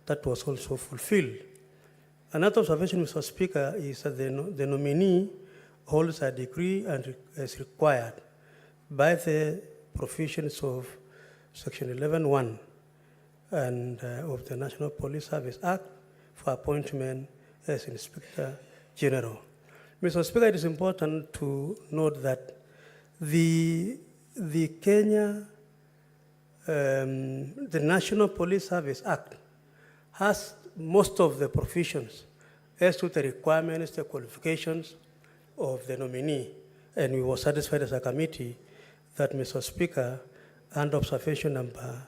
that was also fulfilled. Another observation, Mr. Speaker, is that the nominee holds a degree and is required by the provisions of Section 11(1) and of the National Police Service Act for appointment as Inspector General. Mr. Speaker, it is important to note that the National Police Service Act has most of the provisions as to the requirements, the qualifications of the nominee. And we were satisfied as a committee that, Mr. Speaker, under observation number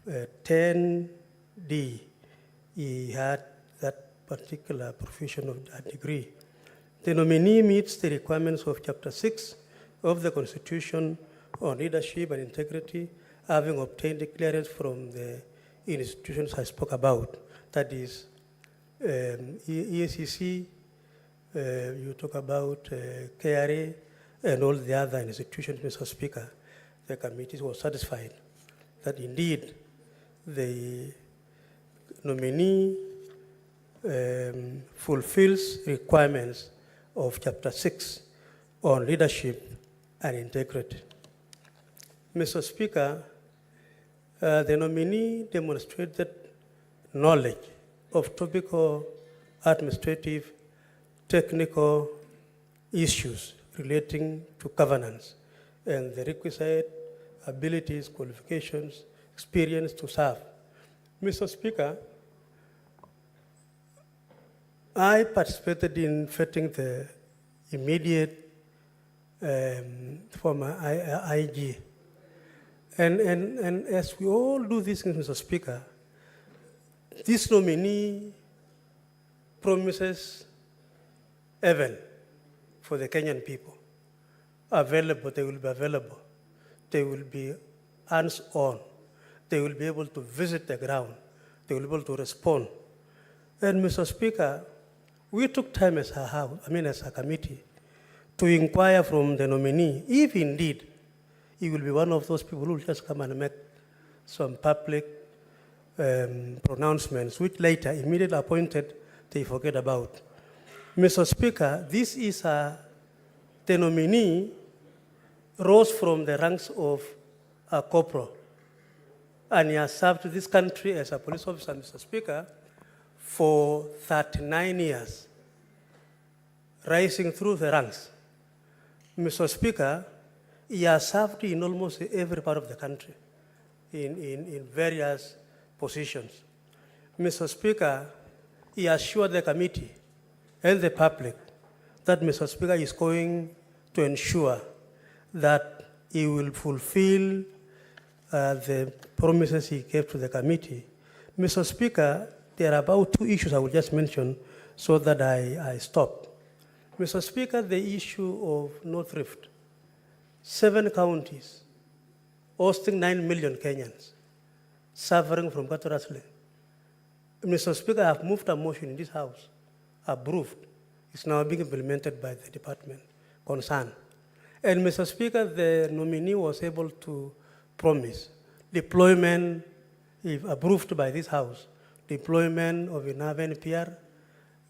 10D, he had that particular provision of that degree. The nominee meets the requirements of Chapter 6 of the Constitution on leadership and integrity, having obtained the clearance from the institutions I spoke about. That is EACC, you talk about KRA, and all the other institutions, Mr. Speaker. The committee was satisfied that indeed the nominee fulfills requirements of Chapter 6 on leadership and integrity. Mr. Speaker, the nominee demonstrated knowledge of topical, administrative, technical issues relating to governance and the requisite abilities, qualifications, experience to serve. Mr. Speaker, I participated in vetting the immediate former IG. And as we all do this, Mr. Speaker, this nominee promises heaven for the Kenyan people. Available, they will be available. They will be hands-on. They will be able to visit the ground. They will be able to respond. And Mr. Speaker, we took time as a committee to inquire from the nominee if indeed he will be one of those people who will just come and make some public pronouncements, which later, immediately appointed, they forget about. Mr. Speaker, this is the nominee rose from the ranks of a corporal, and he has served this country as a police officer, Mr. Speaker, for 39 years, rising through the ranks. Mr. Speaker, he has served in almost every part of the country, in various positions. Mr. Speaker, he assured the committee and the public that Mr. Speaker is going to ensure that he will fulfill the promises he gave to the committee. Mr. Speaker, there are about 2 issues I will just mention so that I stop. Mr. Speaker, the issue of North Rift, 7 counties, hosting 9 million Kenyans, suffering from cattle rustling. Mr. Speaker, I have moved a motion in this House, approved. It's now being implemented by the department concerned. And Mr. Speaker, the nominee was able to promise deployment, if approved by this House, deployment of enough NPR,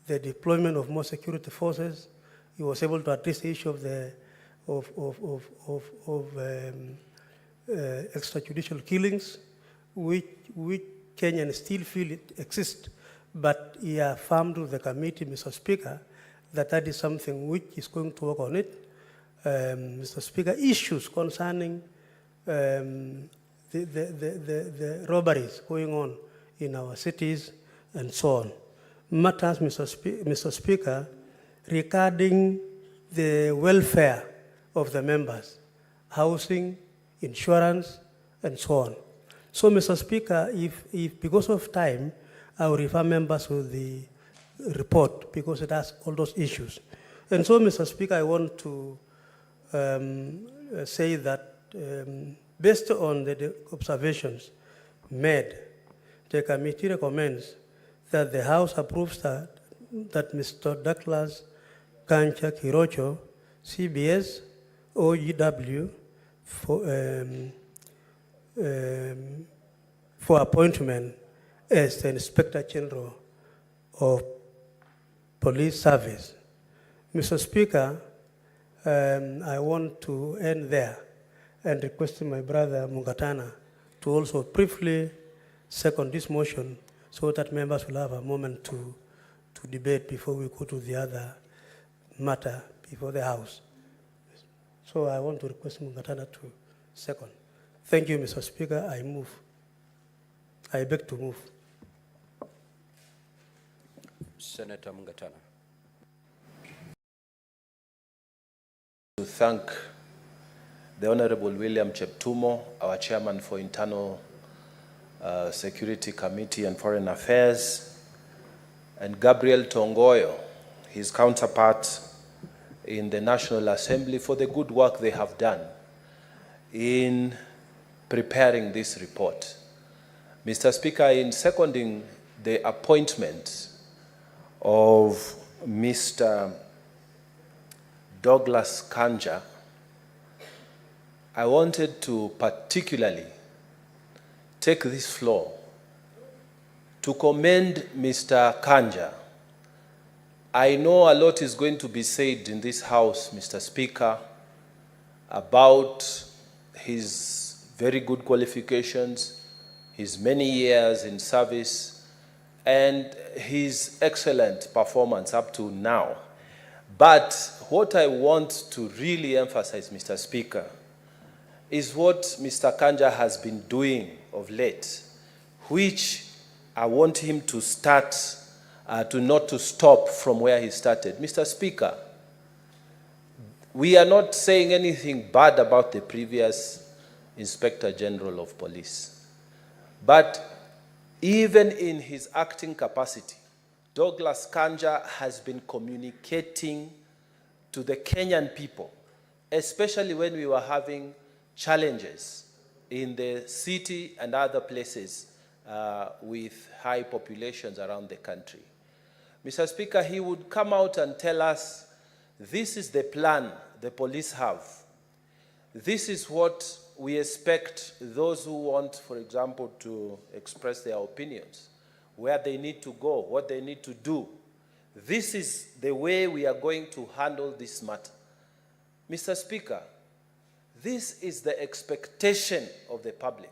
the deployment of more security forces. He was able to address the issue of the extrajudicial killings, which Kenyans still feel it exists, but he affirmed to the committee, Mr. Speaker, that is something which is going to work on it. Mr. Speaker, issues concerning the robberies going on in our cities and so on. Matters, Mr. Speaker, regarding the welfare of the members, housing, insurance, and so on. So, Mr. Speaker, if because of time, I will refer members to the report because it has all those issues. And so, Mr. Speaker, I want to say that based on the observations made, the committee recommends that the House approves that Mr. Douglas Kancha Kirocho, CBS, OGW, for appointment as the Inspector General of Police Service. Mr. Speaker, I want to end there and request my brother Mungatana to also briefly second this motion so that members will have a moment to debate before we go to the other matter before the House. So I want to request Mungatana to second. Thank you, Mr. Speaker. I beg to move. Senator Mungatana. To thank the Honorable William Cheptumo, our Chairman for Internal Security Committee and Foreign Affairs, and Gabriel Tongoyo, his counterpart in the National Assembly, for the good work they have done in preparing this report. Mr. Speaker, in seconding the appointment of Mr. Douglas Kanja, I wanted to particularly take this floor to commend Mr. Kanja. I know a lot is going to be said in this House, Mr. Speaker, about his very good qualifications, his many years in service, and his excellent performance up to now. But what I want to really emphasize, Mr. Speaker, is what Mr. Kanja has been doing of late, which I want him to start, not to stop from where he started. Mr. Speaker, we are not saying anything bad about the previous Inspector General of Police. But even in his acting capacity, Douglas Kanja has been communicating to the Kenyan people, especially when we were having challenges in the city and other places with high populations around the country. Mr. Speaker, he would come out and tell us, this is the plan the police have. This is what we expect those who want, for example, to express their opinions, where they need to go, what they need to do. This is the way we are going to handle this matter. Mr. Speaker, this is the expectation of the public.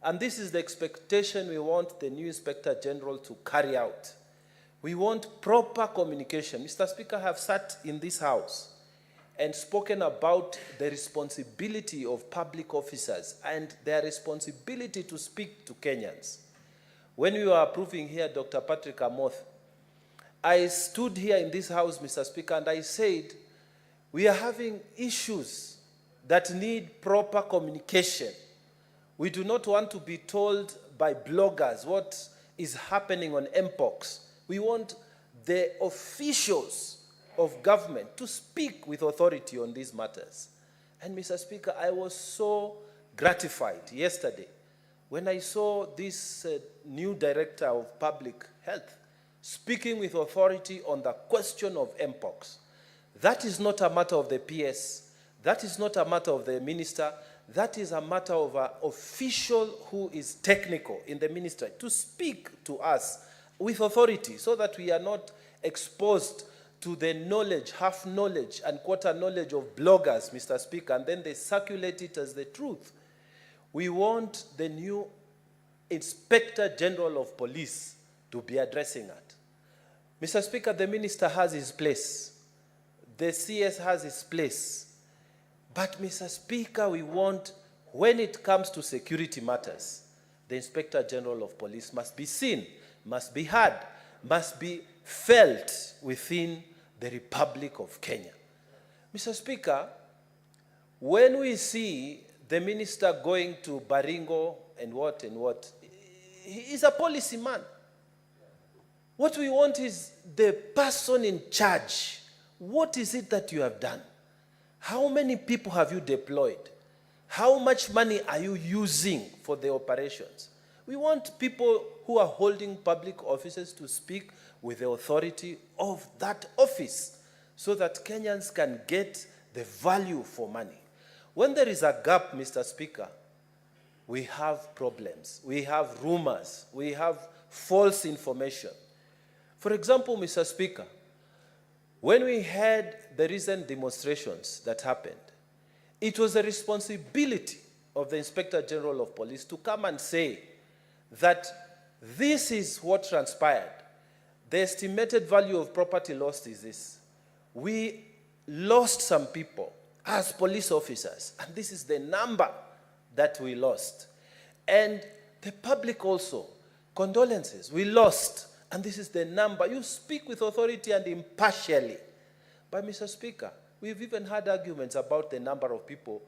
And this is the expectation we want the new Inspector General to carry out. We want proper communication. Mr. Speaker, I have sat in this House and spoken about the responsibility of public officers and their responsibility to speak to Kenyans. When we were approving here Dr. Patrick Amoth, I stood here in this House, Mr. Speaker, and I said, we are having issues that need proper communication. We do not want to be told by bloggers what is happening on MPOX. We want the officials of government to speak with authority on these matters. And Mr. Speaker, I was so gratified yesterday when I saw this new Director of Public Health speaking with authority on the question of MPOX. That is not a matter of the PS. That is not a matter of the minister. That is a matter of an official who is technical in the ministry to speak to us with authority so that we are not exposed to the knowledge, half knowledge and quarter knowledge of bloggers, Mr. Speaker, and then they circulate it as the truth. We want the new Inspector General of Police to be addressing that. Mr. Speaker, the minister has his place. The CS has his place. But, Mr. Speaker, we want, when it comes to security matters, the Inspector General of Police must be seen, must be heard, must be felt within the Republic of Kenya. Mr. Speaker, when we see the minister going to Baringo and what, he is a policy man. What we want is the person in charge. What is it that you have done? How many people have you deployed? How much money are you using for the operations? We want people who are holding public offices to speak with the authority of that office so that Kenyans can get the value for money. When there is a gap, Mr. Speaker, we have problems. We have rumors. We have false information. For example, Mr. Speaker, when we had the recent demonstrations that happened, it was the responsibility of the Inspector General of Police to come and say that this is what transpired. The estimated value of property lost is this. We lost some people as police officers, and this is the number that we lost. And the public also, condolences, we lost, and this is the number. You speak with authority and impartially. But Mr. Speaker, we've even had arguments about the number of people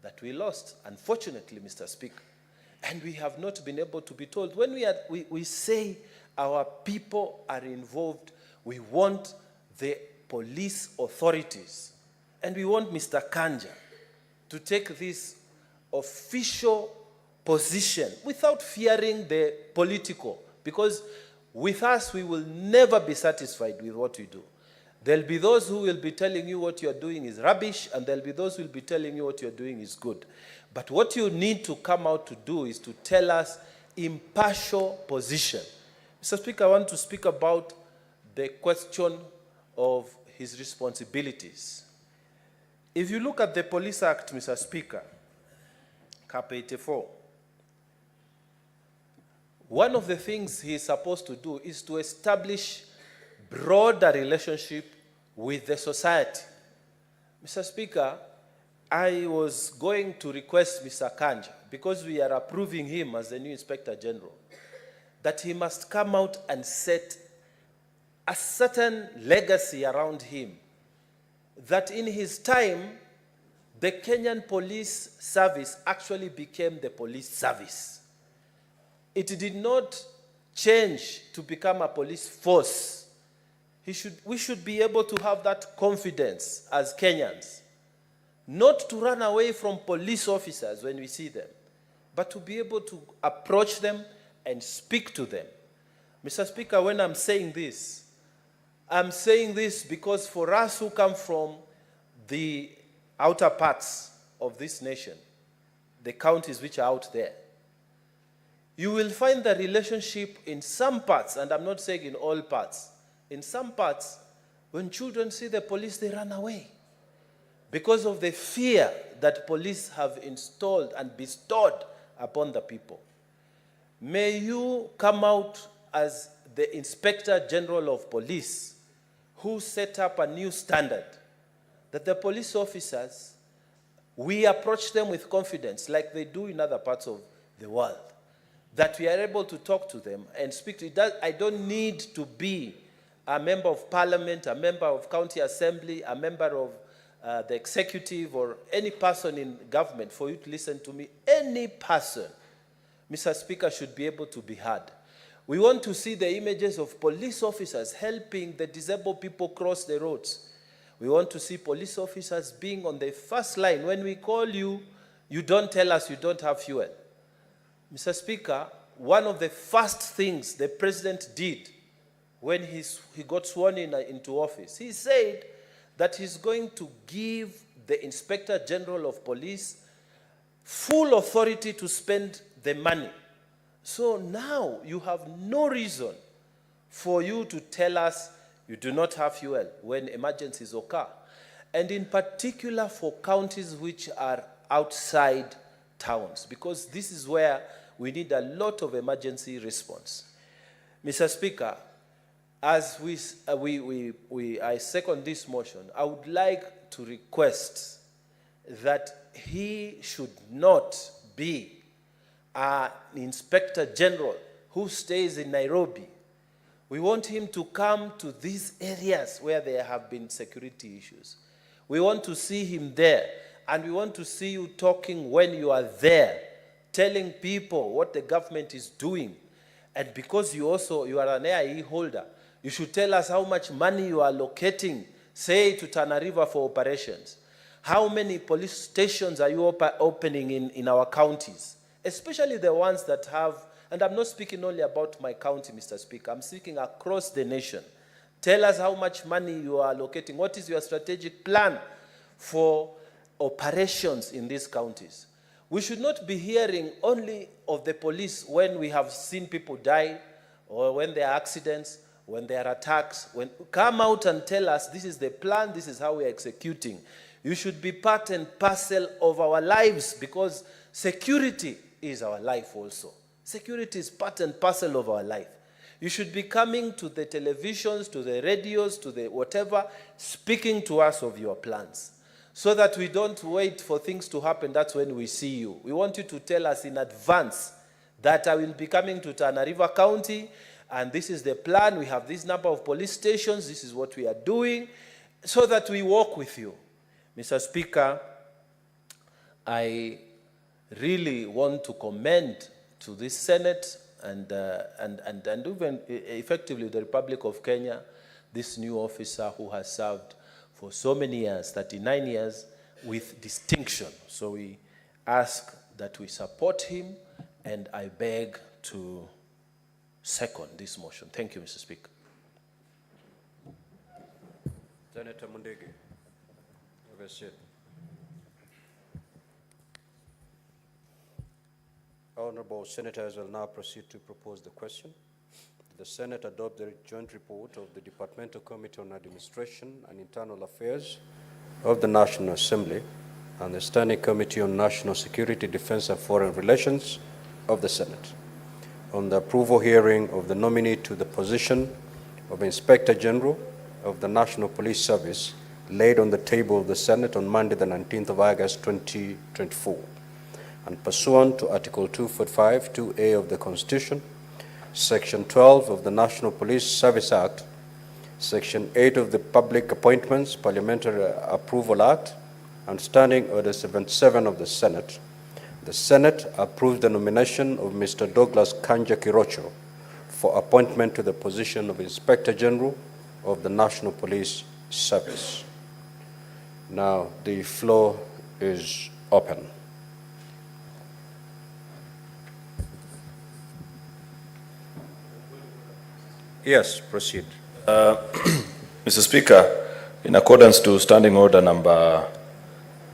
that we lost, unfortunately, Mr. Speaker. And we have not been able to be told. When we say our people are involved, we want the police authorities, and we want Mr. Kanja to take this official position without fearing the political, because with us, we will never be satisfied with what we do. There'll be those who will be telling you what you're doing is rubbish, and there'll be those who will be telling you what you're doing is good. But what you need to come out to do is to tell us impartial position. Mr. Speaker, I want to speak about the question of his responsibilities. If you look at the Police Act, Mr. Speaker, Cap 84, one of the things he is supposed to do is to establish broader relationship with the society. Mr. Speaker, I was going to request Mr. Kanja, because we are approving him as the new Inspector General, that he must come out and set a certain legacy around him, that in his time, the Kenyan police service actually became the police service. It did not change to become a police force. We should be able to have that confidence as Kenyans, not to run away from police officers when we see them, but to be able to approach them and speak to them. Mr. Speaker, when I'm saying this because for us who come from the outer parts of this nation, the counties which are out there, you will find the relationship in some parts, and I'm not saying in all parts, in some parts, when children see the police, they run away because of the fear that police have installed and bestowed upon the people. May you come out as the Inspector General of Police who set up a new standard, that the police officers, we approach them with confidence like they do in other parts of the world, that we are able to talk to them and speak to them. I don't need to be a member of parliament, a member of county assembly, a member of the executive, or any person in government for you to listen to me. Any person, Mr. Speaker, should be able to be heard. We want to see the images of police officers helping the disabled people cross the roads. We want to see police officers being on the first line. When we call you, you don't tell us you don't have fuel. Mr. Speaker, one of the first things the president did when he got sworn into office, he said that he's going to give the Inspector General of Police full authority to spend the money. So now you have no reason for you to tell us you do not have fuel when emergencies occur. And in particular for counties which are outside towns, because this is where we need a lot of emergency response. Mr. Speaker, as I second this motion, I would like to request that he should not be an Inspector General who stays in Nairobi. We want him to come to these areas where there have been security issues. We want to see him there, and we want to see you talking when you are there, telling people what the government is doing. And because you are an AIE holder, you should tell us how much money you are allocating, say, to Tana River for operations. How many police stations are you opening in our counties? Especially the ones that have, and I'm not speaking only about my county, Mr. Speaker, I'm speaking across the nation. Tell us how much money you are allocating. What is your strategic plan for operations in these counties? We should not be hearing only of the police when we have seen people die, or when there are accidents, when there are attacks, come out and tell us this is the plan, this is how we are executing. You should be part and parcel of our lives, because security is our life also. Security is part and parcel of our life. You should be coming to the televisions, to the radios, to the whatever, speaking to us of your plans, so that we don't wait for things to happen. That's when we see you. We want you to tell us in advance that I will be coming to Tana River County, and this is the plan. We have this number of police stations. This is what we are doing, so that we walk with you. Mr. Speaker, I really want to commend to this Senate and even effectively the Republic of Kenya, this new officer who has served for so many years, 39 years, with distinction. So we ask that we support him, and I beg to second this motion. Thank you, Mr. Speaker. Senator Mundege, have a seat. Honorable senators will now proceed to propose the question. The Senate adopt the joint report of the Departmental Committee on Administration and Internal Affairs of the National Assembly and the Standing Committee on National Security, Defense and Foreign Relations of the Senate on the approval hearing of the nominee to the position of Inspector General of the National Police Service laid on the table of the Senate on Monday, the 19th of August, 2024. And pursuant to Article 245, 2A of the Constitution, Section 12 of the National Police Service Act, Section 8 of the Public Appointments Parliamentary Approval Act, and Standing Order 77 of the Senate approves the nomination of Mr. Douglas Kanja Kirocho for appointment to the position of Inspector General of the National Police Service. Now, the floor is open. Yes, proceed. Mr. Speaker, in accordance to Standing Order number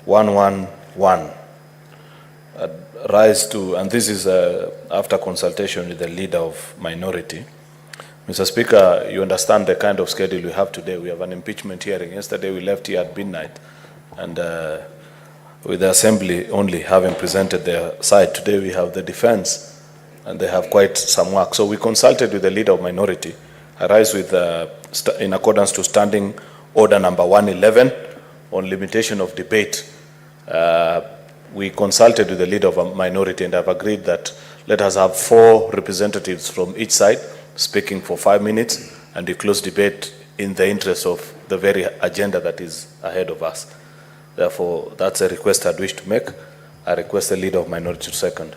111, rise to, and this is after consultation with the leader of minority. Mr. Speaker, you understand the kind of schedule we have today. We have an impeachment hearing. Yesterday we left here at midnight, and with the Assembly only having presented their side, today we have the defense, and they have quite some work. So we consulted with the leader of minority. I rise with, in accordance to Standing Order number 111 on limitation of debate. We consulted with the leader of a minority and have agreed that let us have 4 representatives from each side speaking for 5 minutes, and we close debate in the interest of the very agenda that is ahead of us. Therefore, that's a request I'd wish to make. I request the leader of minority to second.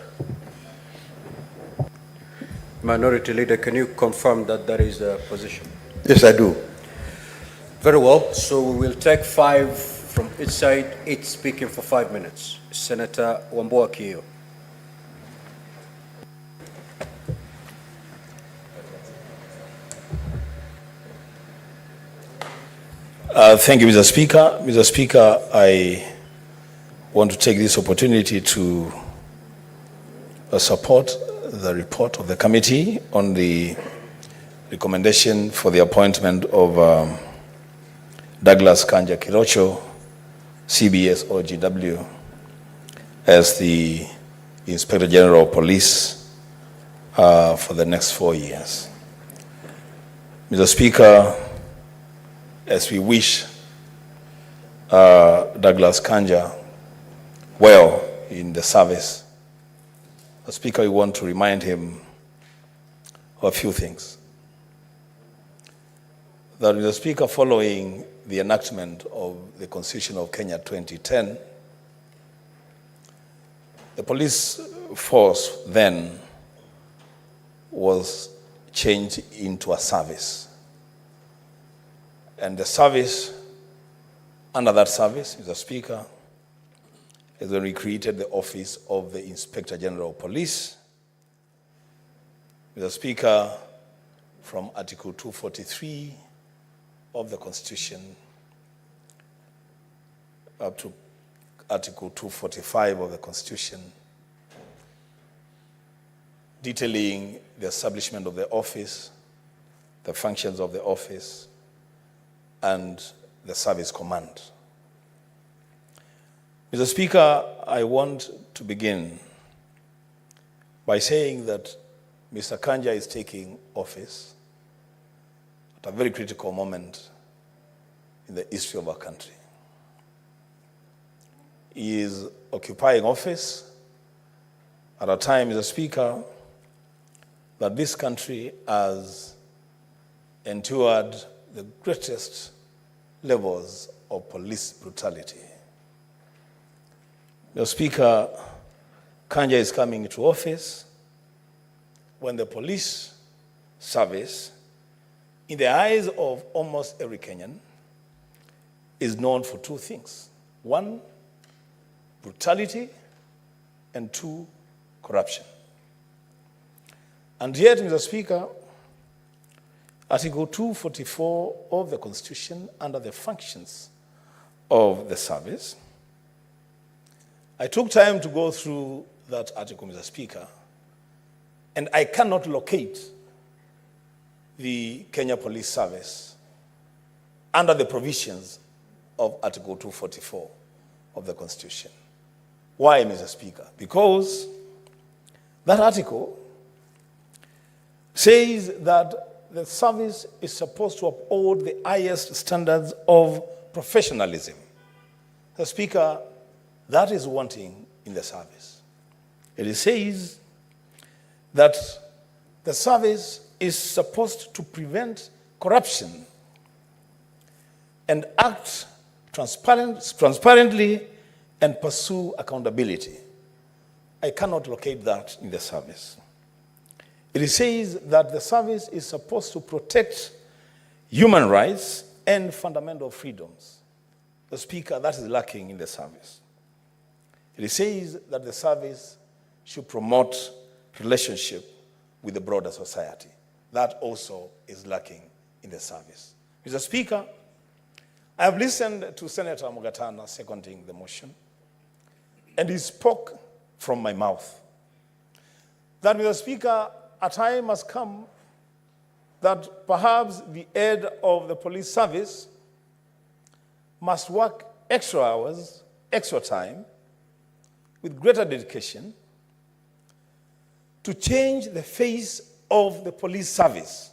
Minority Leader, can you confirm that that is the position? Yes, I do. Very well. So we will take 5 from each side, each speaking for 5 minutes. Senator Wambua Kiyo. Thank you, Mr. Speaker. Mr. Speaker, I want to take this opportunity to support the report of the committee on the recommendation for the appointment of Douglas Kanja Kirocho, CBS OGW, as the Inspector General of Police for the next 4 years. Mr. Speaker, as we wish Douglas Kanja well in the service, Mr. Speaker, we want to remind him of a few things. That, Mr. Speaker, following the enactment of the Constitution of Kenya 2010, the police force then was changed into a service. And the service, under that service, Mr. Speaker, is when we created the office of the Inspector General of Police. Mr. Speaker, from Article 243 of the Constitution up to Article 245 of the Constitution, detailing the establishment of the office, the functions of the office, and the service command. Mr. Speaker, I want to begin by saying that Mr. Kanja is taking office at a very critical moment in the history of our country. He is occupying office at a time, Mr. Speaker, that this country has endured the greatest levels of police brutality. Mr. Speaker, Kanja is coming into office when the police service, in the eyes of almost every Kenyan, is known for two things. One, brutality, and two, corruption. And yet, Mr. Speaker, Article 244 of the Constitution, under the functions of the service, I took time to go through that article, Mr. Speaker, and I cannot locate the Kenya Police Service under the provisions of Article 244 of the Constitution. Why, Mr. Speaker? Because that article says that the service is supposed to uphold the highest standards of professionalism. Mr. Speaker, that is wanting in the service. It says that the service is supposed to prevent corruption and act transparently and pursue accountability. I cannot locate that in the service. It says that the service is supposed to protect human rights and fundamental freedoms. The Speaker, that is lacking in the service. It says that the service should promote relationship with the broader society. That also is lacking in the service. Mr. Speaker, I have listened to Senator Mugatana seconding the motion, and he spoke from my mouth that, Mr. Speaker, a time has come that perhaps the head of the police service must work extra hours, extra time, with greater dedication to change the face of the police service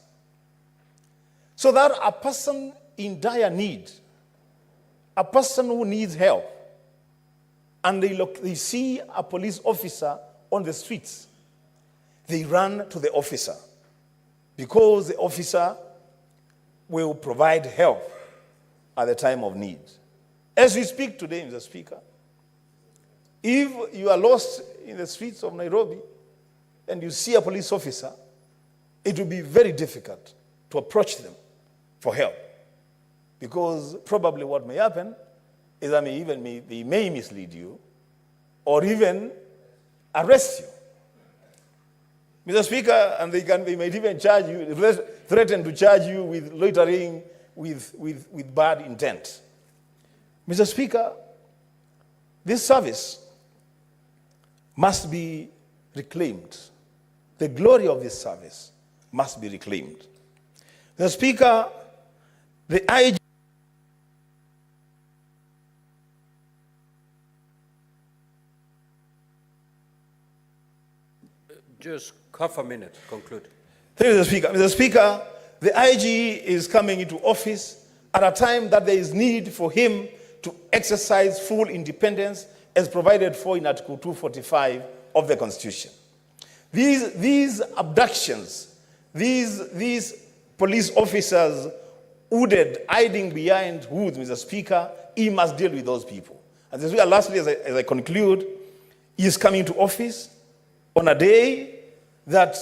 so that a person in dire need, a person who needs help, and they see a police officer on the streets, they run to the officer because the officer will provide help at the time of need. As we speak today, Mr. Speaker, if you are lost in the streets of Nairobi and you see a police officer, it will be very difficult to approach them for help, because probably what may happen is that they may mislead you or even arrest you. Mr. Speaker, and they might even charge you, threaten to charge you with loitering with bad intent. Mr. Speaker, this service must be reclaimed. The glory of this service must be reclaimed. Mr. Speaker, the IG Just half a minute, conclude. Thank you, Mr. Speaker. Mr. Speaker, the IG is coming into office at a time that there is need for him to exercise full independence as provided for in Article 245 of the Constitution. These abductions, these police officers hooded, hiding behind hoods, Mr. Speaker, he must deal with those people. And this, lastly, as I conclude, he is coming to office on a day that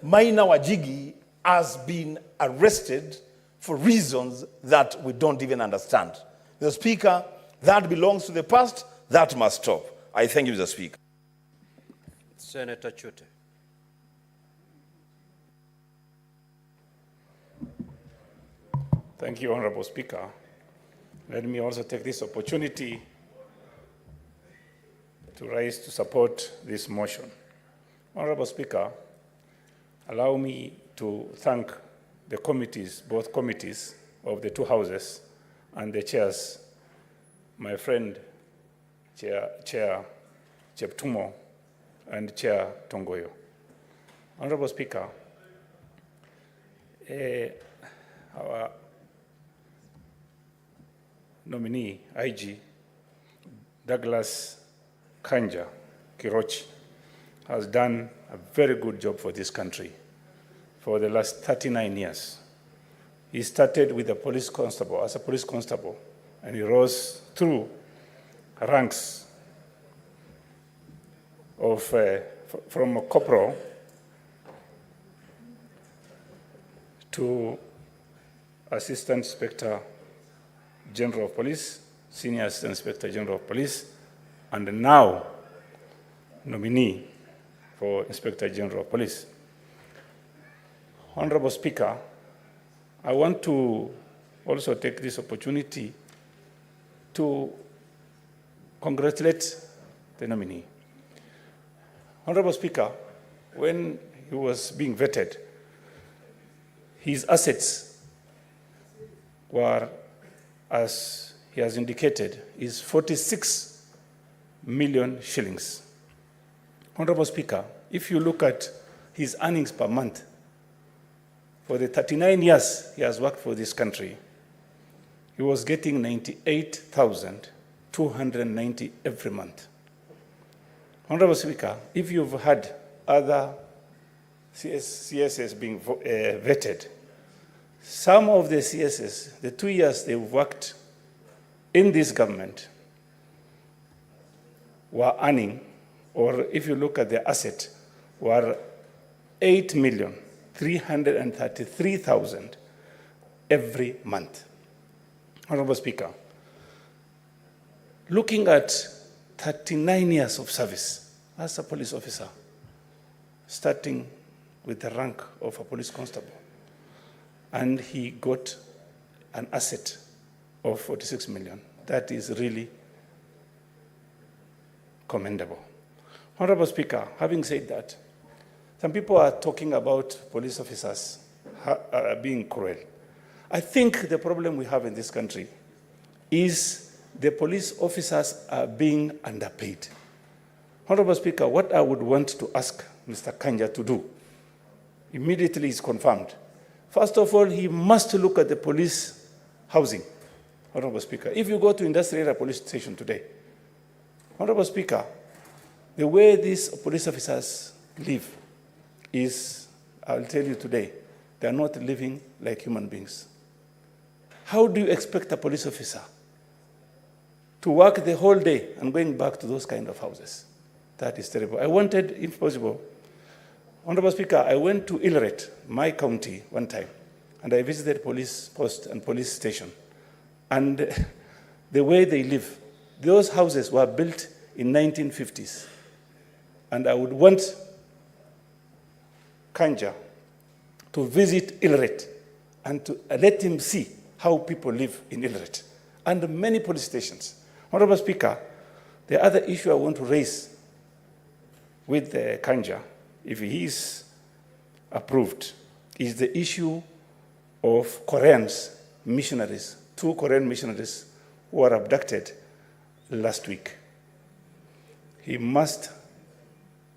Maina Wajigi has been arrested for reasons that we don't even understand. Mr. Speaker, that belongs to the past. That must stop. I thank you, Mr. Speaker. Senator Chute. Thank you, Honorable Speaker. Let me also take this opportunity to rise to support this motion. Honorable Speaker, allow me to thank the committees, both committees of the two houses, and the chairs, my friend Chair Cheptumo and Chair Tongoyo. Honorable Speaker, our nominee, IG, Douglas Kanja Kirochi, has done a very good job for this country for the last 39 years. He started with a police constable, as a police constable, and he rose through ranks of, from a corporal to Assistant Inspector General of Police, Senior Assistant Inspector General of Police, and now nominee for Inspector General of Police. Honorable Speaker, I want to also take this opportunity to congratulate the nominee. Honorable Speaker, when he was being vetted, his assets were, as he has indicated, is 46 million shillings. Honorable Speaker, if you look at his earnings per month, for the 39 years he has worked for this country, he was getting 98,290 every month. Honorable Speaker, if you've had other CSS being vetted, some of the CSS, the 2 years they've worked in this government, were earning, or if you look at the asset, were 8,333,000 every month. Honorable Speaker, looking at 39 years of service as a police officer, starting with the rank of a police constable, and he got an asset of 46 million. That is really commendable. Honorable Speaker, having said that, some people are talking about police officers being cruel. I think the problem we have in this country is the police officers are being underpaid. Honorable Speaker, what I would want to ask Mr. Kanja to do, immediately is confirmed. First of all, he must look at the police housing. Honorable Speaker, if you go to Industrial Area Police Station today, Honorable Speaker, the way these police officers live is, I'll tell you today, they are not living like human beings. How do you expect a police officer to work the whole day and going back to those kind of houses? That is terrible. I wanted, if possible, Honorable Speaker, I went to Ileret, my county, one time, and I visited police post and police station. And the way they live, those houses were built in 1950s. And I would want Kanja to visit Ileret and to let him see how people live in Ileret and many police stations. Honorable Speaker, the other issue I want to raise with Kanja, if he is approved, is the issue of Koreans, missionaries, 2 Korean missionaries who were abducted last week. He must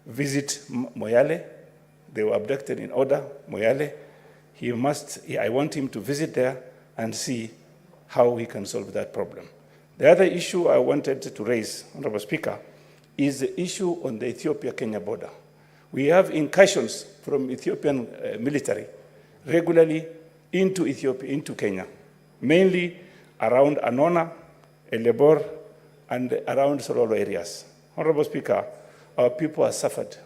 visit Moyale. They were abducted in Oda, Moyale. I want him to visit there and see how he can solve that problem. The other issue I wanted to raise, Honorable Speaker, is the issue on the Ethiopia-Kenya border. We have incursions from Ethiopian military regularly into Ethiopia, into Kenya, mainly around Anona, Elebor, and around Sololo areas. Honorable Speaker, our people have suffered.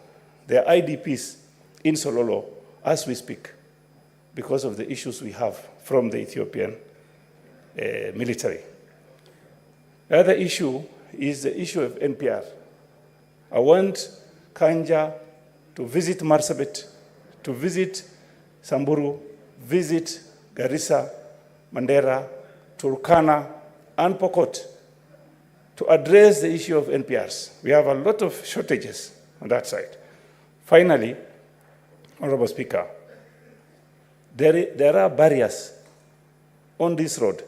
There are IDPs in Sololo as we speak because of the issues we have from the Ethiopian military. The other issue is the issue of NPR. I want Kanja to visit Marsabit, to visit Samburu, visit Garissa, Mandera, Turkana, and Pokot to address the issue of NPRs. We have a lot of shortages on that side. Finally, Honorable Speaker, there are barriers on this road.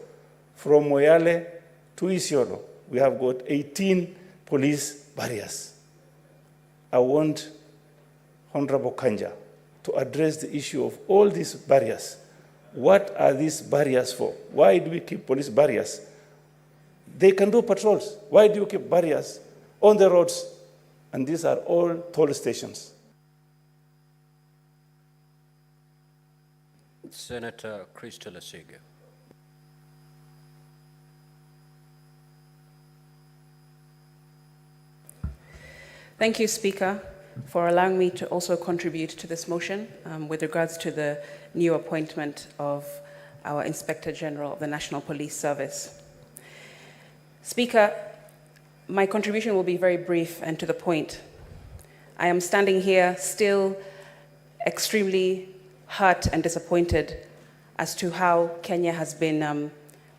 From Moyale to Isiolo, we have got 18 police barriers. I want Honorable Kanja to address the issue of all these barriers. What are these barriers for? Why do we keep police barriers? They can do patrols. Why do you keep barriers on the roads? And these are all toll stations. Senator Crystal Asige. Thank you, Speaker, for allowing me to also contribute to this motion with regards to the new appointment of our Inspector General of the National Police Service. Speaker, my contribution will be very brief and to the point. I am standing here still extremely hurt and disappointed as to how Kenya has been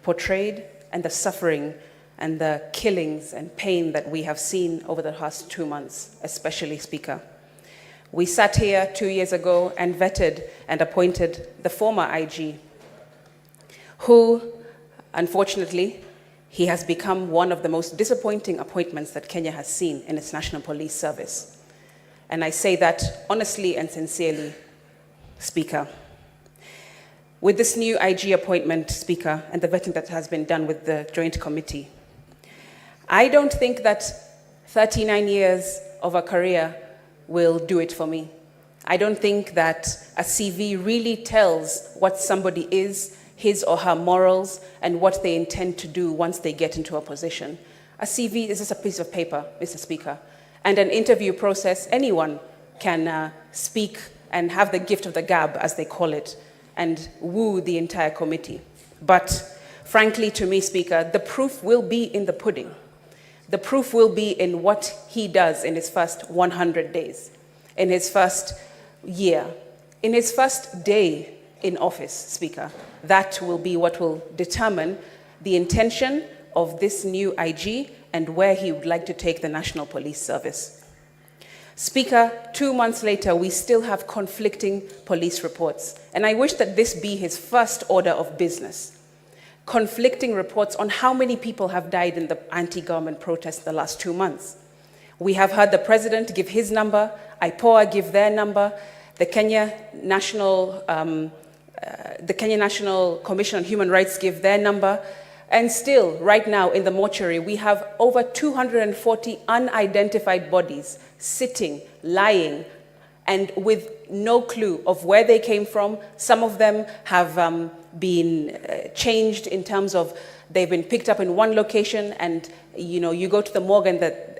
portrayed and the suffering and the killings and pain that we have seen over the past 2 months, especially, Speaker. We sat here 2 years ago and vetted and appointed the former IG, who, unfortunately, he has become one of the most disappointing appointments that Kenya has seen in its National Police Service. And I say that honestly and sincerely, Speaker. With this new IG appointment, Speaker, and the vetting that has been done with the Joint Committee, I don't think that 39 years of a career will do it for me. I don't think that a CV really tells what somebody is, his or her morals, and what they intend to do once they get into a position. A CV is just a piece of paper, Mr. Speaker. And an interview process, anyone can speak and have the gift of the gab, as they call it, and woo the entire committee. But frankly, to me, Speaker, the proof will be in the pudding. The proof will be in what he does in his first 100 days, in his first year, in his first day in office, Speaker. That will be what will determine the intention of this new IG and where he would like to take the National Police Service. Speaker, 2 months later, we still have conflicting police reports. And I wish that this be his first order of business. Conflicting reports on how many people have died in the anti-government protests the last 2 months. We have heard the president give his number, IPOA give their number, the Kenya National Commission on Human Rights give their number. And still, right now in the mortuary, we have over 240 unidentified bodies sitting, lying, and with no clue of where they came from. Some of them have been changed in terms of they've been picked up in one location, and you go to the morgue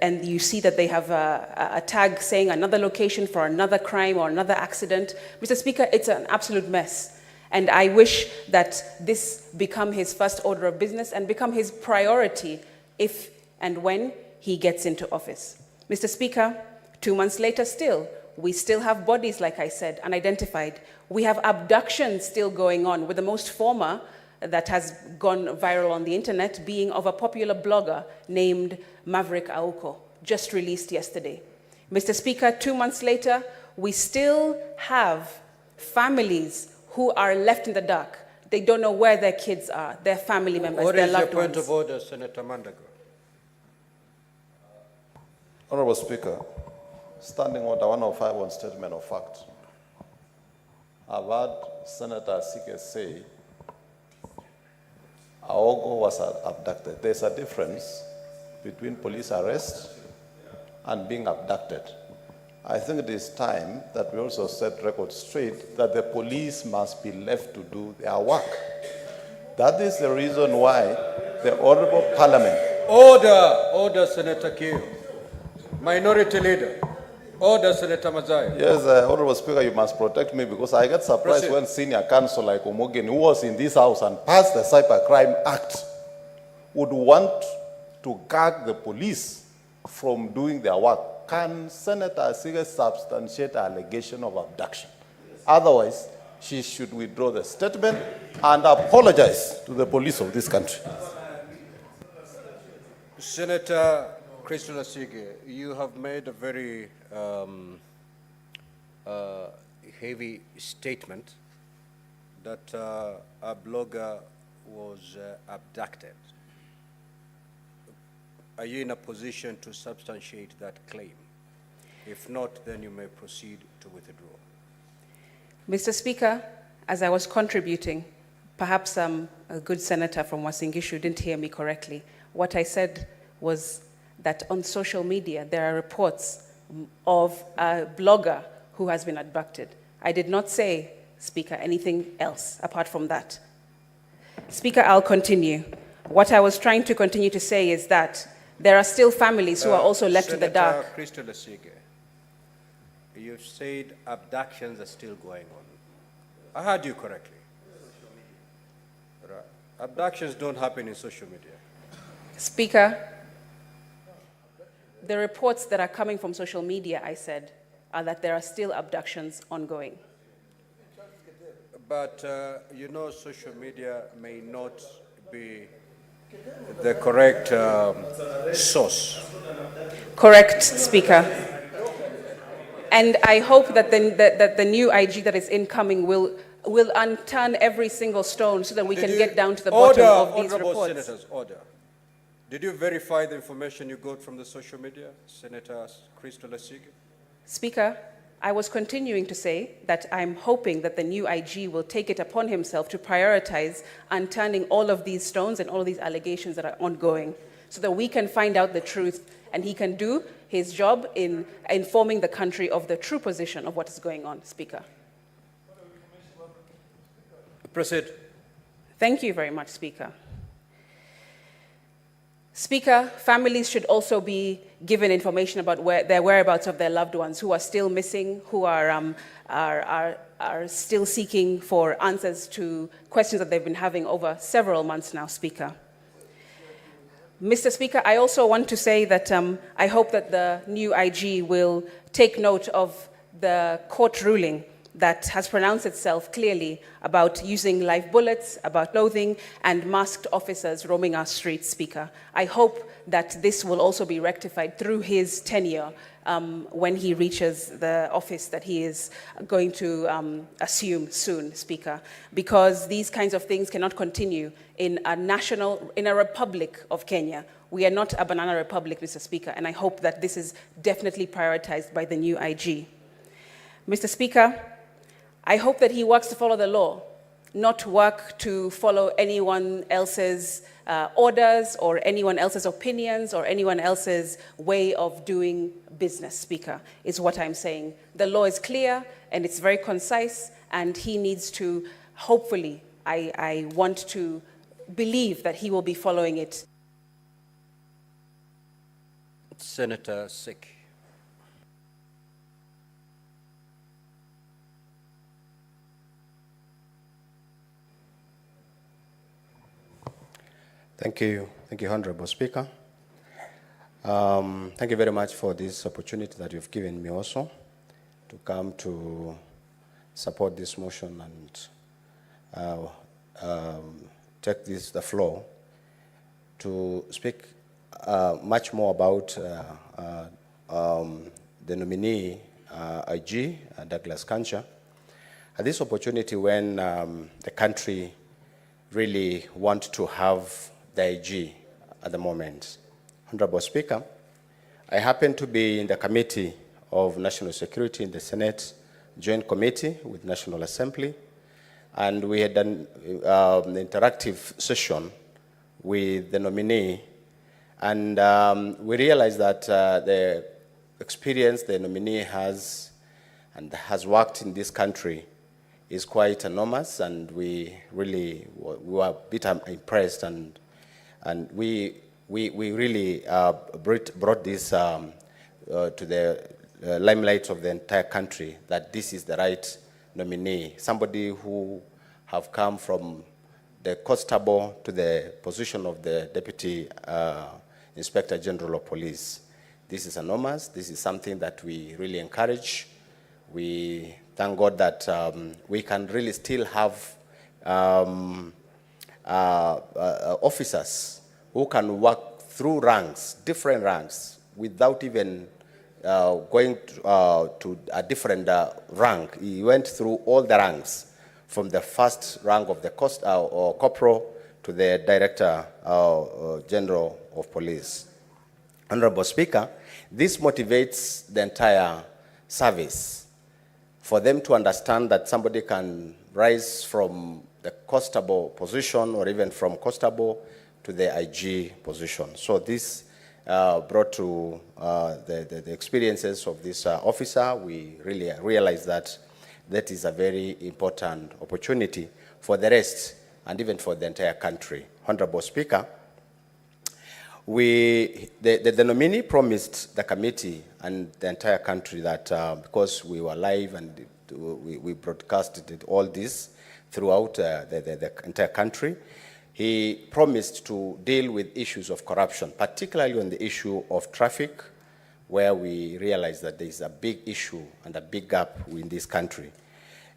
and you see that they have a tag saying another location for another crime or another accident. Mr. Speaker, it's an absolute mess. And I wish that this become his first order of business and become his priority if and when he gets into office. Mr. Speaker, 2 months later still, we still have bodies, like I said, unidentified. We have abductions still going on, with the most former that has gone viral on the internet being of a popular blogger named Maverick Auko, just released yesterday. Mr. Speaker, 2 months later, we still have families who are left in the dark. They don't know where their kids are, their family members, their loved ones. What is your point of order, Senator Mandago? Honorable Speaker, standing order 105 on statement of fact. I've heard Senator Asige say Aogo was abducted. There's a difference between police arrest and being abducted. I think it is time that we also set record straight that the police must be left to do their work. That is the reason why the Honorable Parliament... Order, Senator Kiyo. Minority Leader. Order, Senator Mazai. Yes, Honorable Speaker, you must protect me because I get surprised when senior counsel like Omogen, who was in this house and passed the Cybercrime Act, would want to gag the police from doing their work. Can Senator Asige substantiate allegation of abduction? Otherwise, she should withdraw the statement and apologize to the police of this country. Senator Crystal Asige, you have made a very heavy statement that a blogger was abducted. Are you in a position to substantiate that claim? If not, then you may proceed to withdraw. Mr. Speaker, as I was contributing, perhaps a good senator from Wasingishu didn't hear me correctly. What I said was that on social media, there are reports of a blogger who has been abducted. I did not say, Speaker, anything else apart from that. Speaker, I'll continue. What I was trying to continue to say is that there are still families who are also left in the dark. Senator Crystal Asige, you've said abductions are still going on. I heard you correctly. Right. Abductions don't happen in social media. Speaker, the reports that are coming from social media, I said, are that there are still abductions ongoing. But you know, social media may not be the correct source. Correct, Speaker. And I hope that the new IG that is incoming will unturn every single stone so that we can get down to the bottom of these reports. Honorable Senators, order. Did you verify the information you got from the social media, Senator Crystal Asige? Speaker, I was continuing to say that I'm hoping that the new IG will take it upon himself to prioritize unturning all of these stones and all of these allegations that are ongoing so that we can find out the truth and he can do his job in informing the country of the true position of what is going on, Speaker. Proceed. Thank you very much, Speaker. Speaker, families should also be given information about their whereabouts of their loved ones who are still missing, who are still seeking for answers to questions that they've been having over several months now, Speaker. Mr. Speaker, I also want to say that I hope that the new IG will take note of the court ruling that has pronounced itself clearly about using live bullets, about clothing, and masked officers roaming our streets, Speaker. I hope that this will also be rectified through his tenure when he reaches the office that he is going to assume soon, Speaker, because these kinds of things cannot continue in a republic of Kenya. We are not a banana republic, Mr. Speaker, and I hope that this is definitely prioritized by the new IG. Mr. Speaker, I hope that he works to follow the law, not work to follow anyone else's orders or anyone else's opinions or anyone else's way of doing business, Speaker, is what I'm saying. The law is clear and it's very concise, and he needs to, hopefully, I want to believe that he will be following it. Senator Sik. Thank you, Honorable Speaker. Thank you very much for this opportunity that you've given me also to come to support this motion and take the floor to speak much more about the nominee IG, Douglas Kancha. At this opportunity when the country really want to have the IG at the moment. Honorable Speaker, I happen to be in the Committee of National Security in the Senate Joint Committee with National Assembly, and we had an interactive session with the nominee, and we realized that the experience the nominee has and has worked in this country is quite enormous, and we were a bit impressed, and we really brought this to the limelight of the entire country, that this is the right nominee, somebody who have come from the constable to the position of the Deputy Inspector General of Police. This is enormous. This is something that we really encourage. We thank God that we can really still have officers who can work through ranks, different ranks, without even going to a different rank. He went through all the ranks, from the first rank of the or corporal to the Director General of Police. Honorable Speaker, this motivates the entire service for them to understand that somebody can rise from the constable position or even from constable to the IG position. So this brought to the experiences of this officer, we really realized that that is a very important opportunity for the rest and even for the entire country. Honorable Speaker, the nominee promised the committee and the entire country that because we were live and we broadcasted all this throughout the entire country, he promised to deal with issues of corruption, particularly on the issue of traffic, where we realized that there is a big issue and a big gap in this country.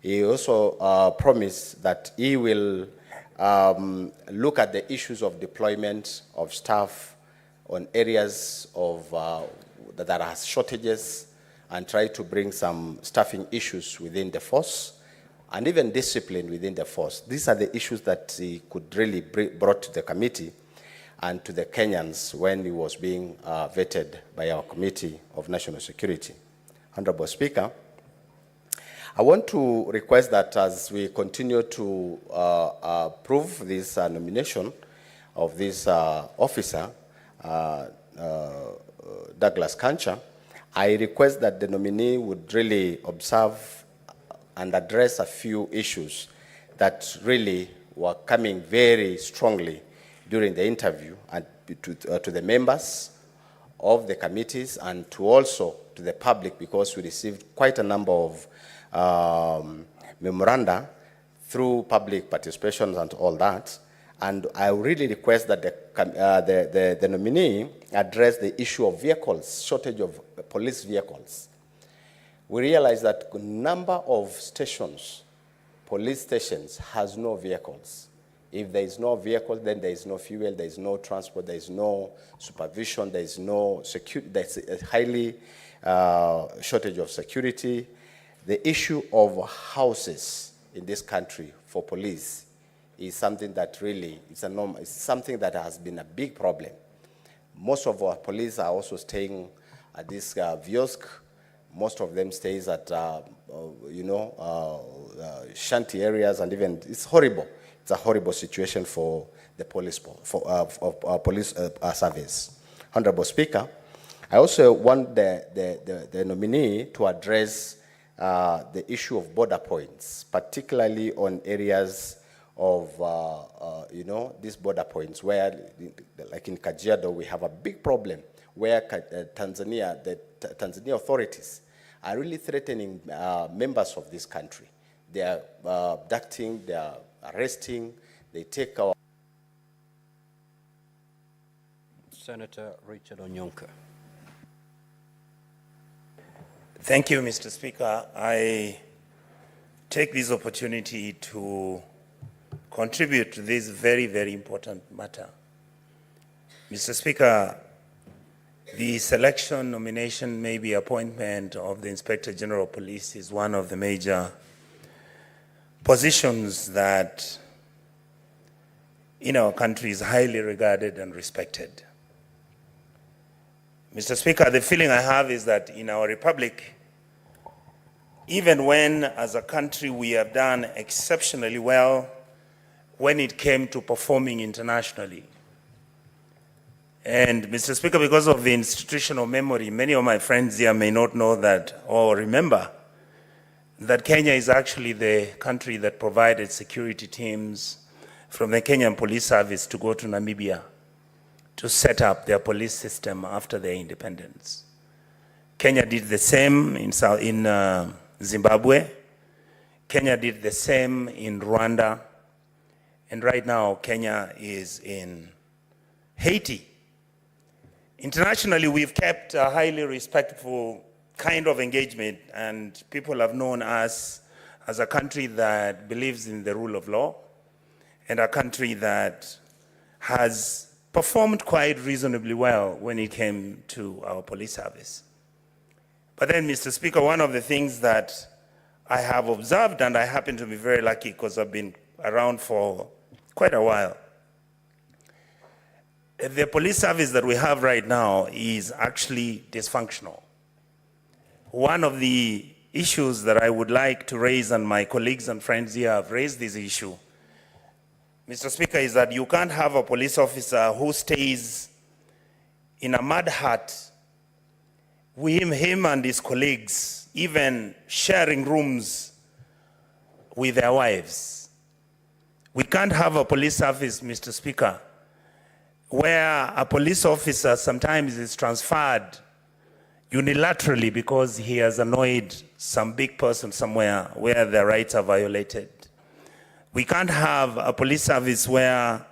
He also promised that he will look at the issues of deployment of staff on areas of, that has shortages and try to bring some staffing issues within the force and even discipline within the force. These are the issues that he could really brought to the committee and to the Kenyans when he was being vetted by our Committee of National Security. Honorable Speaker, I want to request that as we continue to approve this nomination of this officer, Douglas Kancha, I request that the nominee would really observe and address a few issues that really were coming very strongly during the interview and to the members of the committees and to also to the public, because we received quite a number of memoranda through public participations and all that. And I really request that the nominee address the issue of vehicles, shortage of police vehicles. We realize that a number of stations, police stations, has no vehicles. If there is no vehicle, then there is no fuel, there is no transport, there is no supervision, there is no security, there's a highly shortage of security. The issue of houses in this country for police is something that really, it's something that has been a big problem. Most of our police are also staying at this Viosk. Most of them stays at, shanty areas, and even, it's horrible. It's a horrible situation for the police, police service. Honorable Speaker, I also want the nominee to address the issue of border points, particularly on areas of, these border points where, like in Kajiado, we have a big problem where the Tanzania authorities are really threatening members of this country. They are abducting, they are arresting, they take our... Senator Richard Onyonka. Thank you, Mr. Speaker. I take this opportunity to contribute to this very, very important matter. Mr. Speaker, the selection, nomination, maybe appointment of the Inspector General of Police is one of the major positions that in our country is highly regarded and respected. Mr. Speaker, the feeling I have is that in our republic, even when as a country we have done exceptionally well when it came to performing internationally. And Mr. Speaker, because of the institutional memory, many of my friends here may not know that or remember that Kenya is actually the country that provided security teams from the Kenyan Police Service to go to Namibia to set up their police system after their independence. Kenya did the same in Zimbabwe. Kenya did the same in Rwanda. And right now, Kenya is in Haiti. Internationally, we've kept a highly respectful kind of engagement, and people have known us as a country that believes in the rule of law and a country that has performed quite reasonably well when it came to our police service. But then, Mr. Speaker, one of the things that I have observed, and I happen to be very lucky because I've been around for quite a while, the police service that we have right now is actually dysfunctional. One of the issues that I would like to raise, and my colleagues and friends here have raised this issue, Mr. Speaker, is that you can't have a police officer who stays in a mud hut with him and his colleagues, even sharing rooms with their wives. We can't have a police service, Mr. Speaker, where a police officer sometimes is transferred unilaterally because he has annoyed some big person somewhere where their rights are violated. We can't have a police service where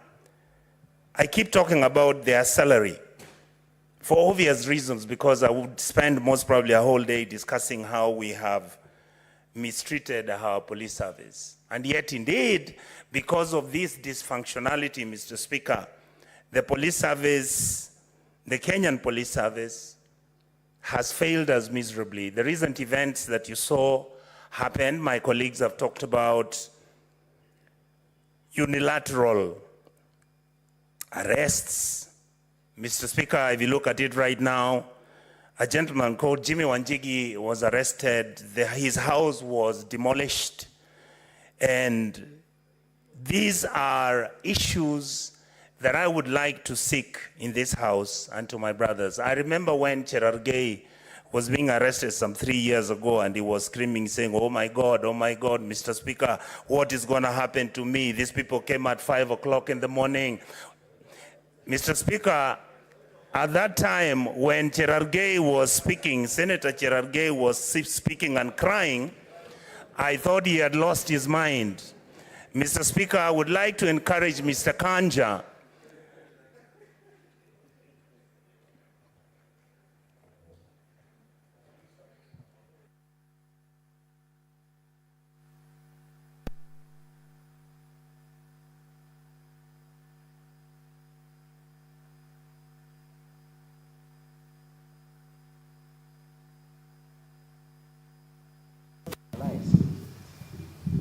I keep talking about their salary for obvious reasons, because I would spend most probably a whole day discussing how we have mistreated our police service. And yet, indeed, because of this dysfunctionality, Mr. Speaker, the police service, the Kenyan police service, has failed us miserably. The recent events that you saw happen, my colleagues have talked about unilateral arrests. Mr. Speaker, if you look at it right now, a gentleman called Jimmy Wanjigi was arrested. His house was demolished. And these are issues that I would like to seek in this house and to my brothers. I remember when Cherargei was being arrested some 3 years ago, and he was screaming, saying, oh my God, Mr. Speaker, what is going to happen to me? These people came at 5 o'clock in the morning. Mr. Speaker, at that time when Cherargei was speaking, Senator Cherargei was speaking and crying, I thought he had lost his mind. Mr. Speaker, I would like to encourage Mr. Kanja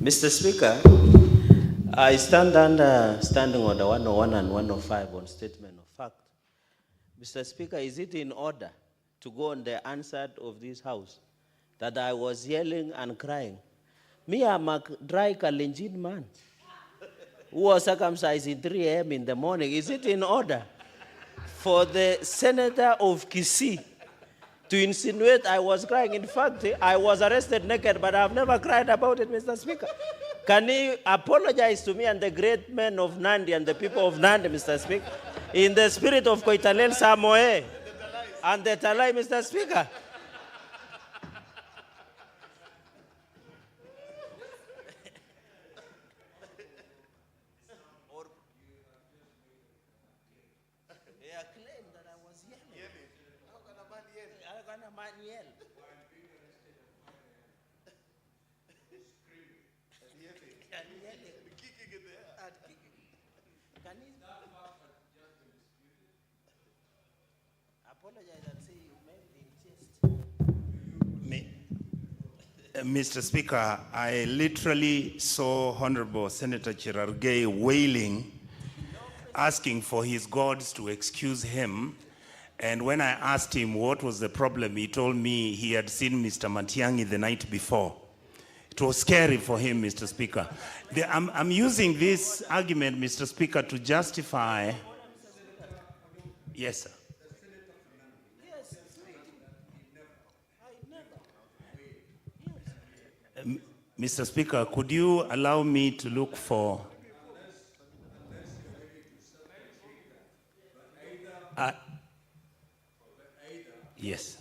Mr. Speaker, I stand under Standing Order 101 and 105 on statement of fact. Mr. Speaker, is it in order to go on the answer of this House that I was yelling and crying? Me, I'm a dry Kalenjin man who was circumcised in 3 a.m. in the morning. Is it in order for the Senator of Kisii to insinuate I was crying? In fact, I was arrested naked, but I've never cried about it, Mr. Speaker. Can he apologize to me and the great men of Nandi and the people of Nandi, Mr. Speaker, in the spirit of Koitalel Samoe and the Talai, Mr. Speaker? Mr. Speaker, I literally saw Honorable Senator Cherargei wailing, asking for his gods to excuse him. And when I asked him what was the problem, he told me he had seen Mr. Matiang'i the night before. It was scary for him, Mr. Speaker. I'm using this argument, Mr. Speaker, to justify. Yes, sir. Mr. Speaker, could you allow me to look for... yes.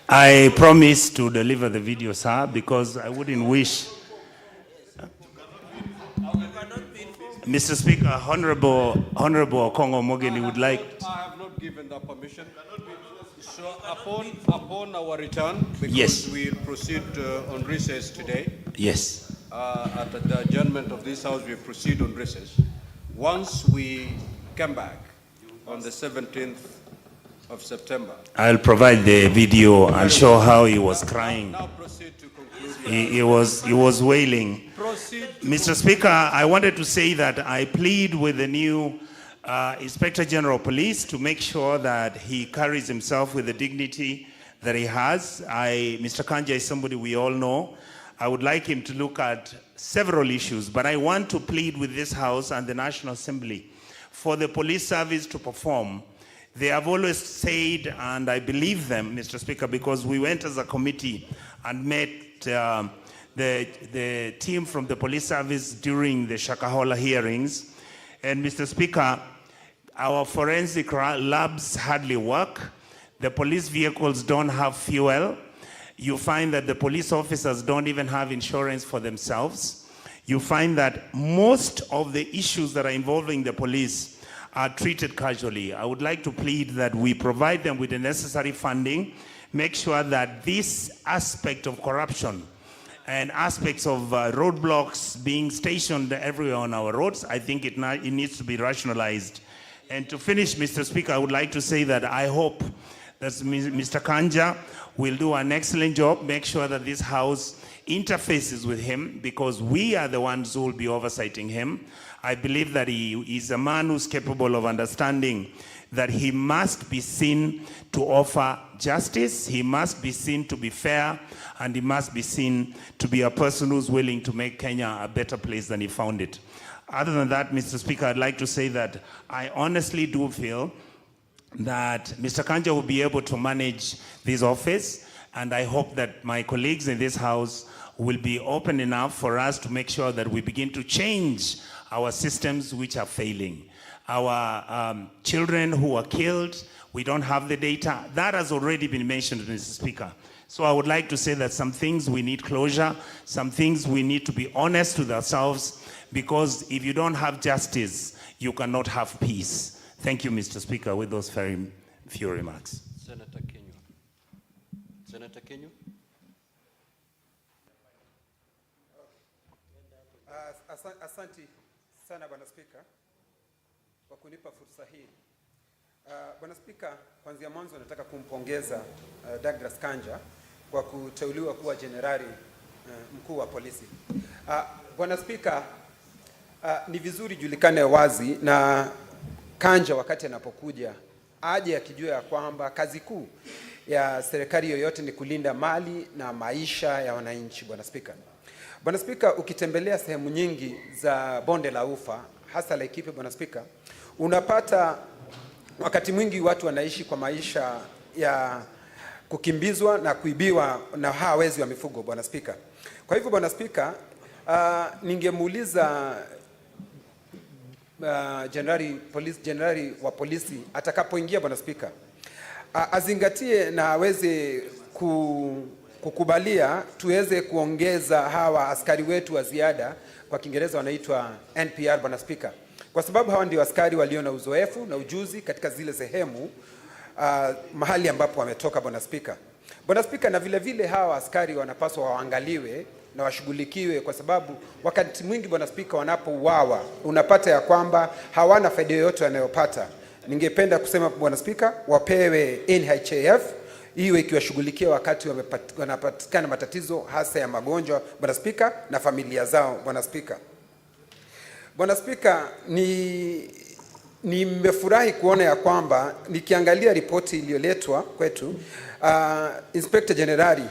I promise to deliver the video, sir, because I wouldn't wish... Mr. Speaker, Honorable Okongo Mogeni would like... I have not given the permission. So upon our return, because yes, we'll proceed on recess today. Yes. At the adjournment of this House, we'll proceed on recess. Once we come back on the 17th of September. I'll provide the video and show how he was crying. Now proceed to conclude. He was wailing. Proceed. Mr. Speaker, I wanted to say that I plead with the new Inspector General of Police to make sure that he carries himself with the dignity that he has. Mr. Kanja is somebody we all know. I would like him to look at several issues, but I want to plead with this House and the National Assembly for the police service to perform. They have always said, and I believe them, Mr. Speaker, because we went as a committee and met the team from the police service during the Shakahola hearings. And Mr. Speaker, our forensic labs hardly work. The police vehicles don't have fuel. You find that the police officers don't even have insurance for themselves. You find that most of the issues that are involving the police are treated casually. I would like to plead that we provide them with the necessary funding, make sure that this aspect of corruption and aspects of roadblocks being stationed everywhere on our roads, I think it needs to be rationalized. And to finish, Mr. Speaker, I would like to say that I hope that Mr. Kanja will do an excellent job, make sure that this House interfaces with him, because we are the ones who will be oversighting him. I believe that he is a man who's capable of understanding that he must be seen to offer justice, he must be seen to be fair, and he must be seen to be a person who's willing to make Kenya a better place than he found it. Other than that, Mr. Speaker, I'd like to say that I honestly do feel that Mr. Kanja will be able to manage this office, and I hope that my colleagues in this House will be open enough for us to make sure that we begin to change our systems which are failing. Our children who are killed, we don't have the data. That has already been mentioned, Mr. Speaker. So I would like to say that some things we need closure, some things we need to be honest with ourselves, because if you don't have justice, you cannot have peace. Thank you, Mr. Speaker, with those very few remarks. Senator Kenyu. Senator Kenyu. Asante sana Bwana Spika kwa kunipa fursa hii. Bwana Spika, kuanzia mwanzo nataka kumpongeza Douglas Kanja kwa kuteuliwa kuwa jenerali mkuu wa polisi. Bwana Spika, ni vizuri julikane wazi na Kanja wakati anapokuja aje akijua ya kwamba kazi kuu ya serikali yoyote ni kulinda mali na maisha ya wananchi. Bwana Spika, Bwana Spika, ukitembelea sehemu nyingi za bonde la ufa hasa Laikipia, Bwana Spika, unapata wakati mwingi watu wanaishi kwa maisha ya kukimbizwa na kuibiwa na hawa wezi wa mifugo, Bwana Spika. Kwa hivyo Bwana Spika, ningemuuliza jenerali wa polisi atakapoingia, Bwana Spika, azingatie na aweze kukubalia tuweze kuongeza hawa askari wetu wa ziada, kwa Kiingereza wanaitwa NPR, Bwana Spika, kwa sababu hawa ndio askari walio na uzoefu na ujuzi katika zile sehemu mahali ambapo wametoka, Bwana Spika. Bwana Spika, na vile vile hawa askari wanapaswa waangaliwe na washughulikiwe, kwa sababu wakati mwingi Bwana Spika wanapouawa unapata ya kwamba hawana faida yoyote wanayopata. Ningependa kusema Bwana Spika, wapewe NHIF iwe ikiwashughulikia wakati wanapatikana matatizo hasa ya magonjwa, Bwana Spika, na familia zao, Bwana Spika. Bwana Spika, nimefurahi kuona ya kwamba nikiangalia ripoti iliyoletwa kwetu, Inspector General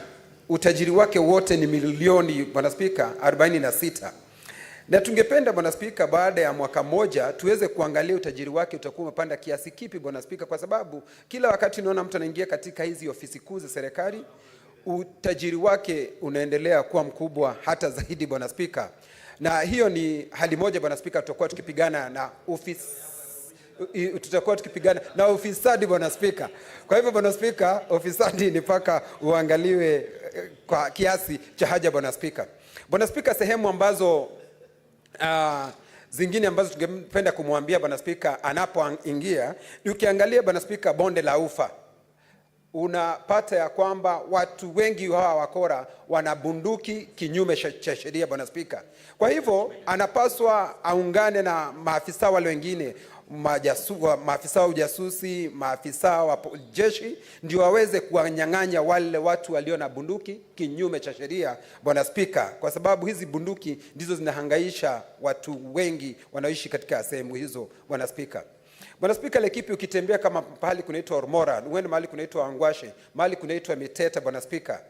utajiri wake wote ni milioni, Bwana Spika, 46. Na tungependa Bwana Spika, baada ya mwaka mmoja tuweze kuangalia utajiri wake utakuwa umepanda kiasi kipi, Bwana Spika, kwa sababu kila wakati unaona mtu anaingia katika hizi ofisi kuu za serikali, utajiri wake unaendelea kuwa mkubwa hata zaidi, Bwana Spika. Na hiyo ni hali moja, Bwana Spika, tutakuwa tukipigana na ufisadi, Bwana Spika. Kwa hivyo Bwana Spika, ufisadi ni paka uangaliwe kwa kiasi cha haja, Bwana Spika. Bwana Spika, sehemu ambazo zingine ambazo tungependa kumwambia Bwana Spika anapoingia, ukiangalia Bwana Spika bonde la ufa, unapata ya kwamba watu wengi hawa wakora wana bunduki kinyume cha sheria, Bwana Spika. Kwa hivyo anapaswa aungane na maafisa wale wengine maafisa wa ujasusi, maafisa wa jeshi, ndio waweze kuwanyang'anya wale watu walio na bunduki kinyume cha sheria, Bwana Spika, kwa sababu hizi bunduki ndizo zinahangaisha watu wengi wanaoishi katika sehemu hizo, Bwana Spika. Bwana Spika, Laikipia ukitembea kama pahali kunaitwa Ormora, uende mahali kunaitwa Angwashe, mahali kunaitwa Miteta, Bwana Spika,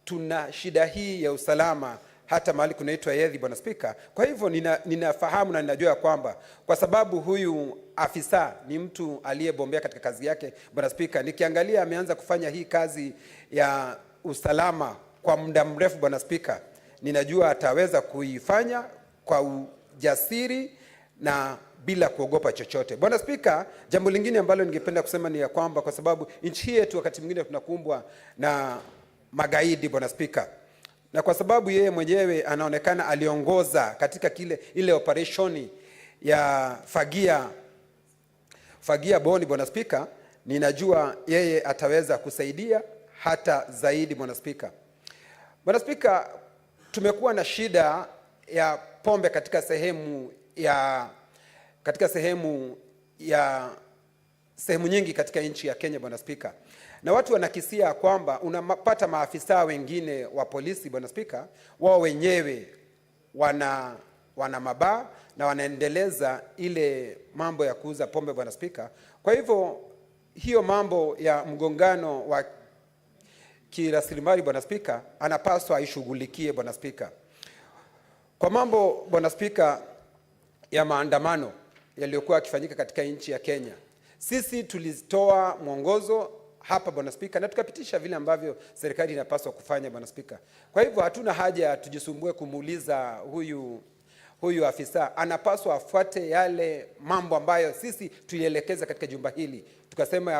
tuna shida hii ya usalama hata mahali kunaitwa Yedhi, Bwana Spika. Kwa hivyo ninafahamu na ninajua kwamba kwa sababu huyu afisa ni mtu aliyebombea katika kazi yake, Bwana Spika, nikiangalia ameanza kufanya hii kazi ya usalama kwa muda mrefu, Bwana Spika, ninajua ataweza kuifanya kwa ujasiri na bila kuogopa chochote. Bwana Spika, jambo lingine ambalo ningependa kusema ni ya kwamba kwa sababu nchi yetu wakati mwingine tunakumbwa na magaidi, Bwana Spika, na kwa sababu yeye mwenyewe anaonekana aliongoza katika ile operationi ya fagia Boni, Bwana Spika, ninajua yeye ataweza kusaidia hata zaidi, Bwana Spika. Bwana Spika, tumekuwa na shida ya pombe katika sehemu nyingi katika nchi ya Kenya, Bwana Spika. Na watu wanakisia kwamba unapata maafisa wengine wa polisi, Bwana Spika, wao wenyewe wana mabaa na wanaendeleza ile mambo ya kuuza pombe, Bwana Spika. Kwa hivyo hiyo mambo ya mgongano wa kirasilimali, Bwana Spika, anapaswa aishughulikie, Bwana Spika. Kwa mambo, Bwana Spika, ya maandamano yaliyokuwa yakifanyika katika nchi ya Kenya, sisi tulitoa mwongozo hapa, Bwana Spika, na tukapitisha vile ambavyo serikali inapaswa kufanya, Bwana Spika. Kwa hivyo hatuna haja tujisumbue kumuuliza huyu afisa, anapaswa afuate yale mambo ambayo sisi tulielekeza katika jumba hili. Tukasema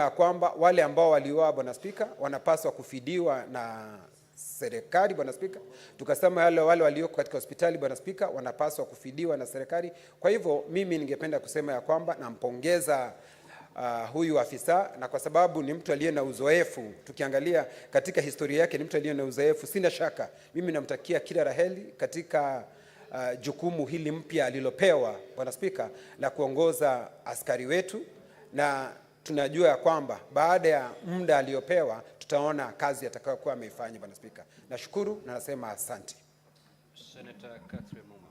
ya kwamba wale ambao waliuawa, Bwana Spika, wanapaswa kufidiwa na serikali, Bwana Spika. Tukasema wale walioko katika hospitali, Bwana Spika, wanapaswa kufidiwa na serikali. Kwa hivyo mimi ningependa kusema ya kwamba nampongeza huyu afisa, na kwa sababu ni mtu aliye na uzoefu, tukiangalia katika historia yake ni mtu aliye na uzoefu, sina shaka mimi namtakia kila laheri katika jukumu hili mpya alilopewa, Bwana Spika, la kuongoza askari wetu, na tunajua ya kwamba baada ya muda aliyopewa tutaona kazi atakayokuwa ameifanya, Bwana Spika. Nashukuru na nasema asante. Senator Catherine Muma.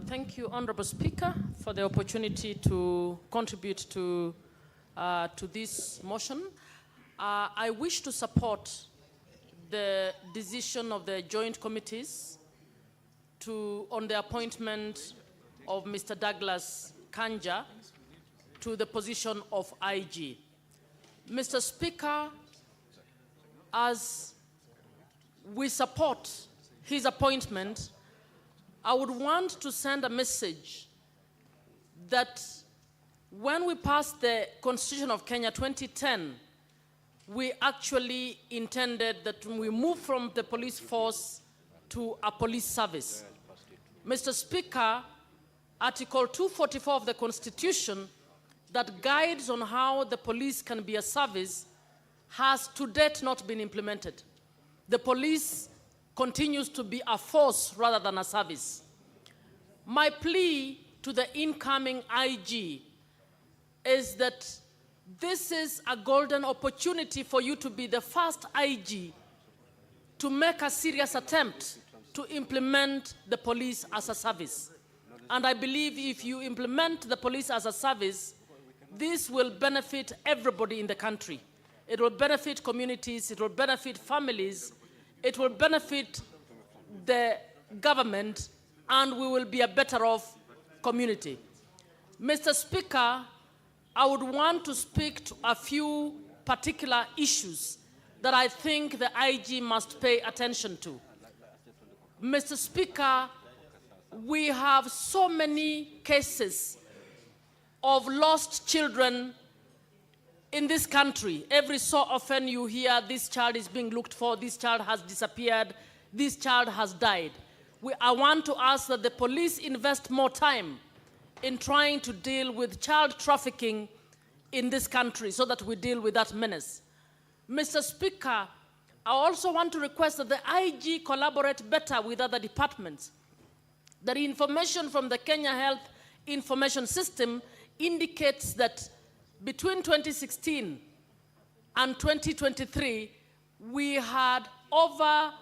Thank you, Honorable Speaker, for the opportunity to contribute to this motion. I wish to support the decision of the joint committees on the appointment of Mr. Douglas Kanja to the position of IG. Mr. Speaker, as we support his appointment, I would want to send a message that when we passed the Constitution of Kenya 2010, we actually intended that we move from the police force to a police service. Mr. Speaker, Article 244 of the Constitution that guides on how the police can be a service has to date not been implemented. The police continues to be a force rather than a service. My plea to the incoming IG is that this is a golden opportunity for you to be the first IG to make a serious attempt to implement the police as a service. And I believe if you implement the police as a service, this will benefit everybody in the country. It will benefit communities, it will benefit families, it will benefit the government, and we will be a better off community. Mr. Speaker, I would want to speak to a few particular issues that I think the IG must pay attention to. Mr. Speaker, we have so many cases of lost children in this country. Every so often you hear this child is being looked for, this child has disappeared, this child has died. I want to ask that the police invest more time in trying to deal with child trafficking in this country so that we deal with that menace. Mr. Speaker, I also want to request that the IG collaborate better with other departments. The information from the Kenya Health Information System indicates that between 2016 and 2023, we had over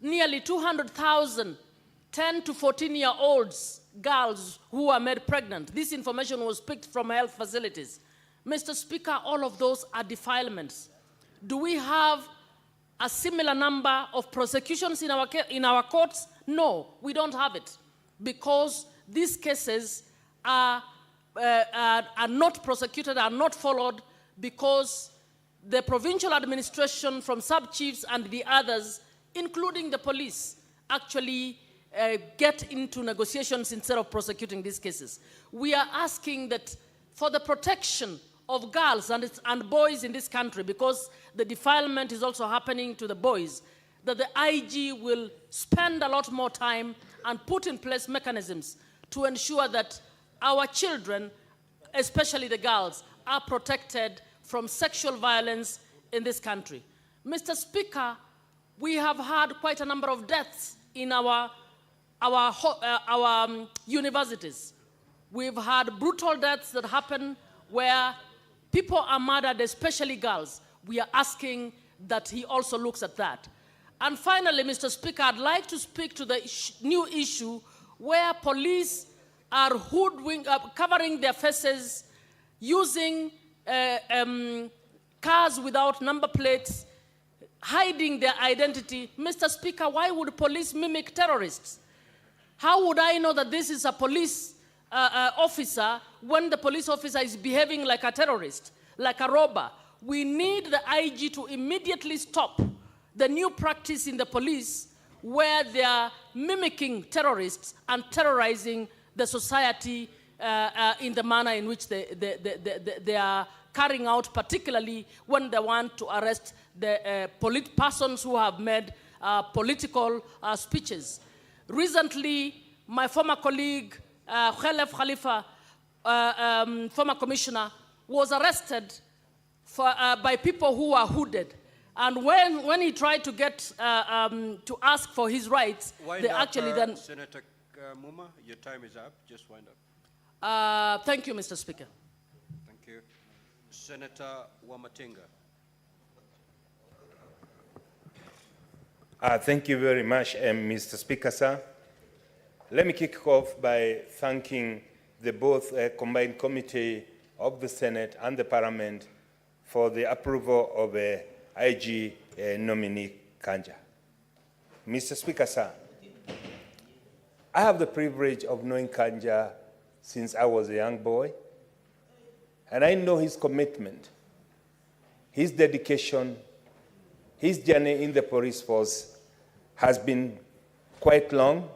nearly 200,000 10 to 14-year-olds girls who were made pregnant. This information was picked from health facilities. Mr. Speaker, all of those are defilements. Do we have a similar number of prosecutions in our courts? No, we don't have it, because these cases are not prosecuted, are not followed, because the provincial administration from sub-chiefs and the others, including the police, actually get into negotiations instead of prosecuting these cases. We are asking that for the protection of girls and boys in this country, because the defilement is also happening to the boys, that the IG will spend a lot more time and put in place mechanisms to ensure that our children, especially the girls, are protected from sexual violence in this country. Mr. Speaker, we have had quite a number of deaths in our universities. We've had brutal deaths that happen where people are murdered, especially girls. We are asking that he also looks at that. And finally, Mr. Speaker, I'd like to speak to the new issue where police are covering their faces, using cars without number plates, hiding their identity. Mr. Speaker, why would police mimic terrorists? How would I know that this is a police officer when the police officer is behaving like a terrorist, like a robber? We need the IG to immediately stop the new practice in the police where they are mimicking terrorists and terrorizing the society in the manner in which they are carrying out, particularly when they want to arrest the persons who have made political speeches. Recently, my former colleague, Khalef Khalifa, former commissioner, was arrested by people who are hooded. And when he tried to get to ask for his rights, they actually then... Senator Muma, your time is up. Just wind up. Thank you, Mr. Speaker. Thank you. Senator Wamatinga. Thank you very much, Mr. Speaker, sir. Let me kick off by thanking the both combined committee of the Senate and the Parliament for the approval of IG nominee Kanja. Mr. Speaker, sir, I have the privilege of knowing Kanja since I was a young boy, and I know his commitment, his dedication, his journey in the police force has been quite long.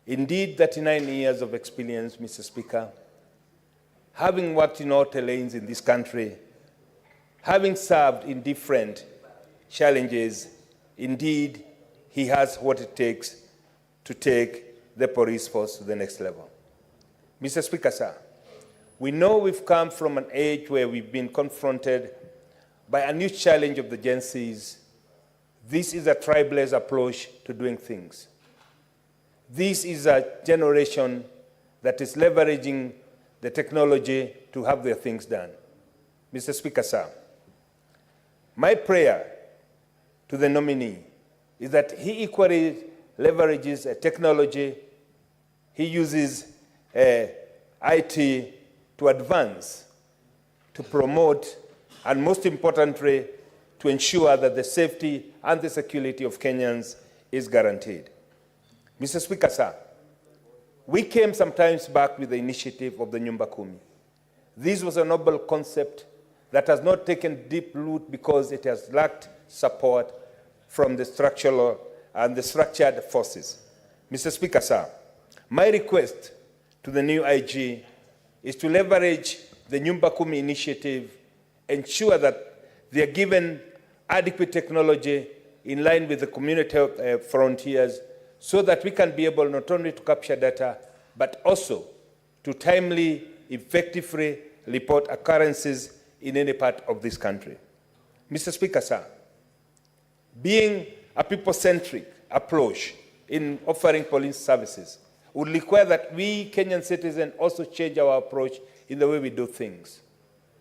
Indeed, 39 years of experience, Mr. Speaker. Having worked in all lanes in this country, having served in different challenges, indeed, he has what it takes to take the police force to the next level. Mr. Speaker, sir, we know we've come from an age where we've been confronted by a new challenge of the Gen Zs. This is a tribalist approach to doing things. This is a generation that is leveraging the technology to have their things done. Mr. Speaker, sir, my prayer to the nominee is that he equally leverages technology, he uses IT to advance, to promote, and most importantly, to ensure that the safety and the security of Kenyans is guaranteed. Mr. Speaker, sir, we came some times back with the initiative of the Nyumba Kumi. This was a noble concept that has not taken deep root because it has lacked support from the structural and the structured forces. Mr. Speaker, sir, my request to the new IG is to leverage the Nyumba Kumi initiative, ensure that they are given adequate technology in line with the community frontiers so that we can be able not only to capture data, but also to timely, effectively report occurrences in any part of this country. Mr. Speaker, sir, being a people-centric approach in offering police services would require that we Kenyan citizens also change our approach in the way we do things.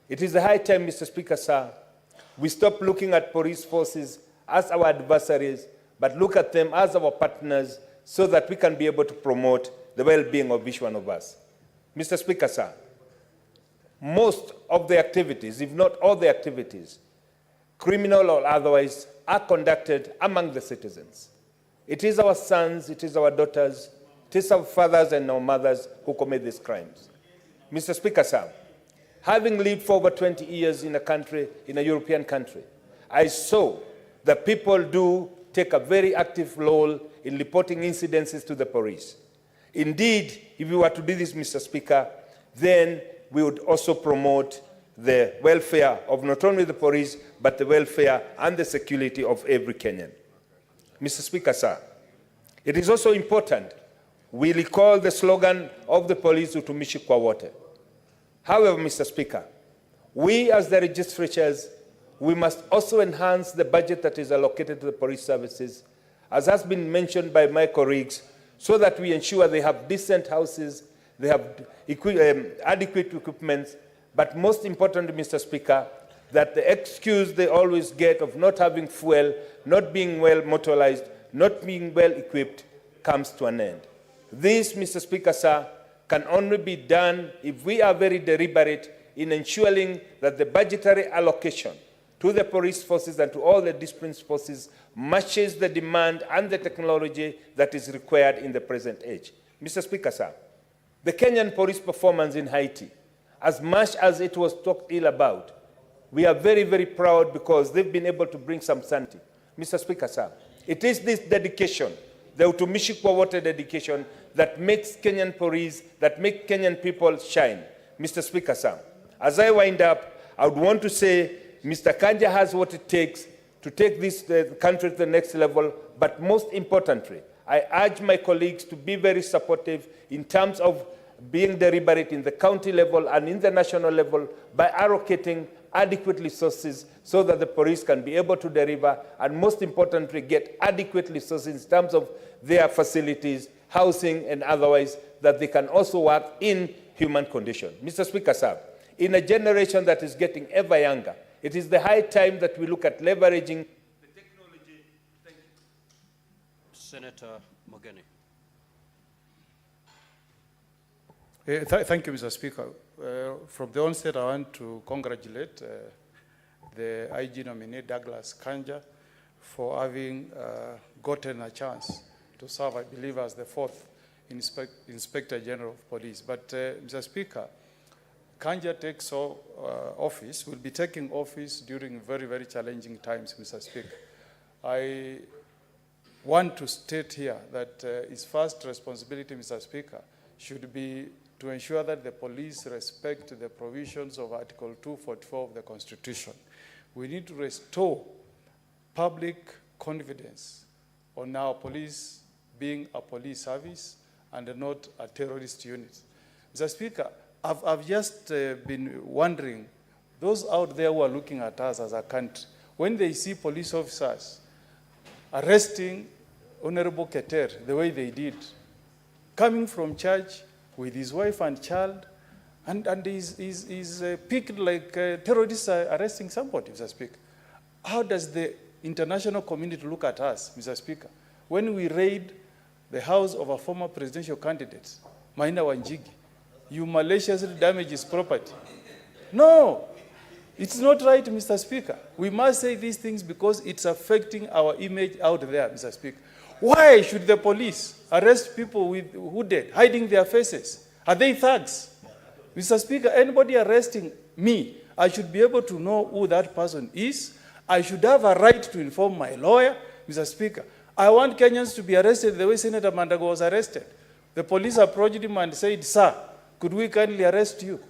It is a high time, Mr. Speaker, sir, we stop looking at police forces as our adversaries, but look at them as our partners so that we can be able to promote the well-being of each one of us. Mr. Speaker, sir, most of the activities, if not all the activities, criminal or otherwise, are conducted among the citizens. It is our sons, it is our daughters, it is our fathers and our mothers who commit these crimes. Mr. Speaker, sir, having lived for over 20 years in a country, in a European country, I saw that people do take a very active role in reporting incidences to the police. Indeed, if we were to do this, Mr. Speaker, then we would also promote the welfare of not only the police, but the welfare and the security of every Kenyan. Mr. Speaker, sir, it is also important we recall the slogan of the police, utumishi kwa wote. However, Mr. Speaker, we as the registratures, we must also enhance the budget that is allocated to the police services, as has been mentioned by my colleagues, so that we ensure they have decent houses, they have adequate equipment, but most importantly, Mr. Speaker, that the excuse they always get of not having fuel, not being well motorized, not being well equipped, comes to an end. This, Mr. Speaker, sir, can only be done if we are very deliberate in ensuring that the budgetary allocation to the police forces and to all the discipline forces matches the demand and the technology that is required in the present age. Mr. Speaker, sir, the Kenyan police performance in Haiti, as much as it was talked ill about, we are very, very proud because they've been able to bring some sanity. Mr. Speaker, sir, it is this dedication, the utumishi kwa wote dedication, that makes Kenyan police, that makes Kenyan people shine. Mr. Speaker, sir, as I wind up, I would want to say Mr. Kanja has what it takes to take this country to the next level, but most importantly, I urge my colleagues to be very supportive in terms of being deliberate in the county level and in the national level by allocating adequate resources so that the police can be able to deliver and most importantly get adequate resources in terms of their facilities, housing and otherwise, that they can also work in human condition. Mr. Speaker, sir, in a generation that is getting ever younger, it is the high time that we look at leveraging the technology. Thank you. Senator Mogeni. Thank you, Mr. Speaker. From the onset, I want to congratulate the IG nominee, Douglas Kanja, for having gotten a chance to serve, I believe, as the fourth Inspector General of Police. But, Mr. Speaker, Kanja takes office, will be taking office during very, very challenging times, Mr. Speaker. I want to state here that his first responsibility, Mr. Speaker, should be to ensure that the police respect the provisions of Article 244 of the Constitution. We need to restore public confidence on our police being a police service and not a terrorist unit. Mr. Speaker, I've just been wondering, those out there who are looking at us as a country, when they see police officers arresting Honorable Keter the way they did, coming from church with his wife and child, and he's picked like terrorists are arresting somebody, Mr. Speaker. How does the international community look at us, Mr. Speaker, when we raid the house of a former presidential candidate, Maina Wanjigi? You maliciously damage his property. No, it's not right, Mr. Speaker. We must say these things because it's affecting our image out there, Mr. Speaker. Why should the police arrest people with hooded, hiding their faces? Are they thugs? Mr. Speaker, anybody arresting me, I should be able to know who that person is. I should have a right to inform my lawyer, Mr. Speaker. I want Kenyans to be arrested the way Senator Mandago was arrested. The police approached him and said, "Sir, could we kindly arrest you?"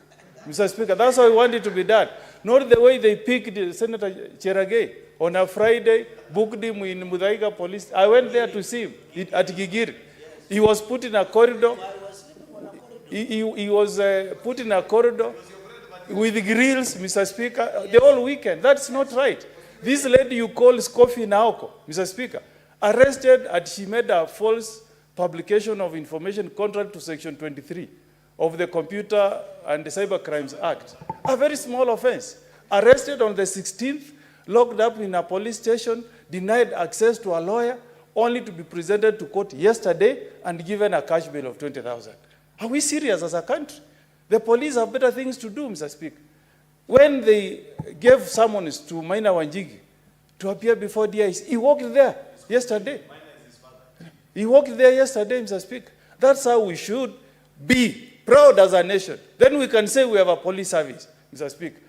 Mr. Speaker, that's how I want it to be done. Not the way they picked Senator Cherargei on a Friday, booked him in Muthaiga Police. I went there to see him at Gigiri. He was put in a corridor. He was put in a corridor with grills, Mr. Speaker, the whole weekend. That's not right. This lady you call Scoffy Naoko, Mr. Speaker, arrested and she made a false publication of information contrary to Section 23 of the Computer and Cyber Crimes Act. A very small offense. Arrested on the 16th, locked up in a police station, denied access to a lawyer, only to be presented to court yesterday and given a cash bail of 20,000. Are we serious as a country? The police have better things to do, Mr. Speaker. When they gave summons to Maina Wanjigi to appear before DIC, he walked there yesterday. He walked there yesterday, Mr. Speaker. That's how we should be proud as a nation. Then we can say we have a police service, Mr. Speaker.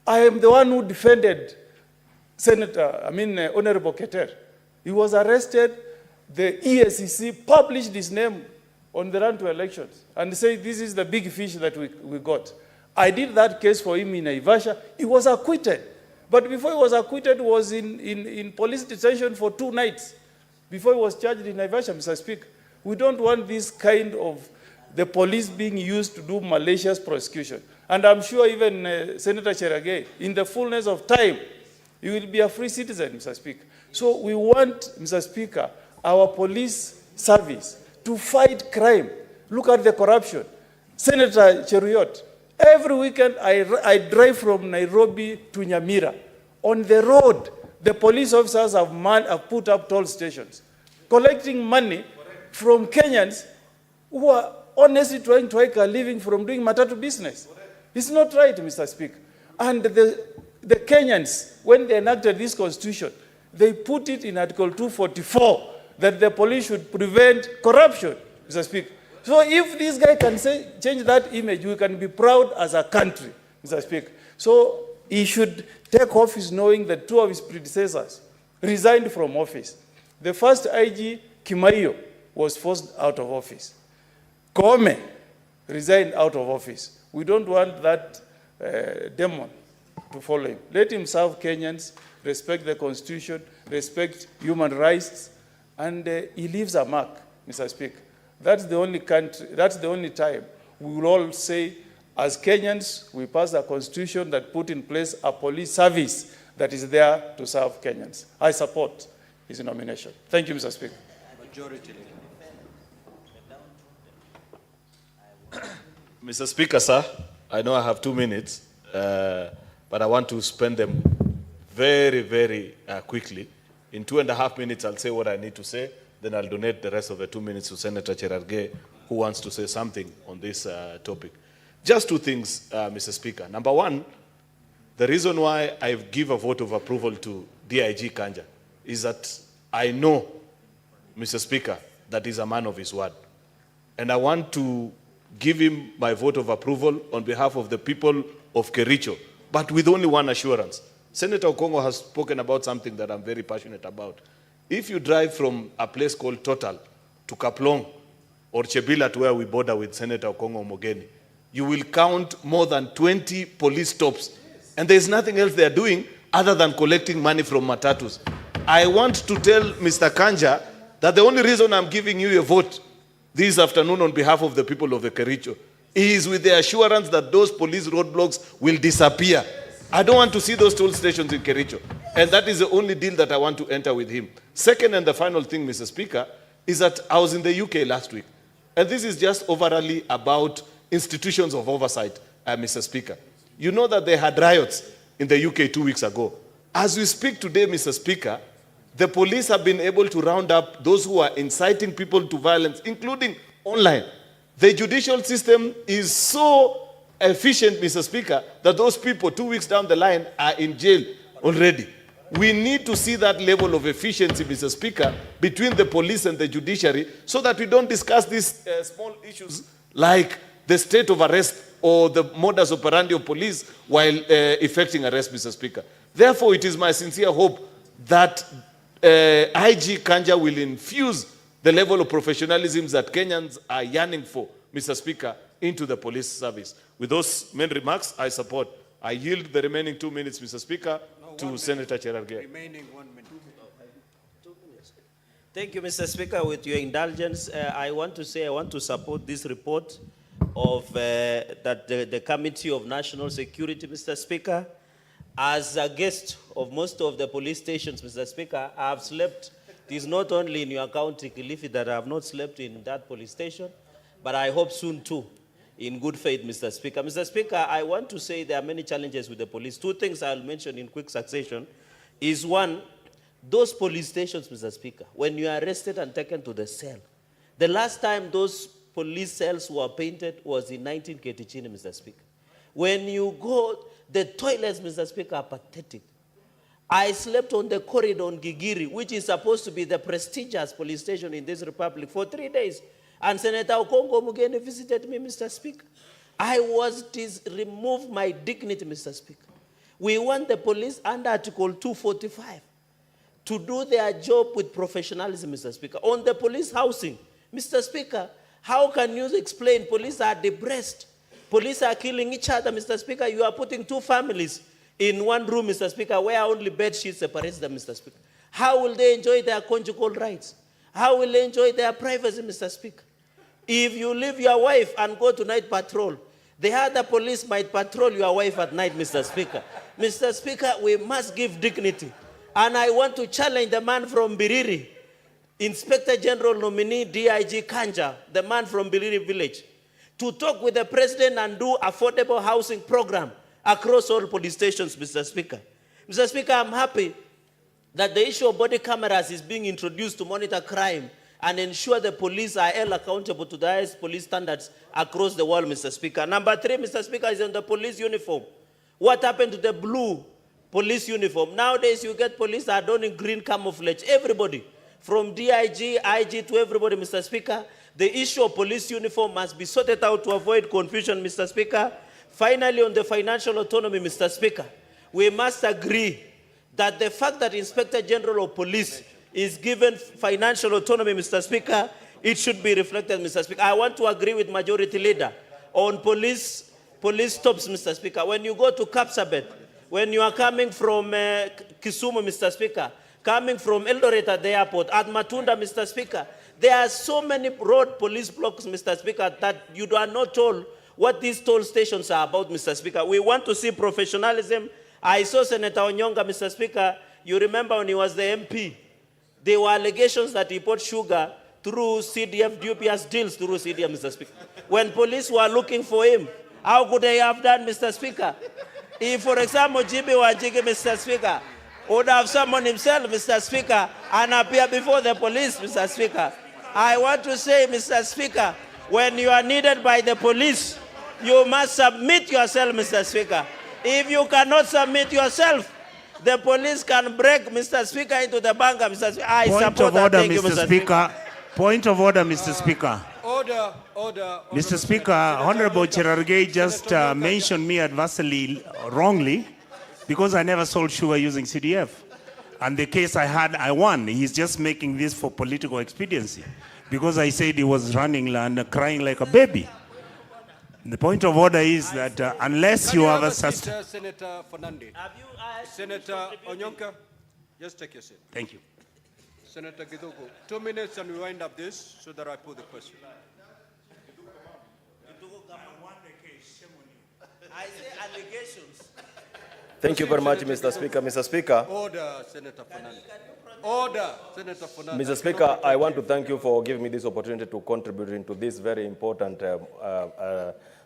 I am the one who defended Honorable Keter. He was arrested. The ESCC published his name on the run to elections and said this is the big fish that we got. I did that case for him in Naivasha. He was acquitted. But before he was acquitted, he was in police detention for 2 nights before he was charged in Naivasha, Mr. Speaker. We don't want this kind of the police being used to do malicious prosecution. And I'm sure even Senator Cherargei, in the fullness of time, he will be a free citizen, Mr. Speaker. So we want, Mr. Speaker, our police service to fight crime. Look at the corruption. Senator Cheruiyot, every weekend I drive from Nairobi to Nyamira. On the road, the police officers have put up toll stations, collecting money from Kenyans who are honestly trying to make a living from doing matatu business. It's not right, Mr. Speaker. And the Kenyans, when they enacted this constitution, they put it in Article 244 that the police should prevent corruption, Mr. Speaker. So if this guy can change that image, we can be proud as a country, Mr. Speaker. So he should take office knowing that 2 of his predecessors resigned from office. The first IG, Kimaiyo, was forced out of office. Koome resigned out of office. We don't want that demon to follow him. Let him serve Kenyans, respect the Constitution, respect human rights, and he leaves a mark, Mr. Speaker. That's the only country, that's the only time we will all say, as Kenyans, we passed a constitution that put in place a police service that is there to serve Kenyans. I support his nomination. Thank you, Mr. Speaker. Majority Leader. Mr. Speaker, sir, I know I have 2 minutes, but I want to spend them very, very quickly. In 2.5 minutes, I'll say what I need to say. Then I'll donate the rest of the 2 minutes to Senator Cherargei, who wants to say something on this topic. Just 2 things, Mr. Speaker. Number 1, the reason why I give a vote of approval to DIG Kanja is that I know, Mr. Speaker, that he's a man of his word. And I want to give him my vote of approval on behalf of the people of Kericho, but with only one assurance. Senator Okongo has spoken about something that I'm very passionate about. If you drive from a place called Total to Kaplong or Chebila to where we border with Senator Okongo Omogeni, you will count more than 20 police stops. And there's nothing else they're doing other than collecting money from matatus. I want to tell Mr. Kanja that the only reason I'm giving you a vote this afternoon on behalf of the people of the Kericho is with the assurance that those police roadblocks will disappear. I don't want to see those toll stations in Kericho. And that is the only deal that I want to enter with him. Second and the final thing, Mr. Speaker, is that I was in the UK last week. And this is just overall about institutions of oversight, Mr. Speaker. You know that they had riots in the UK 2 weeks ago. As we speak today, Mr. Speaker, the police have been able to round up those who are inciting people to violence, including online. The judicial system is so efficient, Mr. Speaker, that those people 2 weeks down the line are in jail already. We need to see that level of efficiency, Mr. Speaker, between the police and the judiciary so that we don't discuss these small issues like the state of arrest or the modus operandi of police while effecting arrest, Mr. Speaker. Therefore, it is my sincere hope that IG Kanja will infuse the level of professionalism that Kenyans are yearning for, Mr. Speaker, into the police service. With those main remarks, I support I yield the remaining 2 minutes, Mr. Speaker, to Senator Cherargei. Remaining 1 minute. Thank you, Mr. Speaker. With your indulgence, I want to support this report of the Committee of National Security, Mr. Speaker. As a guest of most of the police stations, Mr. Speaker, I have slept. It is not only in your county, Kilifi, that I have not slept in that police station, but I hope soon too, in good faith, Mr. Speaker. Mr. Speaker, I want to say there are many challenges with the police. 2 things I'll mention in quick succession is one, those police stations, Mr. Speaker, when you are arrested and taken to the cell, the last time those police cells were painted was in 1980, Mr. Speaker. When you go, the toilets, Mr. Speaker, are pathetic. I slept on the corridor on Gigiri, which is supposed to be the prestigious police station in this republic, for 3 days. And Senator Okongo Mugeni visited me, Mr. Speaker. I was removed my dignity, Mr. Speaker. We want the police under Article 245 to do their job with professionalism, Mr. Speaker. On the police housing, Mr. Speaker, how can you explain police are depressed? Police are killing each other, Mr. Speaker. You are putting 2 families in one room, Mr. Speaker, where only bed sheets separates them, Mr. Speaker. How will they enjoy their conjugal rights? How will they enjoy their privacy, Mr. Speaker? If you leave your wife and go to night patrol, the other police might patrol your wife at night, Mr. Speaker. Mr. Speaker, we must give dignity. And I want to challenge the man from Biriri, Inspector General nominee DIG Kanja, the man from Biriri village, to talk with the president and do affordable housing program across all police stations, Mr. Speaker. Mr. Speaker, I'm happy that the issue of body cameras is being introduced to monitor crime and ensure the police are held accountable to the highest police standards across the world, Mr. Speaker. Number 3, Mr. Speaker, is on the police uniform. What happened to the blue police uniform? Nowadays, you get police that are donning green camouflage. Everybody, from DIG, IG to everybody, Mr. Speaker. The issue of police uniform must be sorted out to avoid confusion, Mr. Speaker. Finally, on the financial autonomy, Mr. Speaker, we must agree that the fact that Inspector General of Police is given financial autonomy, Mr. Speaker, it should be reflected, Mr. Speaker. I want to agree with Majority Leader on police stops, Mr. Speaker. When you go to Kapsabet, when you are coming from Kisumu, Mr. Speaker, coming from Eldoret at the airport, at Matunda, Mr. Speaker, there are so many road police blocks, Mr. Speaker, that you are not told what these toll stations are about, Mr. Speaker. We want to see professionalism. I saw Senator Onyonga, Mr. Speaker. You remember when he was the MP, there were allegations that he bought sugar through CDF, DPS deals through CDF, Mr. Speaker. When police were looking for him, how could they have done, Mr. Speaker? If, for example, Jimmy Wanjigi, Mr. Speaker, would have summoned himself, Mr. Speaker, and appear before the police, Mr. Speaker. I want to say, Mr. Speaker, when you are needed by the police, you must submit yourself, Mr. Speaker. If you cannot submit yourself, the police can break, Mr. Speaker, into the bunker, Mr. Speaker. I support that. Thank you, Mr. Speaker. Point of order, Mr. Speaker. Order. Mr. Speaker, Honorable Cherargei just mentioned me adversely wrongly because I never sold sugar using CDF. And the case I had, I won. He's just making this for political expediency because I said he was running and crying like a baby. The point of order is that unless you have a Senator Fernandez. Senator Onyonka, just take your seat. Thank you. Senator Gidogo, 2 minutes and we wind up this so that I put the question. I say allegations. Thank you very much, Mr. Speaker. Mr. Speaker. Order, Senator Fernandez. Order, Senator Fernandez. Mr. Speaker, I want to thank you for giving me this opportunity to contribute into this very important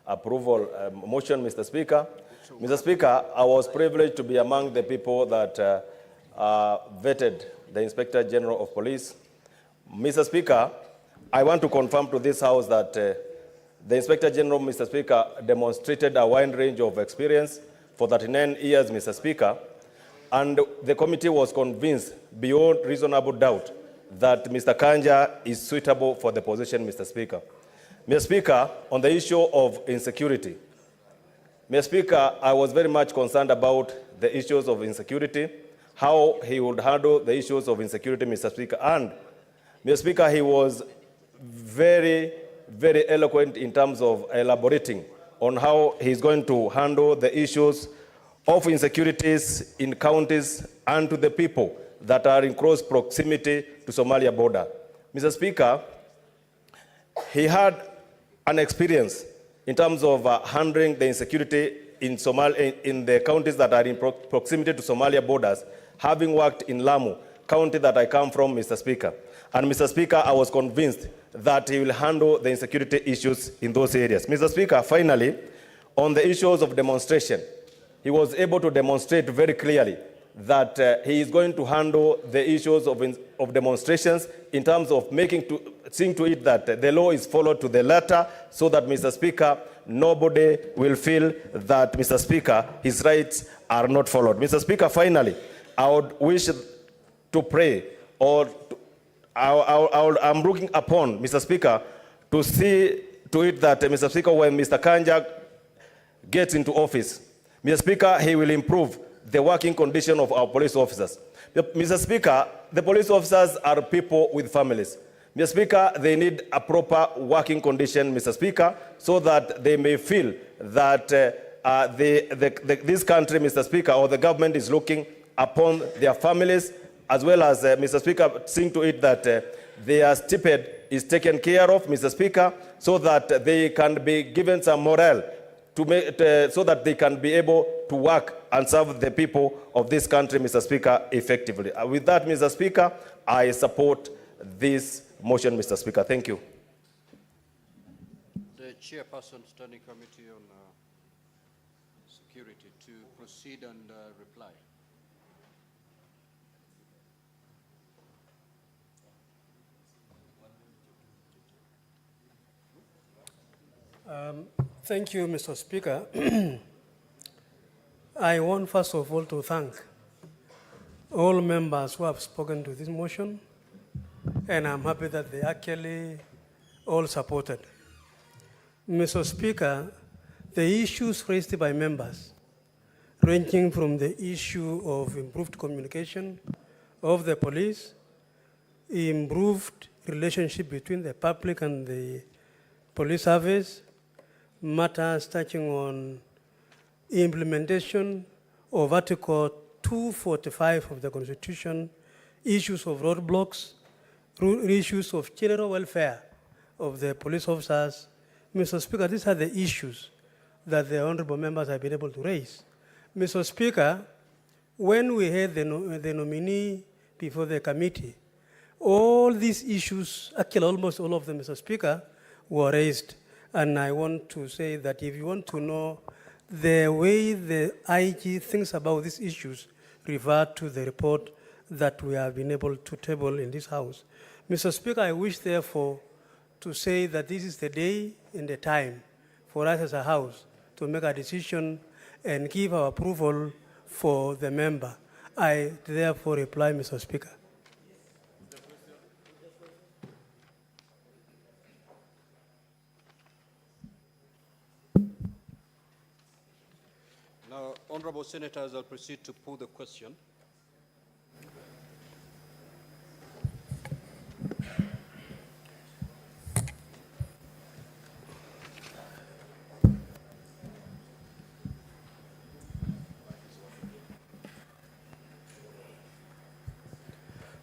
approval motion, Mr. Speaker. Mr. Speaker, I was privileged to be among the people that vetted the Inspector General of Police. Mr. Speaker, I want to confirm to this House that the Inspector General, Mr. Speaker, demonstrated a wide range of experience for 39 years, Mr. Speaker, and the committee was convinced beyond reasonable doubt that Mr. Kanja is suitable for the position, Mr. Speaker. Mr. Speaker, on the issue of insecurity, Mr. Speaker, I was very much concerned about the issues of insecurity, how he would handle the issues of insecurity, Mr. Speaker. And, Mr. Speaker, he was very, very eloquent in terms of elaborating on how he's going to handle the issues of insecurities in counties and to the people that are in close proximity to Somalia border. Mr. Speaker, he had an experience in terms of handling the insecurity in the counties that are in proximity to Somalia borders, having worked in Lamu, county that I come from, Mr. Speaker. And Mr. Speaker, I was convinced that he will handle the insecurity issues in those areas. Mr. Speaker, finally, on the issues of demonstration, he was able to demonstrate very clearly that he is going to handle the issues of demonstrations in terms of seeing to it that the law is followed to the letter, so that, Mr. Speaker, nobody will feel that, Mr. Speaker, his rights are not followed. Mr. Speaker, finally, I would wish to pray, or I'm looking upon, Mr. Speaker, to see to it that, Mr. Speaker, when Mr. Kanja gets into office, Mr. Speaker, he will improve the working condition of our police officers. Mr. Speaker, the police officers are people with families. Mr. Speaker, they need a proper working condition, Mr. Speaker, so that they may feel that this country, Mr. Speaker, or the government is looking upon their families, as well as, Mr. Speaker, seeing to it that their stipend is taken care of, Mr. Speaker, so that they can be given some morale so that they can be able to work and serve the people of this country, Mr. Speaker, effectively. With that, Mr. Speaker, I support this motion, Mr. Speaker. Thank you. The Chairperson, Standing Committee on Security, to proceed and reply. Thank you, Mr. Speaker. I want, first of all, to thank all members who have spoken to this motion, and I'm happy that they actually all supported. Mr. Speaker, the issues raised by members, ranging from the issue of improved communication of the police, improved relationship between the public and the police service, matters touching on implementation of Article 245 of the Constitution, issues of roadblocks, issues of general welfare of the police officers. Mr. Speaker, these are the issues that the honorable members have been able to raise. Mr. Speaker, when we had the nominee before the committee, all these issues, actually almost all of them, Mr. Speaker, were raised. And I want to say that if you want to know the way the IG thinks about these issues, refer to the report that we have been able to table in this House. Mr. Speaker, I wish, therefore, to say that this is the day and the time for us as a House to make a decision and give our approval for the member. I therefore reply, Mr. Speaker. Now, honorable senators, I'll proceed to put the question.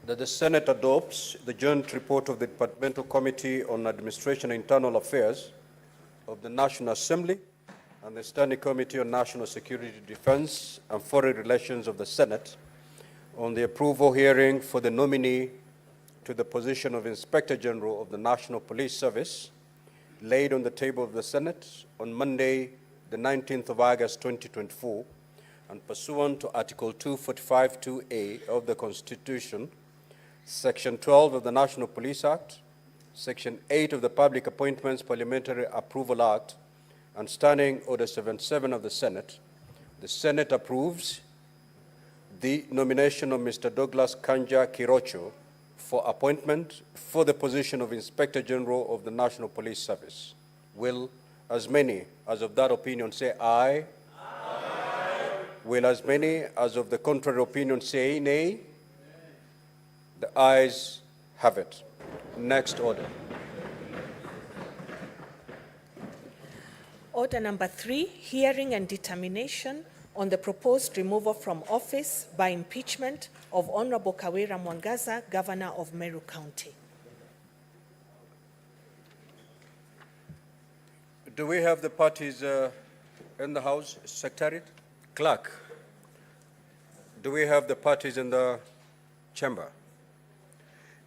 That the Senate adopts the joint report of the Departmental Committee on Administration and Internal Affairs of the National Assembly and the Standing Committee on National Security, Defense, and Foreign Relations of the Senate on the approval hearing for the nominee to the position of Inspector General of the National Police Service, laid on the table of the Senate on Monday, the 19th of August, 2024, and pursuant to Article 245(2)(a) of the Constitution, Section 12 of the National Police Act, Section 8 of the Public Appointments Parliamentary Approval Act, and Standing Order 77 of the Senate approves the nomination of Mr. Douglas Kanja Kirocho for appointment for the position of Inspector General of the National Police Service. Will as many as of that opinion say aye? Aye. Will as many as of the contrary opinion say nay? The ayes have it. Next order. Order number 3, hearing and determination on the proposed removal from office by impeachment of Honorable Kawira Mwangaza, Governor of Meru County. Do we have the parties in the House? Secretariat? Clerk, do we have the parties in the chamber?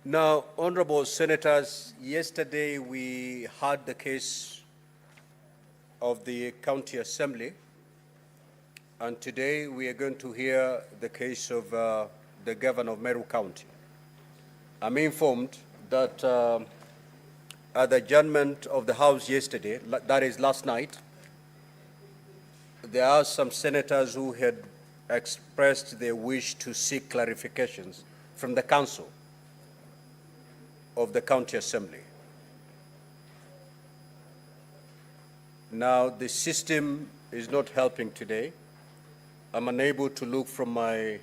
Now, honorable senators, yesterday we heard the case of the county assembly, and today we are going to hear the case of the governor of Meru County. I'm informed that at the adjournment of the House yesterday, that is last night, there are some senators who had expressed their wish to seek clarifications from the council of the county assembly. Now, the system is not helping today. I'm unable to look from my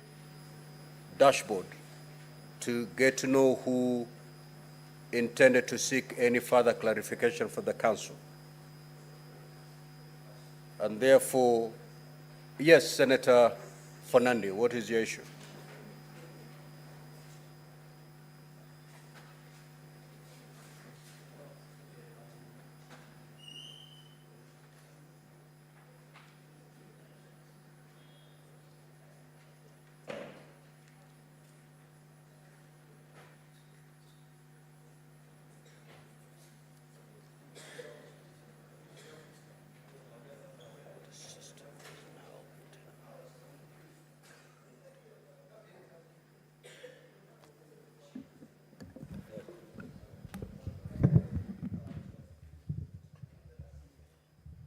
dashboard to get to know who intended to seek any further clarification for the council. And therefore, yes, Senator Fernandi, what is your issue?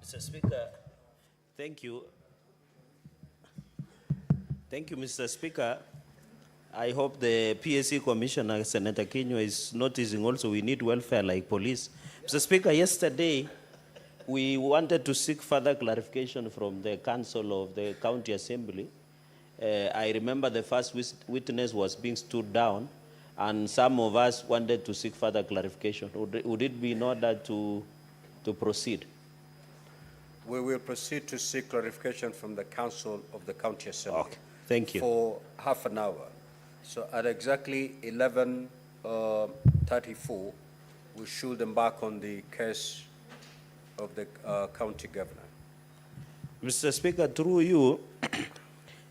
Mr. Speaker, thank you. Thank you, Mr. Speaker. I hope the PSC Commissioner, Senator Kinyo, is noticing also we need welfare like police. Mr. Speaker, yesterday we wanted to seek further clarification from the Council of the County Assembly. I remember the first witness was being stood down, and some of us wanted to seek further clarification. Would it be in order to proceed? We will proceed to seek clarification from the Council of the County Assembly. Okay. Thank you. For half an hour. So at exactly 11:34, we should embark on the case of the county governor. Mr. Speaker, through you,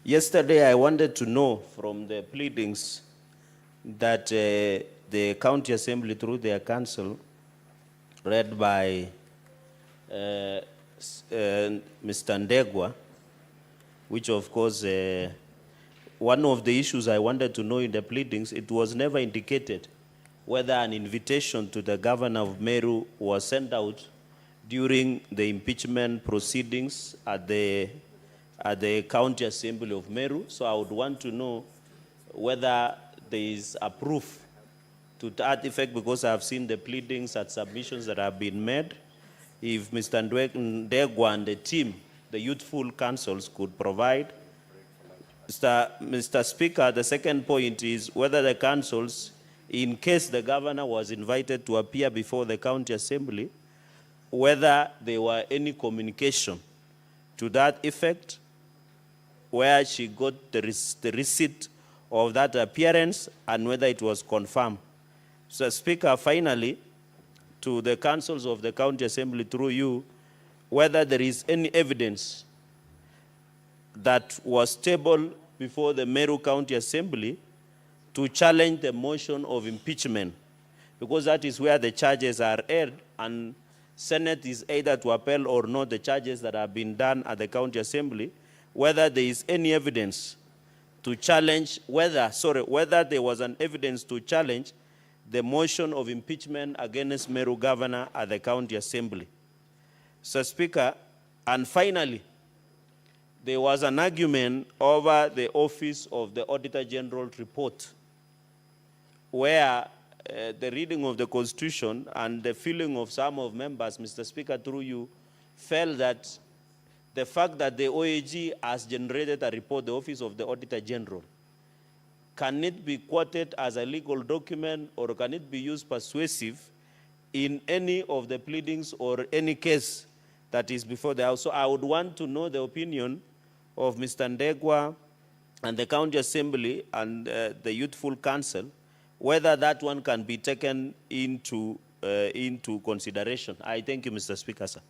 yesterday I wanted to know from the pleadings that the County Assembly, through their council, read by Mr. Ndegwa, which of course, one of the issues I wanted to know in the pleadings, it was never indicated whether an invitation to the governor of Meru was sent out during the impeachment proceedings at the County Assembly of Meru. So I would want to know whether there is a proof to that effect, because I've seen the pleadings and submissions that have been made. If Mr. Ndegwa and the team, the youthful councils, could provide. Mr. Speaker, the second point is whether the councils, in case the governor was invited to appear before the County Assembly, whether there were any communication to that effect, where she got the receipt of that appearance, and whether it was confirmed. So, Speaker, finally, to the councils of the County Assembly through you, whether there is any evidence that was tabled before the Meru County Assembly to challenge the motion of impeachment, because that is where the charges are aired, and Senate is either to upheld or not the charges that have been done at the County Assembly, whether there is any evidence to challenge, whether there was an evidence to challenge the motion of impeachment against Meru Governor at the County Assembly. So, Speaker, and finally, there was an argument over the Office of the Auditor General report, where the reading of the Constitution and the feeling of some of members, Mr. Speaker, through you, felt that the fact that the OAG has generated a report, the Office of the Auditor General, can it be quoted as a legal document, or can it be used persuasive in any of the pleadings or any case that is before the House? So I would want to know the opinion of Mr. Ndegwa and the County Assembly and the Youthful Council, whether that one can be taken into consideration. I thank you, Mr. Speaker, sir.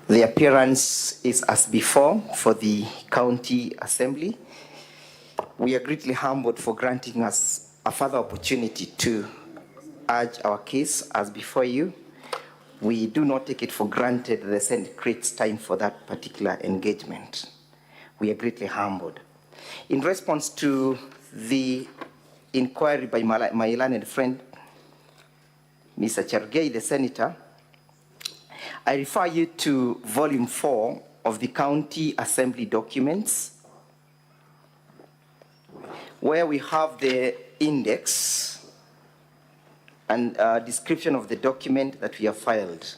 The appearance is as before for the County Assembly. We are greatly humbled for granting us a further opportunity to urge our case as before you. We do not take it for granted that the Senate creates time for that particular engagement. We are greatly humbled. In response to the inquiry by my learned friend, Mr. Chergei, the Senator, I refer you to Volume 4 of the County Assembly documents, where we have the index and description of the document that we have filed.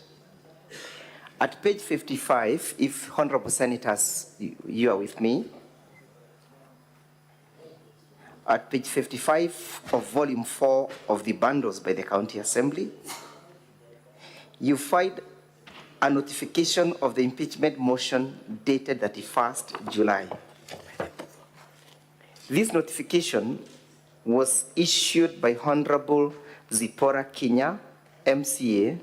At page 55, if Honorable Senators, you are with me, at page 55 of Volume 4 of the bundles by the County Assembly, you find a notification of the impeachment motion dated 31st July. This notification was issued by Honorable Zipporah Kinya, MCA,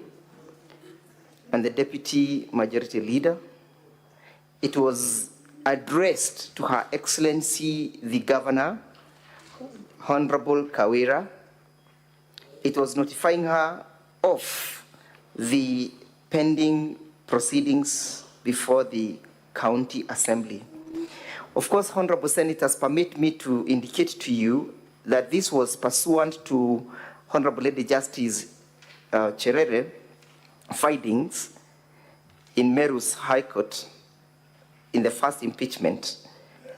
and the Deputy Majority Leader. It was addressed to Her Excellency the Governor, Honorable Kawira. It was notifying her of the pending proceedings before the County Assembly. Of course, Honorable Senators, permit me to indicate to you that this was pursuant to Honorable Lady Justice Cherere findings in Meru's High Court in the first impeachment,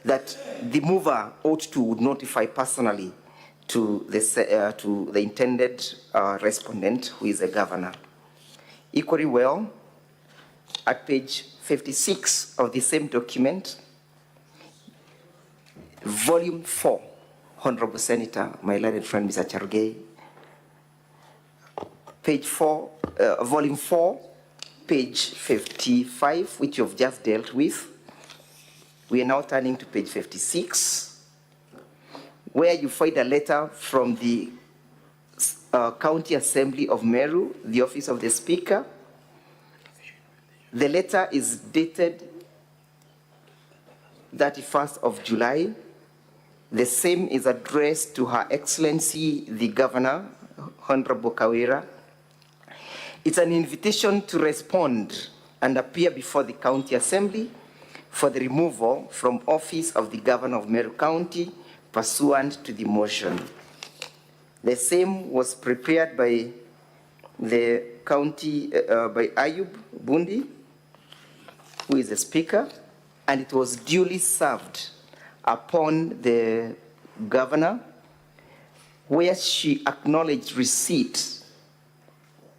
that the mover ought to notify personally to the intended respondent, who is the governor. Equally well, at page 56 of the same document, Volume 4, Honorable Senator, my learned friend Mr. Chergei, page 4, Volume 4, page 55, which you've just dealt with. We are now turning to page 56, where you find a letter from the County Assembly of Meru, the Office of the Speaker. The letter is dated 31st of July. The same is addressed to Her Excellency the Governor, Honorable Kawira. It's an invitation to respond and appear before the County Assembly for the removal from office of the Governor of Meru County pursuant to the motion. The same was prepared by the county, by Ayub Bundi, who is the Speaker, and it was duly served upon the Governor, where she acknowledged receipt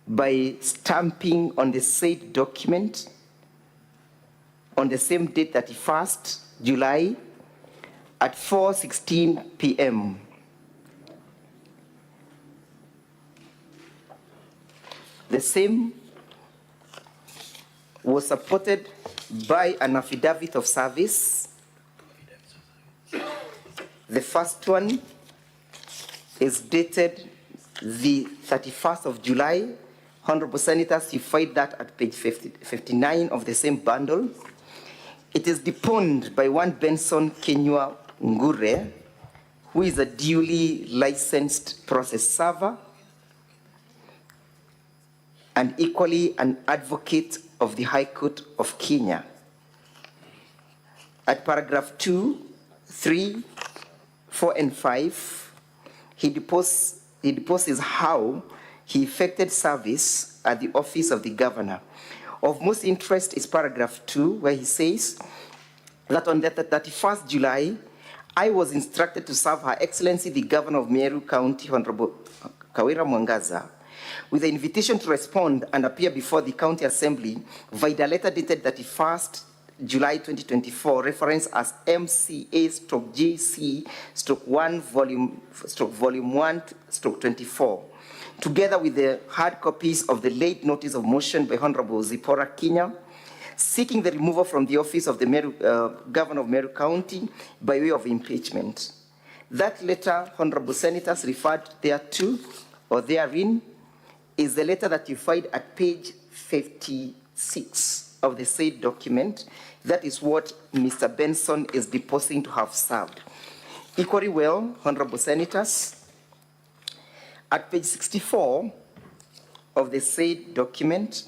by stamping on the said document on the same date, 31st July, at 4:16 p.m. The same was supported by an affidavit of service. The first one is dated the 31st of July. Honorable Senators, you find that at page 59 of the same bundle. It is deponed by one Benson Kenywa Ngure, who is a duly licensed process server and equally an advocate of the High Court of Kenya. At paragraph 2, 3, 4, and 5, he deposes how he effected service at the office of the governor. Of most interest is paragraph 2, where he says that on the 31st July, I was instructed to serve Her Excellency the Governor of Meru County, Honorable Kawira Mwangaza, with the invitation to respond and appear before the County Assembly via the letter dated 31st July 2024, referenced as MCA/GC/1 volume 1/24, together with the hard copies of the late notice of motion by Honorable Zipporah Kinya, seeking the removal from the office of the Governor of Meru County by way of impeachment. That letter, Honorable Senators, referred thereto or therein is the letter that you find at page 56 of the said document. That is what Mr. Benson is deposing to have served. Equally well, Honorable Senators, at page 64 of the said document,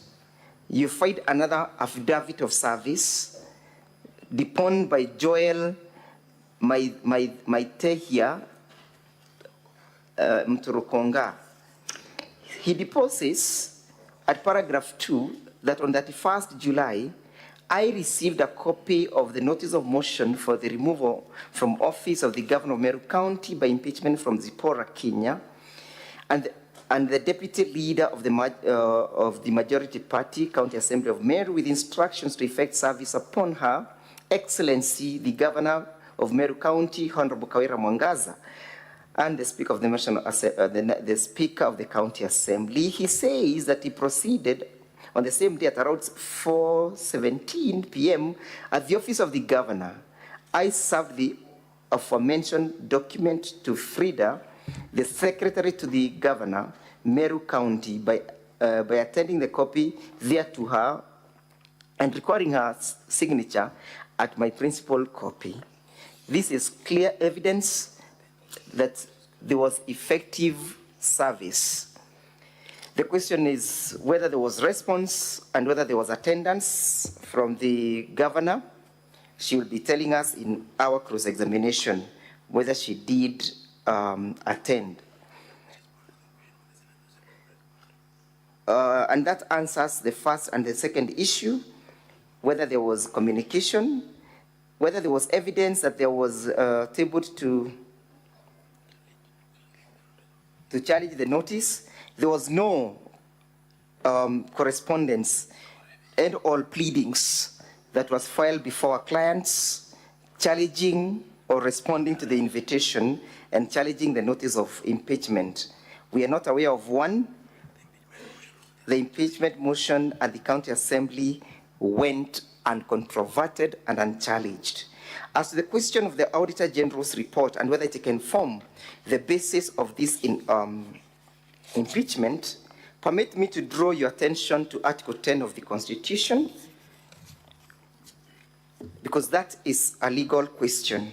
you find another affidavit of service deposed by Joel Maitehia Mturukonga. He deposes at paragraph 2 that on 31st July, I received a copy of the notice of motion for the removal from office of the Governor of Meru County by impeachment from Zipporah Kinya, and the Deputy Leader of the Majority Party, County Assembly of Meru, with instructions to effect service upon Her Excellency, the Governor of Meru County, Honorable Kawira Mwangaza, and the Speaker of the Speaker of the County Assembly. He says that he proceeded on the same day at around 4:17 p.m. at the office of the Governor. I served the aforementioned document to Frida, the Secretary to the Governor, Meru County, by attending the copy there to her and recording her signature at my principal copy. This is clear evidence that there was effective service. The question is whether there was response and whether there was attendance from the Governor. She will be telling us in our cross-examination whether she did attend. And that answers the first and the second issue, whether there was communication, whether there was evidence that there was tabled to challenge the notice. There was no correspondence and all pleadings that was filed before our clients challenging or responding to the invitation and challenging the notice of impeachment. We are not aware of one. The impeachment motion at the County Assembly went uncontroverted and unchallenged. As to the question of the Auditor General's report and whether it can form the basis of this impeachment, permit me to draw your attention to Article 10 of the Constitution, because that is a legal question.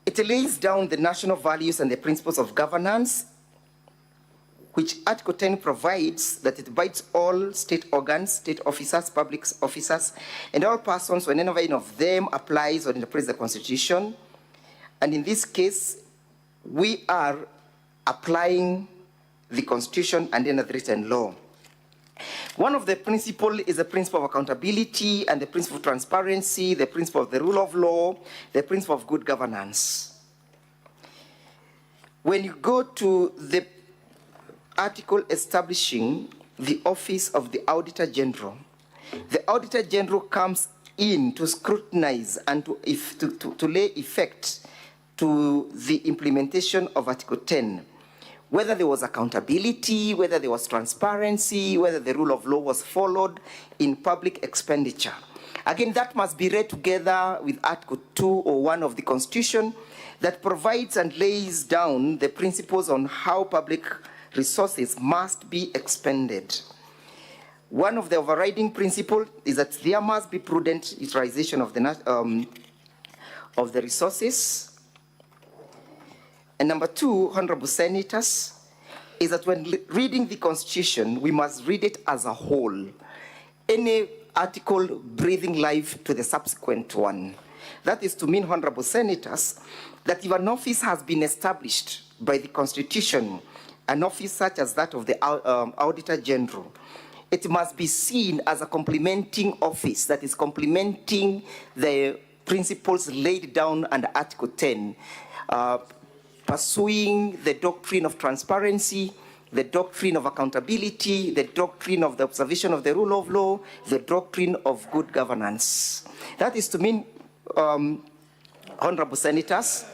It lays down the national values and the principles of governance, which Article 10 provides that it binds all state organs, state officers, public officers, and all persons whenever any of them applies or interprets the Constitution. And in this case, we are applying the Constitution and then the written law. One of the principles is the principle of accountability and the principle of transparency, the principle of the rule of law, the principle of good governance. When you go to the article establishing the office of the Auditor General, the Auditor General comes in to scrutinize and to lay effect to the implementation of Article 10, whether there was accountability, whether there was transparency, whether the rule of law was followed in public expenditure. Again, that must be read together with Article 201 of the Constitution that provides and lays down the principles on how public resources must be expended. One of the overriding principles is that there must be prudent utilization of the resources. And number two, Honorable Senators, is that when reading the Constitution, we must read it as a whole. Any article breathing life to the subsequent one. That is to mean, Honorable Senators, that if an office has been established by the Constitution, an office such as that of the Auditor General, it must be seen as a complementing office that is complementing the principles laid down under Article 10, pursuing the doctrine of transparency, the doctrine of accountability, the doctrine of the observation of the rule of law, the doctrine of good governance. That is to mean, honorable senators,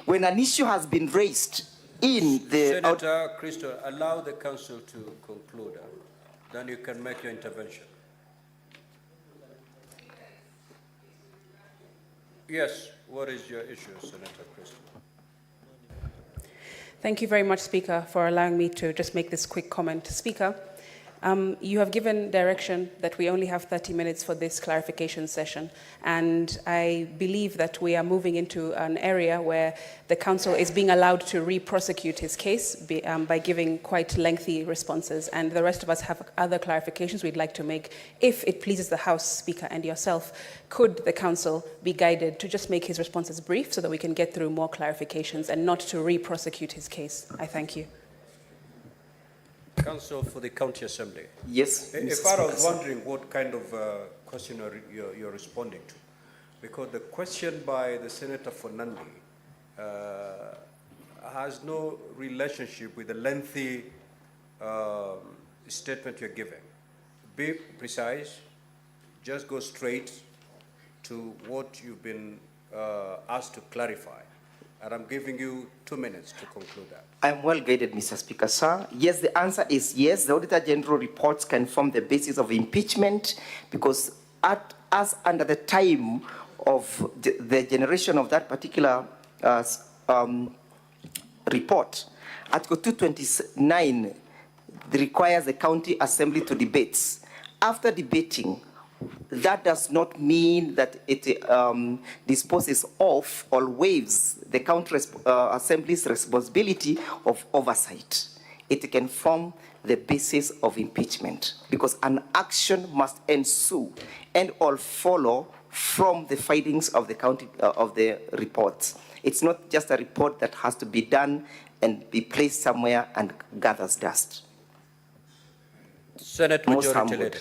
when an issue has been raised in the... Senator Christo, allow the council to conclude, then you can make your intervention. Yes, what is your issue, Senator Christo? Thank you very much, Speaker, for allowing me to just make this quick comment. Speaker, you have given direction that we only have 30 minutes for this clarification session, and I believe that we are moving into an area where the Council is being allowed to re-prosecute his case by giving quite lengthy responses, and the rest of us have other clarifications we'd like to make. If it pleases the House, Speaker, and yourself, could the Council be guided to just make his responses brief so that we can get through more clarifications and not to re-prosecute his case? I thank you. Council for the County Assembly. Yes. If I was wondering what kind of question you're responding to, because the question by the Senator for Nandi has no relationship with the lengthy statement you're giving. Be precise, just go straight to what you've been asked to clarify. And I'm giving you 2 minutes to conclude that. I'm well guided, Mr. Speaker, sir. Yes, the answer is yes. The Auditor General reports can form the basis of impeachment because as under the time of the generation of that particular report, Article 229 requires the County Assembly to debate. After debating, that does not mean that it disposes of or waives the County Assembly's responsibility of oversight. It can form the basis of impeachment because an action must ensue and all follow from the findings of the county of the reports. It's not just a report that has to be done and be placed somewhere and gathers dust. Senate Majority Leader.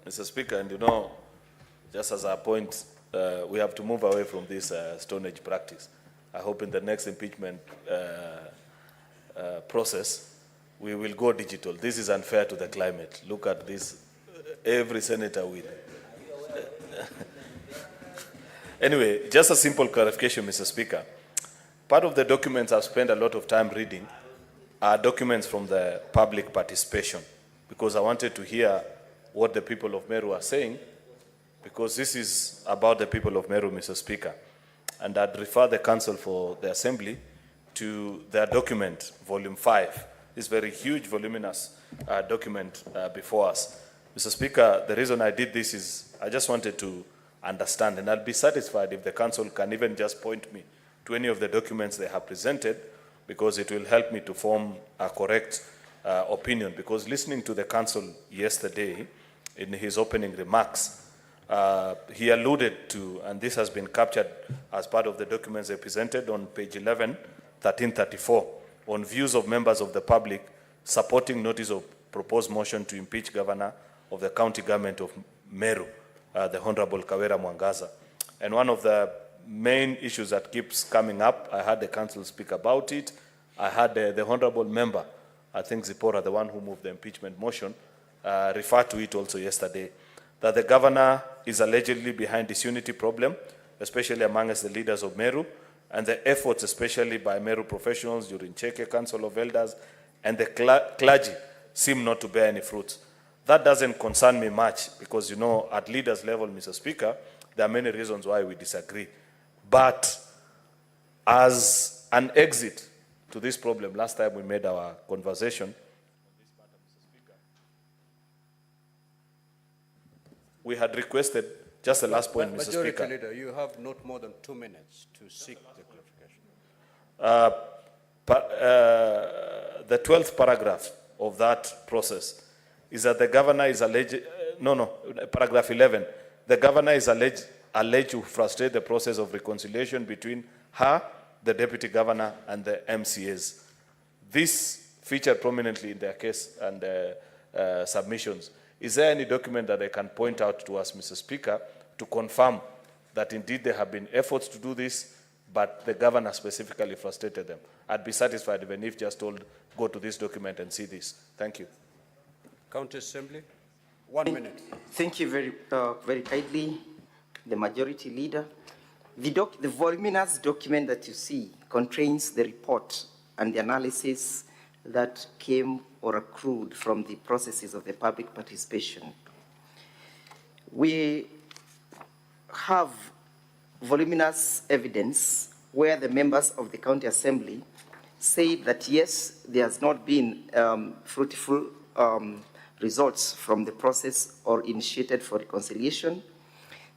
Mr. Speaker, and you know, just as a point, we have to move away from this Stone Age practice. I hope in the next impeachment process, we will go digital. This is unfair to the climate. Look at this, every senator will. Anyway, just a simple clarification, Mr. Speaker. Part of the documents I've spent a lot of time reading are documents from the public participation, because I wanted to hear what the people of Meru are saying, because this is about the people of Meru, Mr. Speaker. And I'd refer the Council for the Assembly to their document, Volume 5, this very huge, voluminous document before us. Mr. Speaker, the reason I did this is I just wanted to understand, and I'll be satisfied if the Council can even just point me to any of the documents they have presented, because it will help me to form a correct opinion. Because listening to the Council yesterday, in his opening remarks, he alluded to, and this has been captured as part of the documents they presented on page 11, 1334, on views of members of the public supporting notice of proposed motion to impeach Governor of the County Government of Meru, the Honorable Kawira Mwangaza. And one of the main issues that keeps coming up, I had the Council speak about it. I had the Honorable Member, I think Zipporah, the one who moved the impeachment motion, referred to it also yesterday, that the Governor is allegedly behind disunity problem, especially amongst the leaders of Meru, and the efforts, especially by Meru professionals during Cheke Council of Elders, and the clergy seem not to bear any fruits. That doesn't concern me much, because, you know, at leaders level, Mr. Speaker, there are many reasons why we disagree. But as an exit to this problem, last time we made our conversation, we had requested, just the last point, Mr. Speaker. Majority Leader, you have not more than 2 minutes to seek the clarification. The 12th paragraph of that process is that the Governor is alleged, paragraph 11, the Governor is alleged to frustrate the process of reconciliation between her, the Deputy Governor, and the MCAs. This featured prominently in their case and submissions. Is there any document that they can point out to us, Mr. Speaker, to confirm that indeed there have been efforts to do this, but the governor specifically frustrated them? I'd be satisfied even if just told, go to this document and see this. Thank you. County Assembly, 1 minute. Thank you very kindly, the Majority Leader. The voluminous document that you see contains the report and the analysis that came or accrued from the processes of the public participation. We have voluminous evidence where the members of the County Assembly say that yes, there has not been fruitful results from the process or initiated for reconciliation.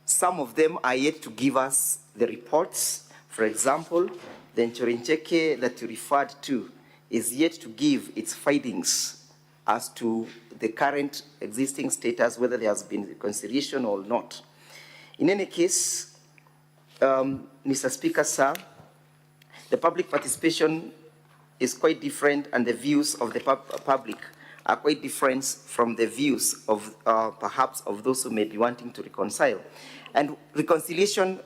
Some of them are yet to give us the reports. For example, the Nchorincheke that you referred to is yet to give its findings as to the current existing status, whether there has been reconciliation or not. In any case, Mr. Speaker, sir, the public participation is quite different and the views of the public are quite different from the views of perhaps of those who may be wanting to reconcile. And reconciliation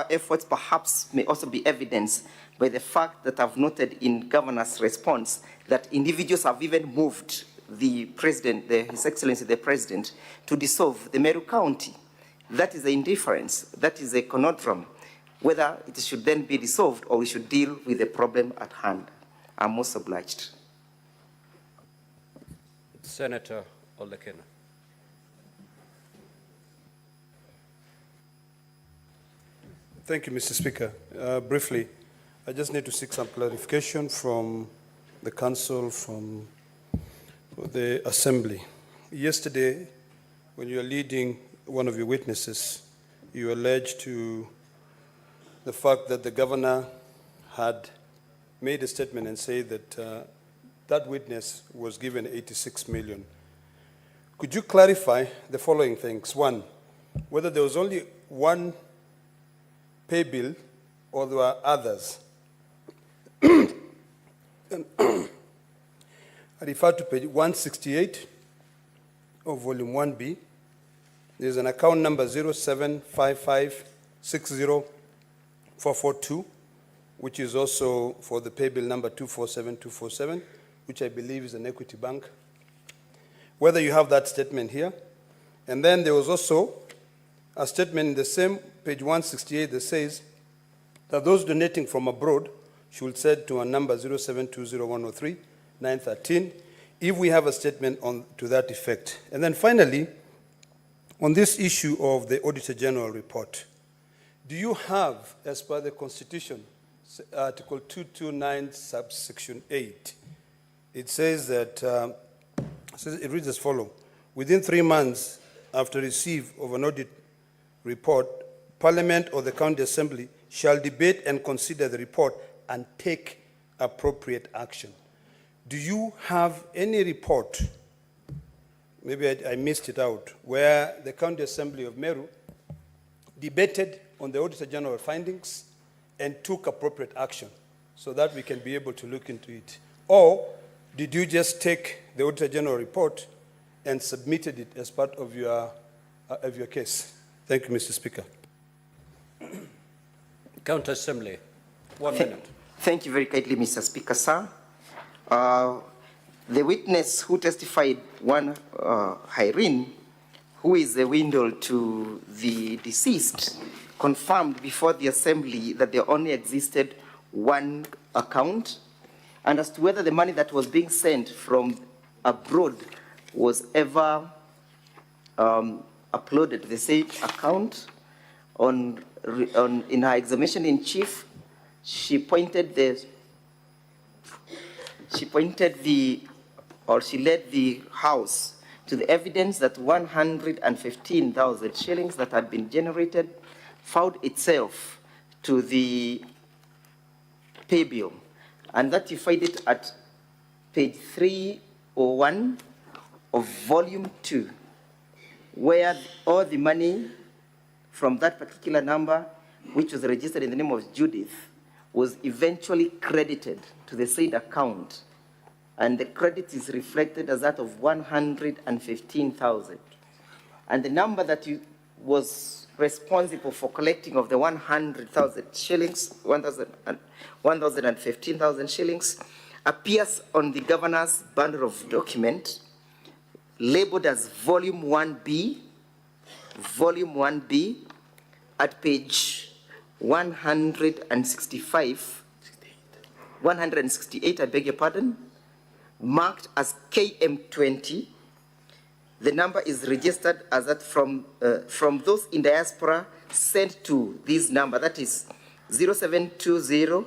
efforts perhaps may also be evidenced by the fact that I've noted in Governor's response that individuals have even moved the President, His Excellency the President, to dissolve the Meru County. That is the indifference, that is a conundrum, whether it should then be dissolved or we should deal with the problem at hand. I'm most obliged. Senator Olekena. Thank you, Mr. Speaker. Briefly, I just need to seek some clarification from the Council, from the Assembly. Yesterday, when you were leading one of your witnesses, you alleged to the fact that the governor had made a statement and said that that witness was given 86 million. Could you clarify the following things? One, whether there was only one pay bill or there were others. I refer to page 168 of volume 1B. There's an account number 075560442, which is also for the pay bill number 247247, which I believe is an Equity Bank. Whether you have that statement here. And then there was also a statement in the same page 168 that says that those donating from abroad should send to a number 0720103-913 if we have a statement to that effect. And then finally, on this issue of the Auditor General report, do you have, as per the Constitution, Article 229, subsection 8, it says that, it reads as follows: within 3 months after receipt of an audit report, Parliament or the County Assembly shall debate and consider the report and take appropriate action. Do you have any report, maybe I missed it out, where the County Assembly of Meru debated on the Auditor General findings and took appropriate action so that we can be able to look into it? Or did you just take the Auditor General report and submitted it as part of your case? Thank you, Mr. Speaker. County Assembly, 1 minute. Thank you very kindly, Mr. Speaker, sir. The witness who testified, one Irene, who is the window to the deceased, confirmed before the Assembly that there only existed one account, and as to whether the money that was being sent from abroad was ever uploaded to the same account. In her examination in chief, she led the House to the evidence that 115,000 shillings that had been generated found itself to the pay bill, and that you find it at page 301 of volume 2, where all the money from that particular number, which was registered in the name of Judith, was eventually credited to the said account and the credit is reflected as that of 115,000. And the number that was responsible for collecting of the 100,000 shillings, 1,015,000 shillings, appears on the governor's bundle of document labeled as Volume 1B, at page 168, I beg your pardon, marked as KM20. The number is registered as that from those in diaspora sent to this number, that is 0720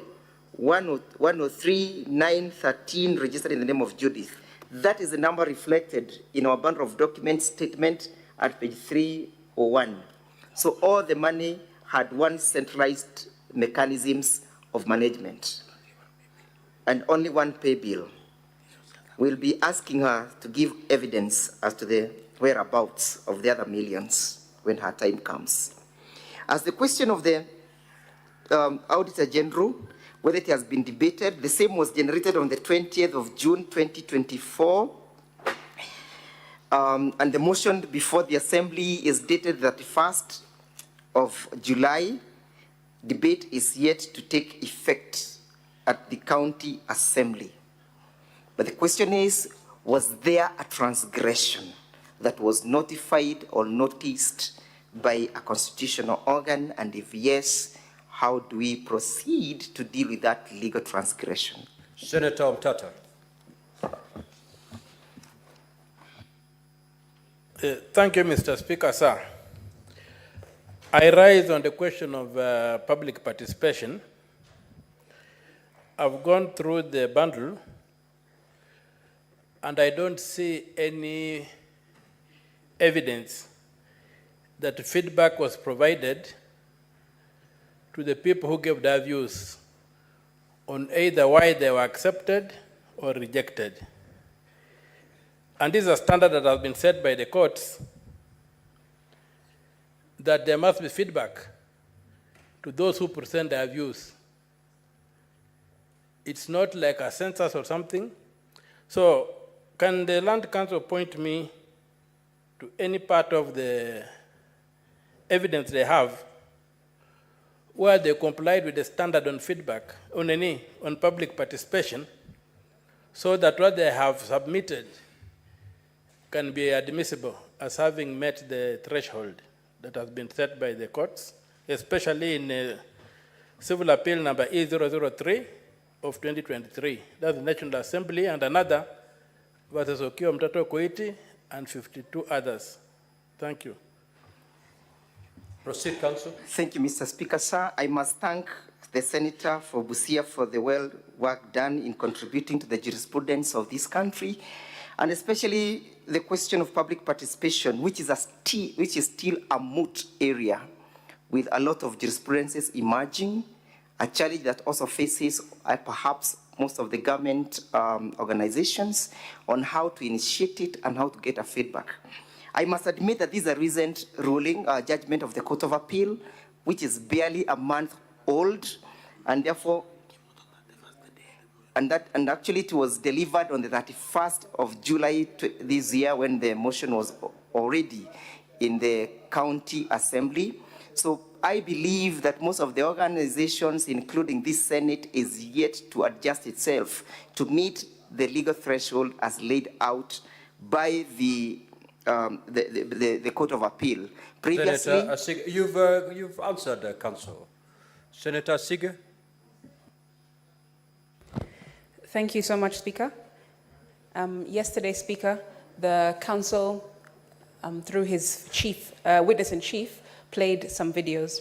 103 913, registered in the name of Judith. That is the number reflected in our bundle of documents statement at page 301. So all the money had one centralized mechanisms of management and only one pay bill. We'll be asking her to give evidence as to the whereabouts of the other millions when her time comes. As the question of the Auditor General, whether it has been debated, the same was generated on the 20th of June 2024. And the motion before the Assembly is dated the 31st of July. Debate is yet to take effect at the County Assembly. But the question is, was there a transgression that was notified or noticed by a constitutional organ? And if yes, how do we proceed to deal with that legal transgression? Senator Omtata. Thank you, Mr. Speaker, sir. I rise on the question of public participation. I've gone through the bundle, and I don't see any evidence that feedback was provided to the people who gave their views on either why they were accepted or rejected. And this is a standard that has been set by the courts, that there must be feedback to those who present their views. It's not like a census or something. So can the Land Council point me to any part of the evidence they have where they complied with the standard on feedback, on public participation, so that what they have submitted can be admissible as having met the threshold that has been set by the courts, especially in Civil Appeal number E003 of 2023. That's the National Assembly, and another versus Okio Mtato Koiti and 52 others. Thank you. Proceed, Counsel. Thank you, Mr. Speaker, sir. I must thank the Senator for Busia for the well work done in contributing to the jurisprudence of this country, and especially the question of public participation, which is still a moot area with a lot of jurisprudences emerging, a challenge that also faces perhaps most of the government organizations on how to initiate it and how to get a feedback. I must admit that this is a recent ruling, judgment of the Court of Appeal, which is barely a month old, and therefore, and actually it was delivered on the 31st of July this year, when the motion was already in the County Assembly. So I believe that most of the organizations, including this Senate, is yet to adjust itself to meet the legal threshold as laid out by the Court of Appeal. Previously, Senator, you've answered, Counsel. Senator Sige. Thank you so much, Speaker. Yesterday, Speaker, the Council, through his witness-in-chief, played some videos.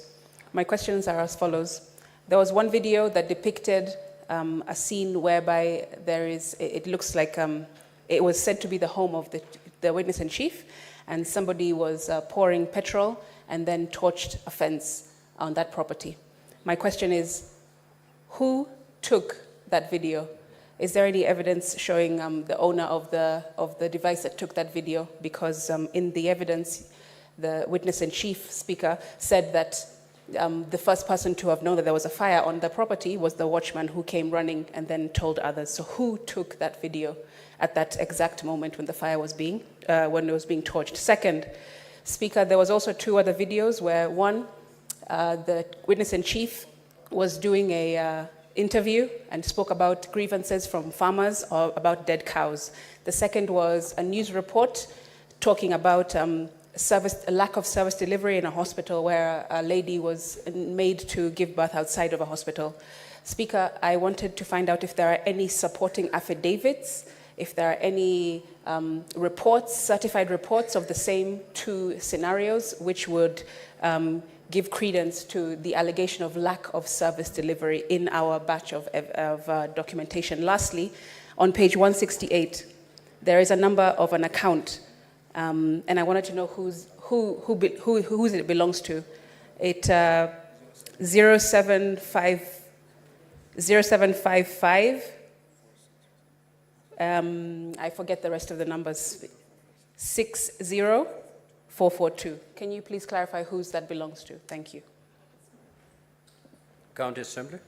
My questions are as follows. There was one video that depicted a scene whereby it looks like it was said to be the home of the witness-in-chief, and somebody was pouring petrol and then torched a fence on that property. My question is, who took that video? Is there any evidence showing the owner of the device that took that video? Because in the evidence, the witness-in-chief, Speaker, said that the first person to have known that there was a fire on the property was the watchman who came running and then told others. So who took that video at that exact moment when the fire was being, when it was being torched? Second, Speaker, there was also 2 other videos where one, the witness-in-chief was doing a interview and spoke about grievances from farmers or about dead cows. The second was a news report talking about a lack of service delivery in a hospital where a lady was made to give birth outside of a hospital. Speaker, I wanted to find out if there are any supporting affidavits, if there are any reports, certified reports of the same 2 scenarios, which would give credence to the allegation of lack of service delivery in our batch of documentation. Lastly, on page 168, there is a number of an account, and I wanted to know whose it belongs to. It 0755. I forget the rest of the numbers. 60442. Can you please clarify whose that belongs to? Thank you. County Assembly.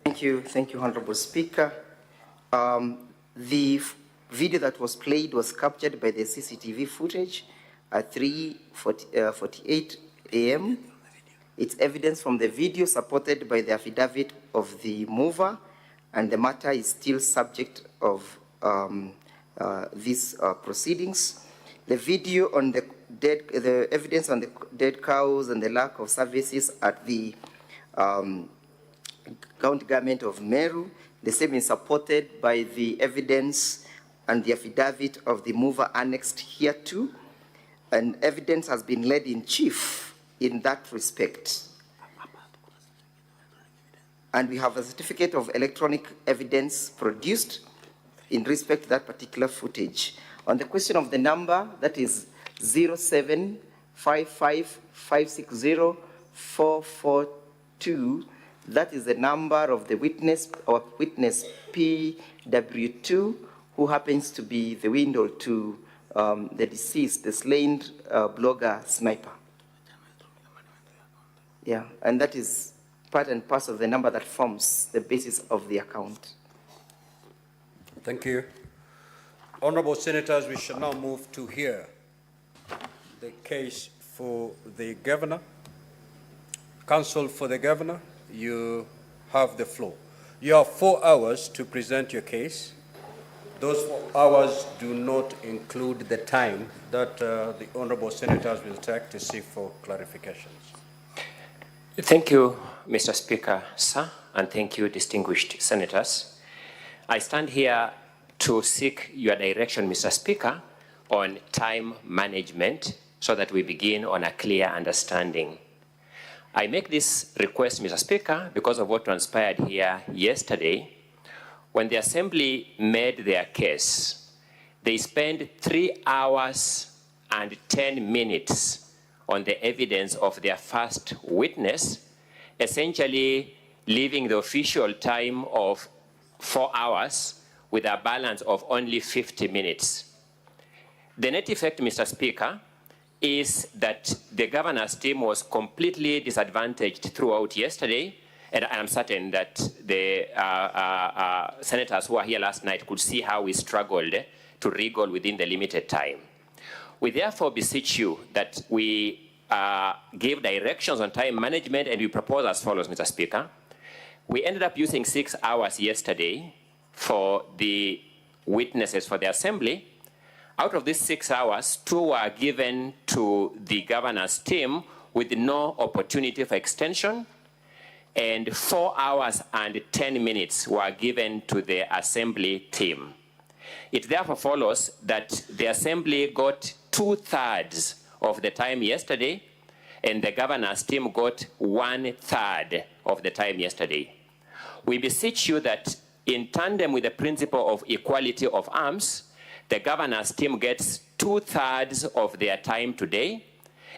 Thank you, Honorable Speaker. The video that was played was captured by the CCTV footage at 3:48 a.m. It's evidence from the video supported by the affidavit of the mover, and the matter is still subject of these proceedings. The video on the evidence on the dead cows and the lack of services at the county government of Meru, the same is supported by the evidence and the affidavit of the mover annexed here too, and evidence has been laid in chief in that respect. And we have a certificate of electronic evidence produced in respect to that particular footage. On the question of the number, that is 0755560442, that is the number of the witness, or witness PW2, who happens to be the window to the deceased, the slain blogger Sniper. Yeah, and that is part and parcel of the number that forms the basis of the account. Thank you. Honorable Senators, we shall now move to hear the case for the Governor. Counsel for the Governor, you have the floor. You have 4 hours to present your case. Those 4 hours do not include the time that the Honorable Senators will take to seek for clarifications. Thank you, Mr. Speaker, sir, and thank you, distinguished Senators. I stand here to seek your direction, Mr. Speaker, on time management so that we begin on a clear understanding. I make this request, Mr. Speaker, because of what transpired here yesterday. When the Assembly made their case, they spent 3 hours and 10 minutes on the evidence of their first witness, essentially leaving the official time of 4 hours with a balance of only 50 minutes. The net effect, Mr. Speaker, is that the governor's team was completely disadvantaged throughout yesterday, and I'm certain that the senators who were here last night could see how we struggled to wriggle within the limited time. We therefore beseech you that we give directions on time management, and we propose as follows, Mr. Speaker. We ended up using 6 hours yesterday for the witnesses for the Assembly. Out of these 6 hours, 2 were given to the governor's team with no opportunity for extension, and 4 hours and 10 minutes were given to the Assembly team. It therefore follows that the Assembly got 2/3 of the time yesterday, and the governor's team got 1/3 of the time yesterday. We beseech you that in tandem with the principle of equality of arms, the governor's team gets 2/3 of their time today,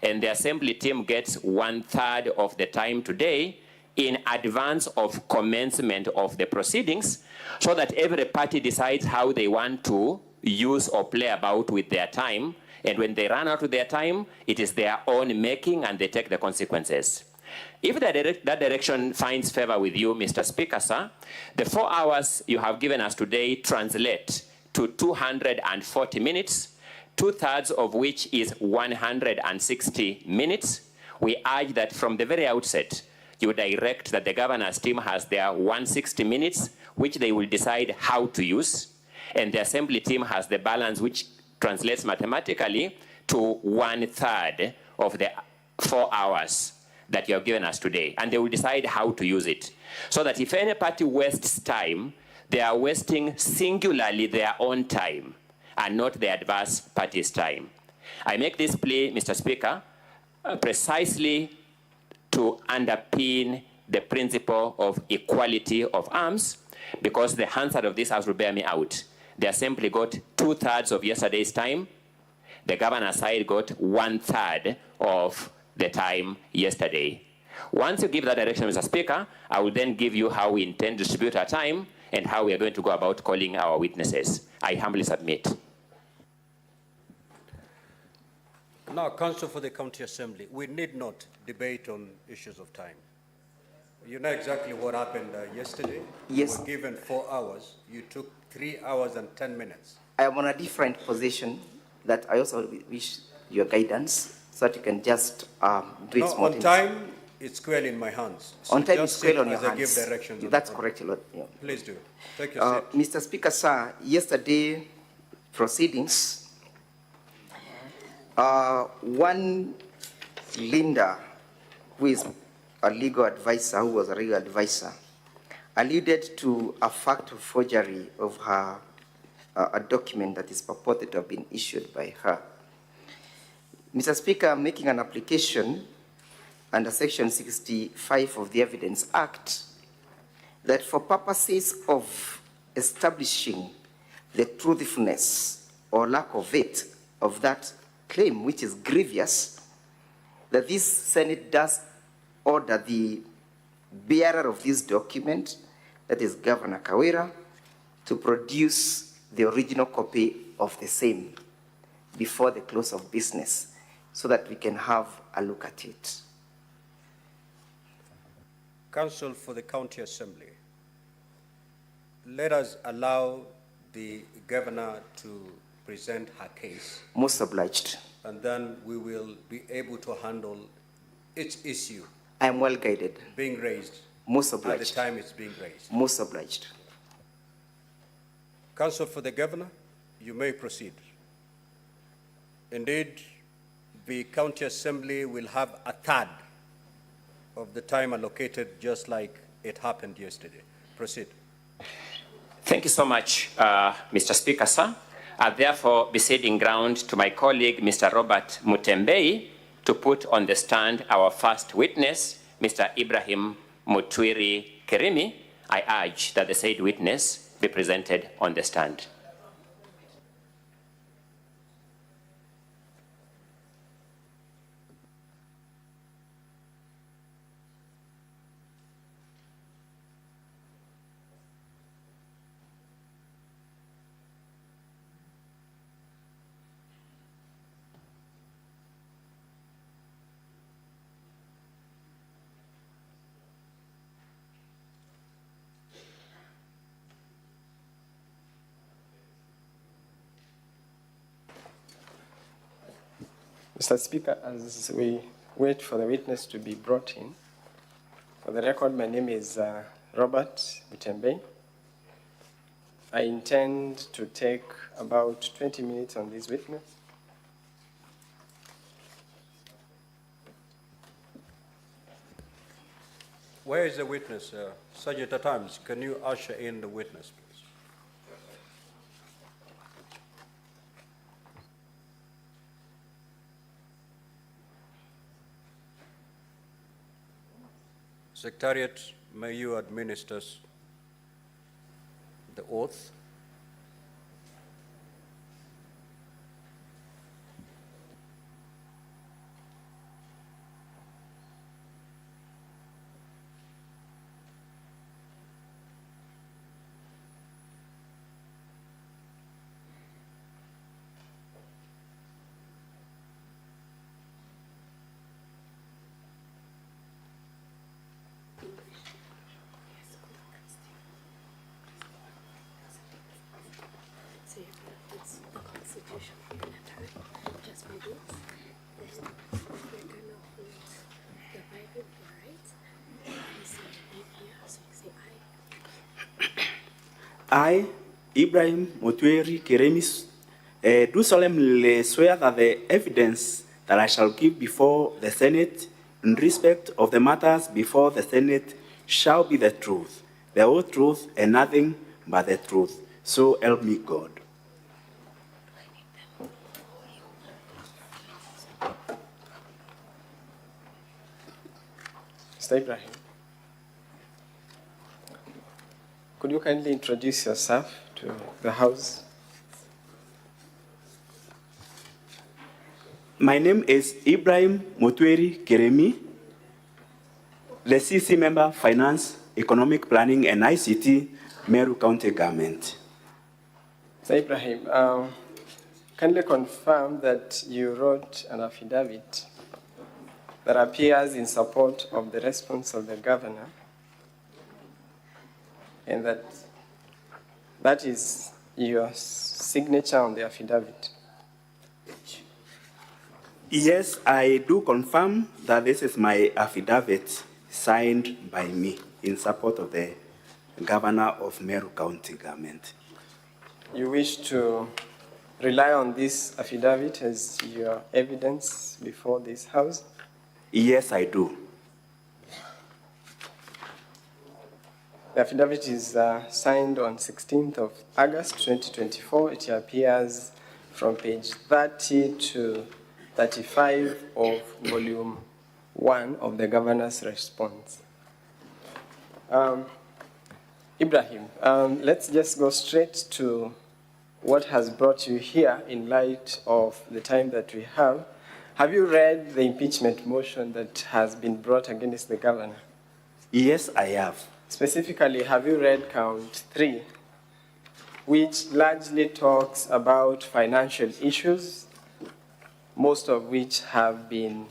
and the Assembly team gets 1/3 of the time today in advance of commencement of the proceedings, so that every party decides how they want to use or play about with their time, and when they run out of their time, it is their own making and they take the consequences. If that direction finds favor with you, Mr. Speaker, sir, the 4 hours you have given us today translate to 240 minutes, 2/3 of which is 160 minutes. We urge that from the very outset, you direct that the governor's team has their 160 minutes, which they will decide how to use, and the assembly team has the balance, which translates mathematically to 1/3 of the 4 hours that you have given us today, and they will decide how to use it. So that if any party wastes time, they are wasting singularly their own time and not the adverse party's time. I make this plea, Mr. Speaker, precisely to underpin the principle of equality of arms, because the Hansard of this House will bear me out. The Assembly got 2/3 of yesterday's time. The governor's side got 1/3 of the time yesterday. Once you give that direction, Mr. Speaker, I will then give you how we intend to distribute our time and how we are going to go about calling our witnesses. I humbly submit. Now, Counsel for the County Assembly, we need not debate on issues of time. You know exactly what happened yesterday. Yes. You were given 4 hours. You took 3 hours and 10 minutes. I am on a different position that I also wish your guidance so that you can just do it No, on time, it's squarely in my hands. So on time, just it's squarely on sit your as I give hands. directions on That's the correct, Lord. Yeah. Please do. Take your seat. Mr. Speaker, sir, yesterday proceedings, one Linda, who is a legal advisor, who was a legal advisor, alluded to a fact of forgery of her a document that is purported to have been issued by her. Mr. Speaker, making an application under Section 65 of the Evidence Act that for purposes of establishing the truthfulness or lack of it of that claim, which is grievous, that this Senate does order the bearer of this document, that is Governor Kawira, to produce the original copy of the same before the close of business so that we can have a look at it. Counsel for the County Assembly, let us allow the governor to present her case. Most obliged. And then we will be able to handle each issue. I am well guided. Being raised. Most obliged. At the time it's being raised. Most obliged. Counsel for the governor, you may proceed. Indeed, the County Assembly will have 1/3 of the time allocated, just like it happened yesterday. Proceed. Thank you so much, Mr. Speaker, sir. I therefore be ceding ground to my colleague, Mr. Robert Mutembei, to put on the stand our first witness, Mr. Ibrahim Mutwiri Kerimi. I urge that the said witness be presented on the stand. Mr. Speaker, as we wait for the witness to be brought in, for the record, my name is Robert Mutembei. I intend to take about 20 minutes on this witness. Where is the witness? Sergeant at Arms, can you usher in the witness, please? Secretariat, may you administer the oath. the Constitution of the letter, just by this, the African holds the Bible for rights. You say here, so you say I, Ibrahim Mutweri Keremis, do solemnly swear that the evidence that I shall give before the Senate in respect of the matters before the Senate shall be the truth, the whole truth, and nothing but the truth. So help me God. Mr. Ibrahim, could you kindly introduce yourself to the House? My name is Ibrahim Mutweri Keremi, the CC member, Finance, Economic Planning, and ICT, Meru County Government. Mr. Ibrahim, kindly confirm that you wrote an affidavit that appears in support of the response of the governor, and that is your signature on the affidavit. Yes, I do confirm that this is my affidavit signed by me in support of the governor of Meru County Government. You wish to rely on this affidavit as your evidence before this House? Yes, I do. The affidavit is signed on 16th of August 2024. It appears from page 30 to 35 of volume 1 of the governor's response. Ibrahim, let's just go straight to what has brought you here in light of the time that we have. Have you read the impeachment motion that has been brought against the governor? Yes, I have. Specifically, have you read count 3, which largely talks about financial issues, most of which have been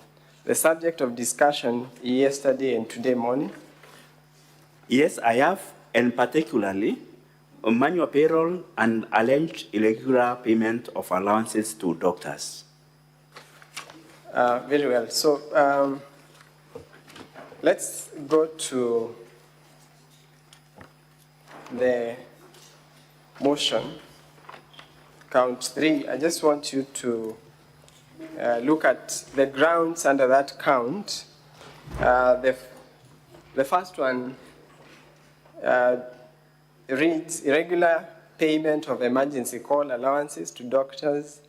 the subject of discussion yesterday and today morning? Yes, I have, and particularly manual payroll and alleged irregular payment of allowances to doctors. Very well. So let's go to the motion, count 3. I just want you to look at the grounds under that count. The first one reads irregular payment of emergency call allowances to doctors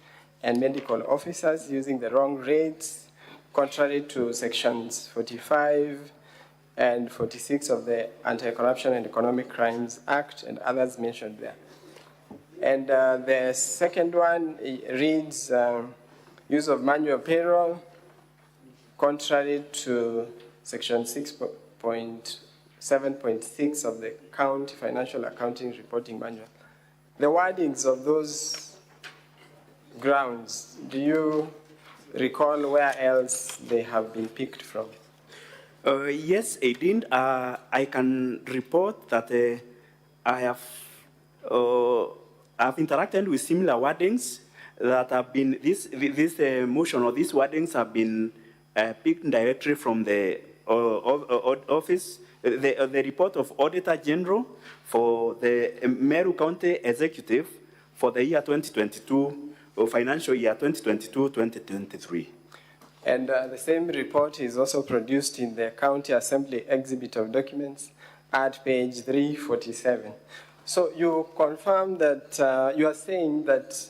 and medical officers using the wrong rates, contrary to sections 45 and 46 of the Anti-Corruption and Economic Crimes Act and others mentioned there. And the second one reads use of manual payroll, contrary to section 6.7.6 of the County Financial Accounting Reporting Manual. The wordings of those grounds, do you recall where else they have been picked from? Yes, I did. I can report that I have I've interacted with similar wordings that have been, this motion or these wordings have been picked directly from the office, the report of Auditor General for the Meru County Executive for the year 2022, or financial year 2022-2023. And the same report is also produced in the County Assembly Exhibit of Documents at page 347. So you confirm that you are saying that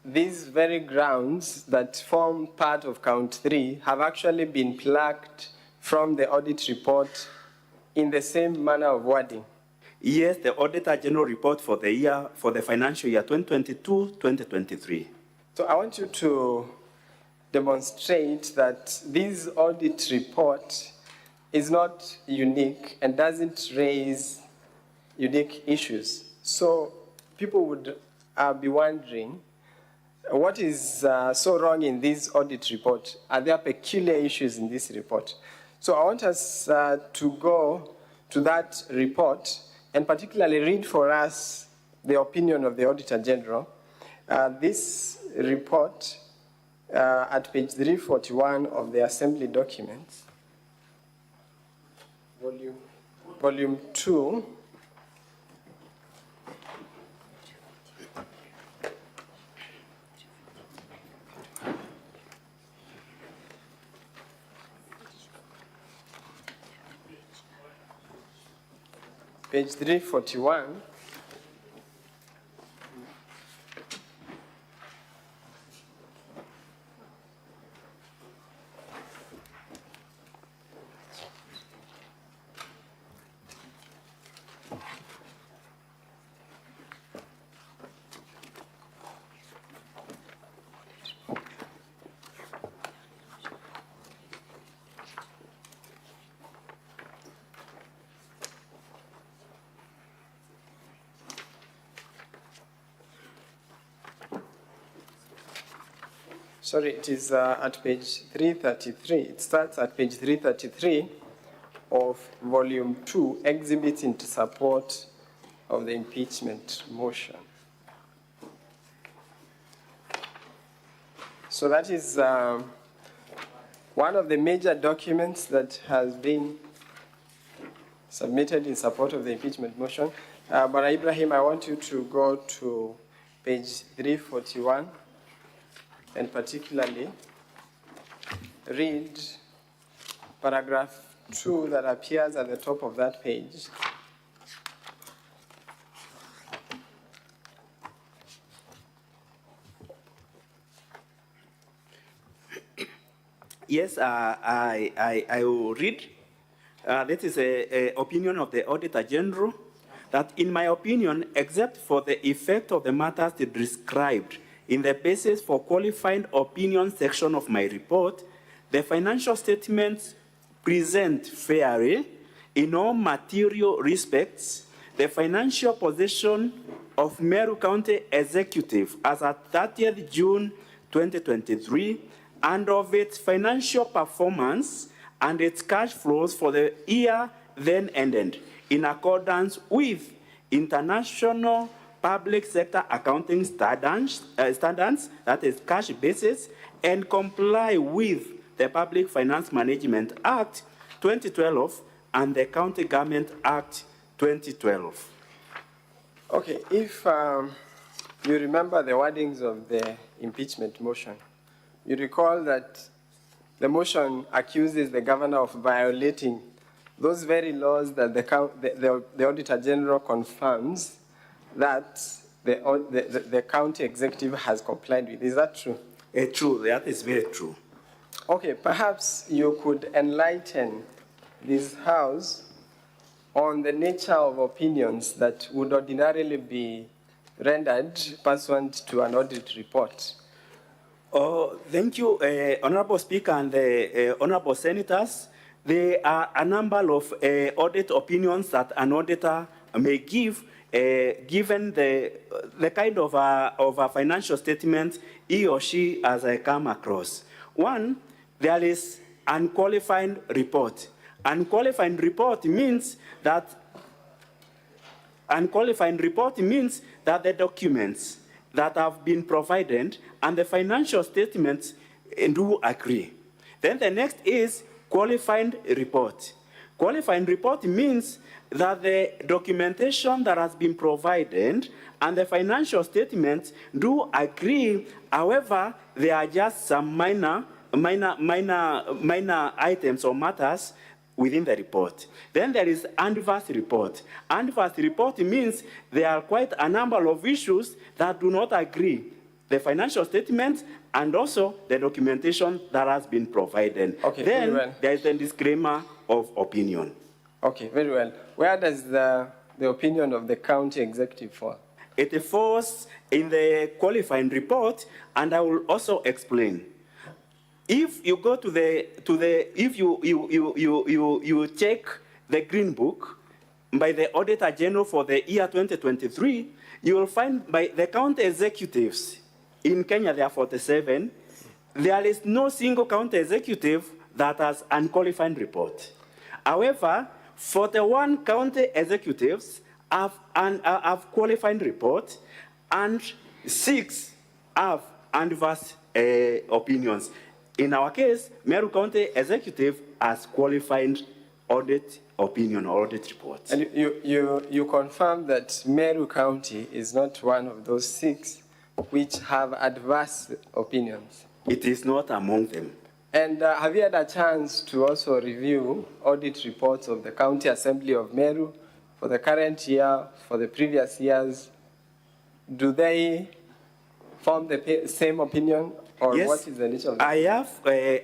these very grounds that form part of count 3 have actually been plucked from the audit report in the same manner of wording? Yes, the Auditor General report for the financial year 2022-2023. So I want you to demonstrate that this audit report is not unique and doesn't raise unique issues. So people would be wondering, what is so wrong in this audit report? Are there peculiar issues in this report? So I want us to go to that report and particularly read for us the opinion of the Auditor General. This report at page 341 of the assembly documents, volume 2, page 341, sorry, it is at page 333. It starts at page 333 of volume 2, exhibits into support of the impeachment motion. So that is one of the major documents that has been submitted in support of the impeachment motion. But Ibrahim, I want you to go to page 341 and particularly read paragraph 2 that appears at the top of that page. Yes, I will read. This is an opinion of the Auditor General that, in my opinion, except for the effect of the matters described in the basis for qualified opinion section of my report, the financial statements present fairly, in all material respects, the financial position of Meru County Executive as at 30th June 2023, and of its financial performance and its cash flows for the year then ended, in accordance with international public sector accounting standards, that is cash basis, and comply with the Public Finance Management Act 2012 and the County Government Act 2012. Okay, if you remember the wordings of the impeachment motion, you recall that the motion accuses the governor of violating those very laws that the Auditor General confirms that the county executive has complied with. Is that true? True, that is very true. Okay, perhaps you could enlighten this House on the nature of opinions that would ordinarily be rendered pursuant to an audit report. Thank you, Honorable Speaker and the Honorable Senators. There are a number of audit opinions that an auditor may give, given the kind of a financial statement he or she has come across. One, there is unqualified report. Unqualified report means that the documents that have been provided and the financial statements do agree. Then the next is qualified report. Qualified report means that the documentation that has been provided and the financial statements do agree. However, there are just some minor items or matters within the report. Then there is adverse report. Adverse report means there are quite a number of issues that do not agree. The financial statements and also the documentation that has been provided. Okay, then very well. there is a disclaimer of opinion. Okay, very well. Where does the opinion of the county executive fall? It falls in the qualifying report, and I will also explain. If you go if you check the Green Book by the Auditor General for the year 2023, you will find by the county executives in Kenya, there are 47. There is no single county executive that has unqualified report. However, 41 county executives have qualified report, and 6 have adverse opinions. In our case, Meru County Executive has qualified audit opinion or audit report. And you confirm that Meru County is not one of those 6 which have adverse opinions? It is not among them. And have you had a chance to also review audit reports of the County Assembly of Meru for the current year, for the previous years? Do they form the same opinion, or Yes, what is the nature of it?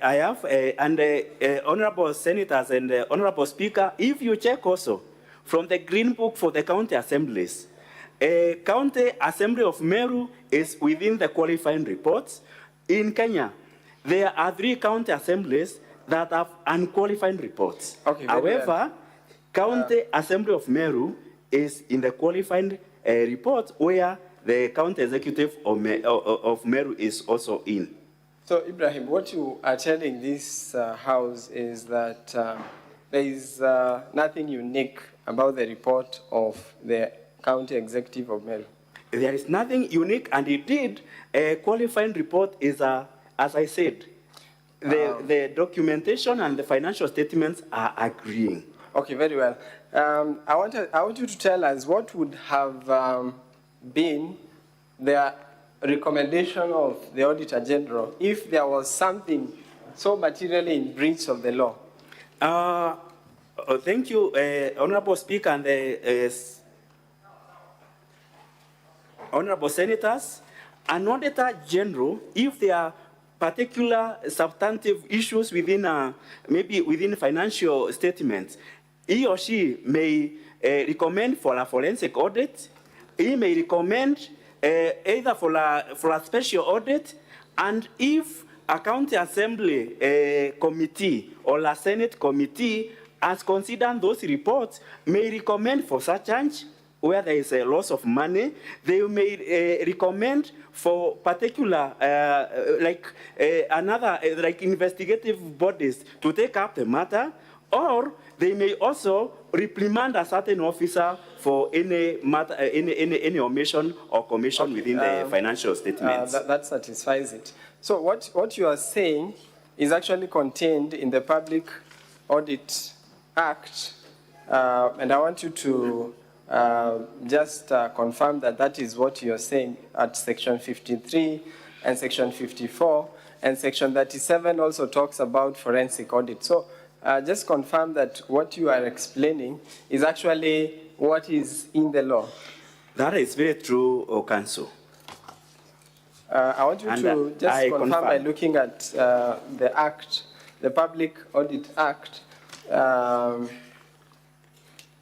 I have, and honorable senators and honorable speaker, if you check also from the Green Book for the county assemblies, County Assembly of Meru is within the qualifying reports. In Kenya, there are 3 county assemblies that have unqualified reports. Okay, however, County Assembly of Meru is in the qualifying report where the county executive of Meru is also in. So, Ibrahim, what you are telling this House is that there is nothing unique about the report of the County Executive of Meru. There is nothing unique, and indeed, a qualifying report is, as I said, the documentation and the financial statements are agreeing. Okay, very well. I want you to tell us what would have been the recommendation of the Auditor General if there was something so materially in breach of the law. Thank you, Honorable Speaker and the Honorable Senators. An Auditor General, if there are particular substantive issues within, maybe within financial statements, he or she may recommend for a forensic audit. He may recommend either for a special audit, and if a county assembly committee or a Senate committee has considered those reports, may recommend for such change where there is a loss of money. They may recommend for particular, like investigative bodies to take up the matter, or they may also reprimand a certain officer for any matter, any omission or commission within the financial statements. That satisfies it. So what you are saying is actually contained in the Public Audit Act, and I want you to just confirm that that is what you're saying at Section 53 and Section 54, and Section 37 also talks about forensic audit. So just confirm that what you are explaining is actually what is in the law. That is very true, Council. I want you to just confirm by looking at the Act, the Public Audit Act.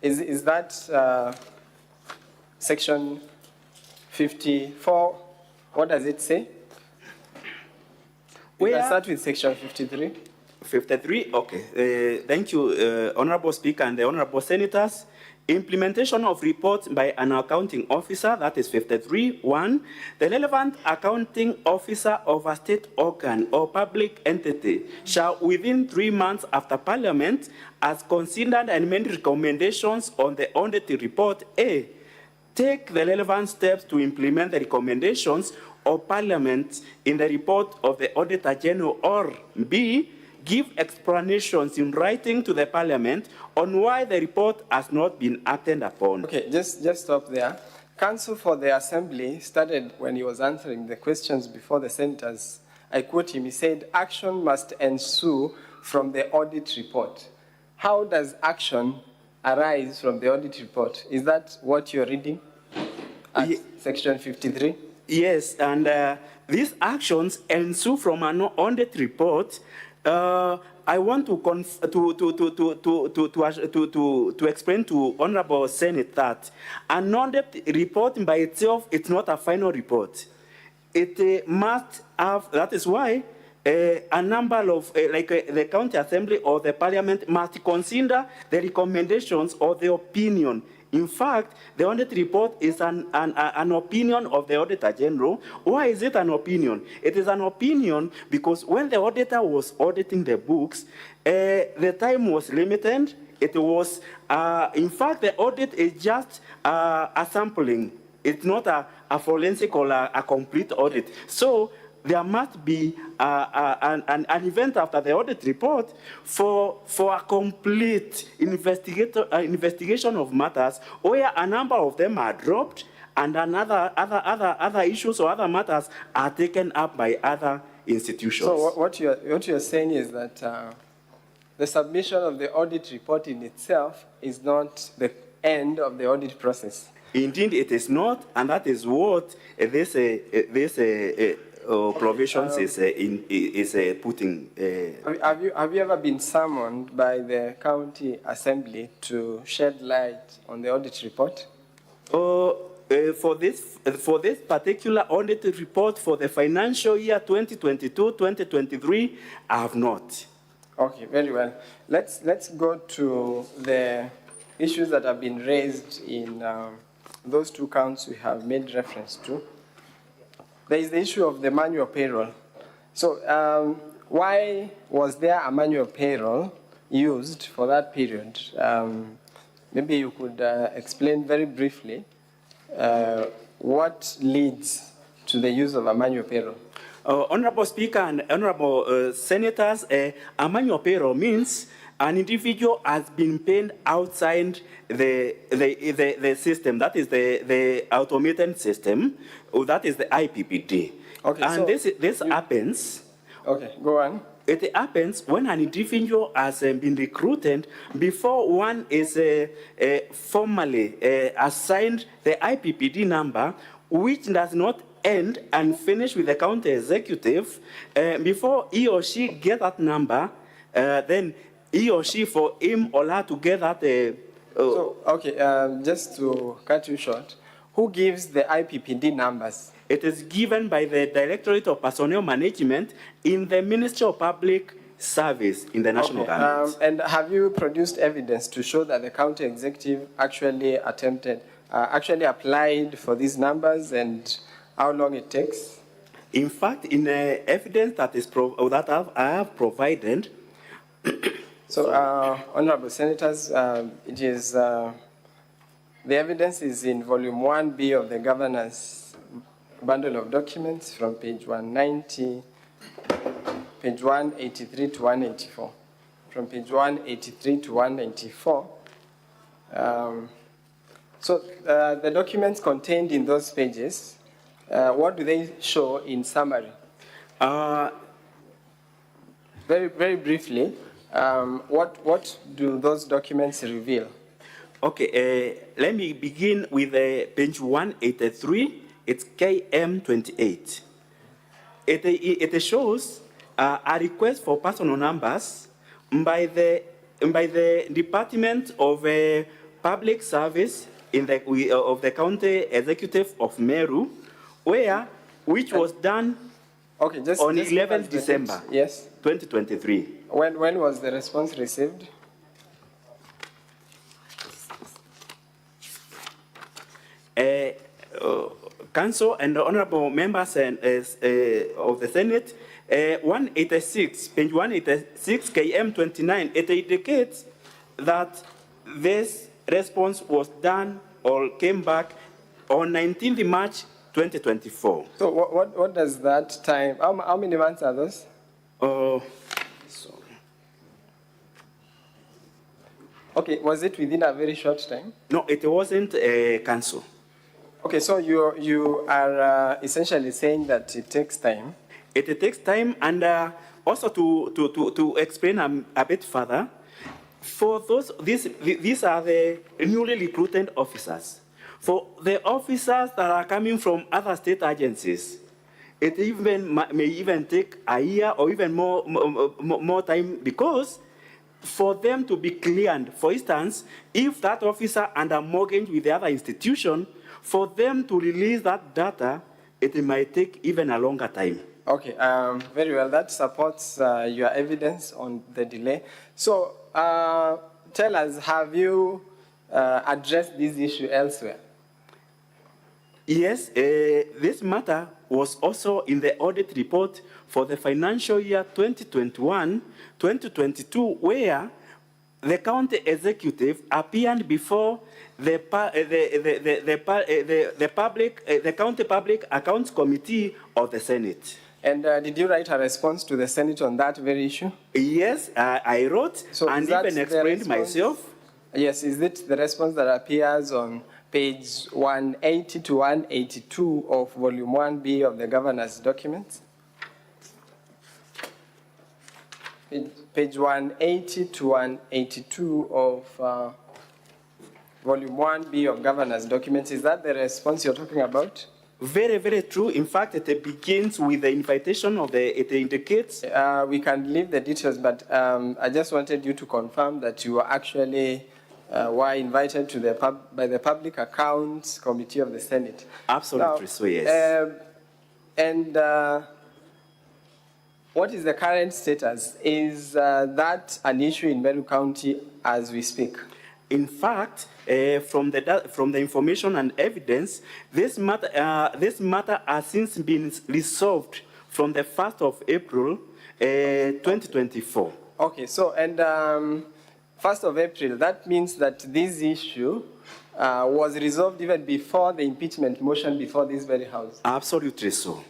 Is that Section 54? What does it say? We can start with Section 53. 53, okay. Thank you, Honorable Speaker and the Honorable Senators. Implementation of reports by an accounting officer, that is 53.1. The relevant accounting officer of a state organ or public entity shall, within 3 months after Parliament, has considered and made recommendations on the audit report, A, take the relevant steps to implement the recommendations of Parliament in the report of the Auditor General, or B, give explanations in writing to the Parliament on why the report has not been acted upon. Okay, just stop there. Counsel for the Assembly started when he was answering the questions before the senators. I quote him, he said, action must ensue from the audit report. How does action arise from the audit report? Is that what you're reading at Section 53? Yes, and these actions ensue from an audit report. I want to explain to Honorable Senate that an audit report by itself is not a final report. It must have, that is why a number of, the County Assembly or the Parliament must consider the recommendations or the opinion. In fact, the audit report is an opinion of the Auditor General. Why is it an opinion? It is an opinion because when the auditor was auditing the books, the time was limited. It was, in fact, the audit is just a sampling It's not a forensic or a complete audit. So there must be an event after the audit report for a complete investigation of matters where a number of them are dropped and other issues or other matters are taken up by other institutions. So what you're saying is that the submission of the audit report in itself is not the end of the audit process. Indeed, it is not, and that is what this provisions is putting. Have you ever been summoned by the county assembly to shed light on the audit report? For this particular audit report for the financial year 2022-2023, I have not. Okay, very well. Let's go to the issues that have been raised in those two counts we have made reference to. There is the issue of the manual payroll. So why was there a manual payroll used for that period? Maybe you could explain very briefly what leads to the use of a manual payroll. Honorable Speaker and Honorable Senators, a manual payroll means an individual has been paid outside the system. That is the automated system. That is the IPPD. Okay, and so this happens. Okay, go on. It happens when an individual has been recruited before one is formally assigned the IPPD number, which does not end and finish with the county executive. Before he or she get that number, then he or she, for him or her to get that. Just to cut you short, who gives the IPPD numbers? It is given by the Directorate of Personnel Management in the Ministry of Public Service in the national government. And have you produced evidence to show that the county executive actually actually applied for these numbers and how long it takes? In fact, in the evidence that I have provided. So, Honorable Senators, it is the evidence is in Volume 1B of the Governor's bundle of documents from page 190, page 183 to 184. From page 183 to 194. So the documents contained in those pages, what do they show in summary? Very briefly, what do those documents reveal? Okay, let me begin with page 183. It's KM28. It shows a request for personal numbers by the Department of Public Service of the County Executive of Meru, which was done on 11th December 2023. When was the response received? Council and the honorable members of the Senate, 186, page 186, KM29, it indicates that this response was done or came back on 19th March 2024. So what does that time, how many months are those? Okay, was it within a very short time? No, it wasn't Council. Okay, so you are essentially saying that it takes time. It takes time, and also to explain a bit further, for these are the newly recruited officers. For the officers that are coming from other state agencies, it may even take a year or even more time, because for them to be cleared, for instance, if that officer under mortgage with the other institution, for them to release that data, it might take even a longer time. Okay, very well. That supports your evidence on the delay. So tell us, have you addressed this issue elsewhere? Yes, this matter was also in the audit report for the financial year 2021-2022, where the county executive appeared before the county public accounts committee of the Senate. And did you write a response to the Senate on that very issue? Yes, I wrote and even explained myself. Yes, is it the response that appears on page 180 to 182 of volume 1B of the governor's documents? Page 180 to 182 of volume 1B of governor's documents. Is that the response you're talking about? Very, very true. In fact, it begins with the invitation of it indicates. We can leave the details, but I just wanted you to confirm that you were actually were invited to by the Public Accounts Committee of the Senate. Absolutely, now, so yes. What is the current status? Is that an issue in Meru County as we speak? In fact, from the information and evidence, this matter has since been resolved from the 1st of April, 2024. Okay, so, and 1st of April, that means that this issue was resolved even before the impeachment motion before this very House? Absolutely so.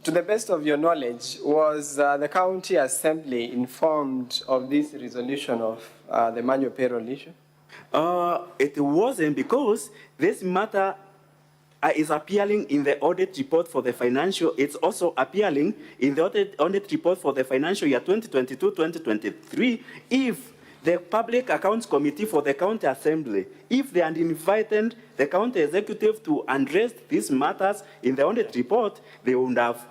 To the best of your knowledge, was the county assembly informed of this resolution of the manual payroll issue? It wasn't, because this matter is appearing in the audit report for the financial. It's also appearing in the audit report for the financial year 2022-2023. If the Public Accounts Committee for the County Assembly, if they had invited the county executive to address these matters in the audit report, they would have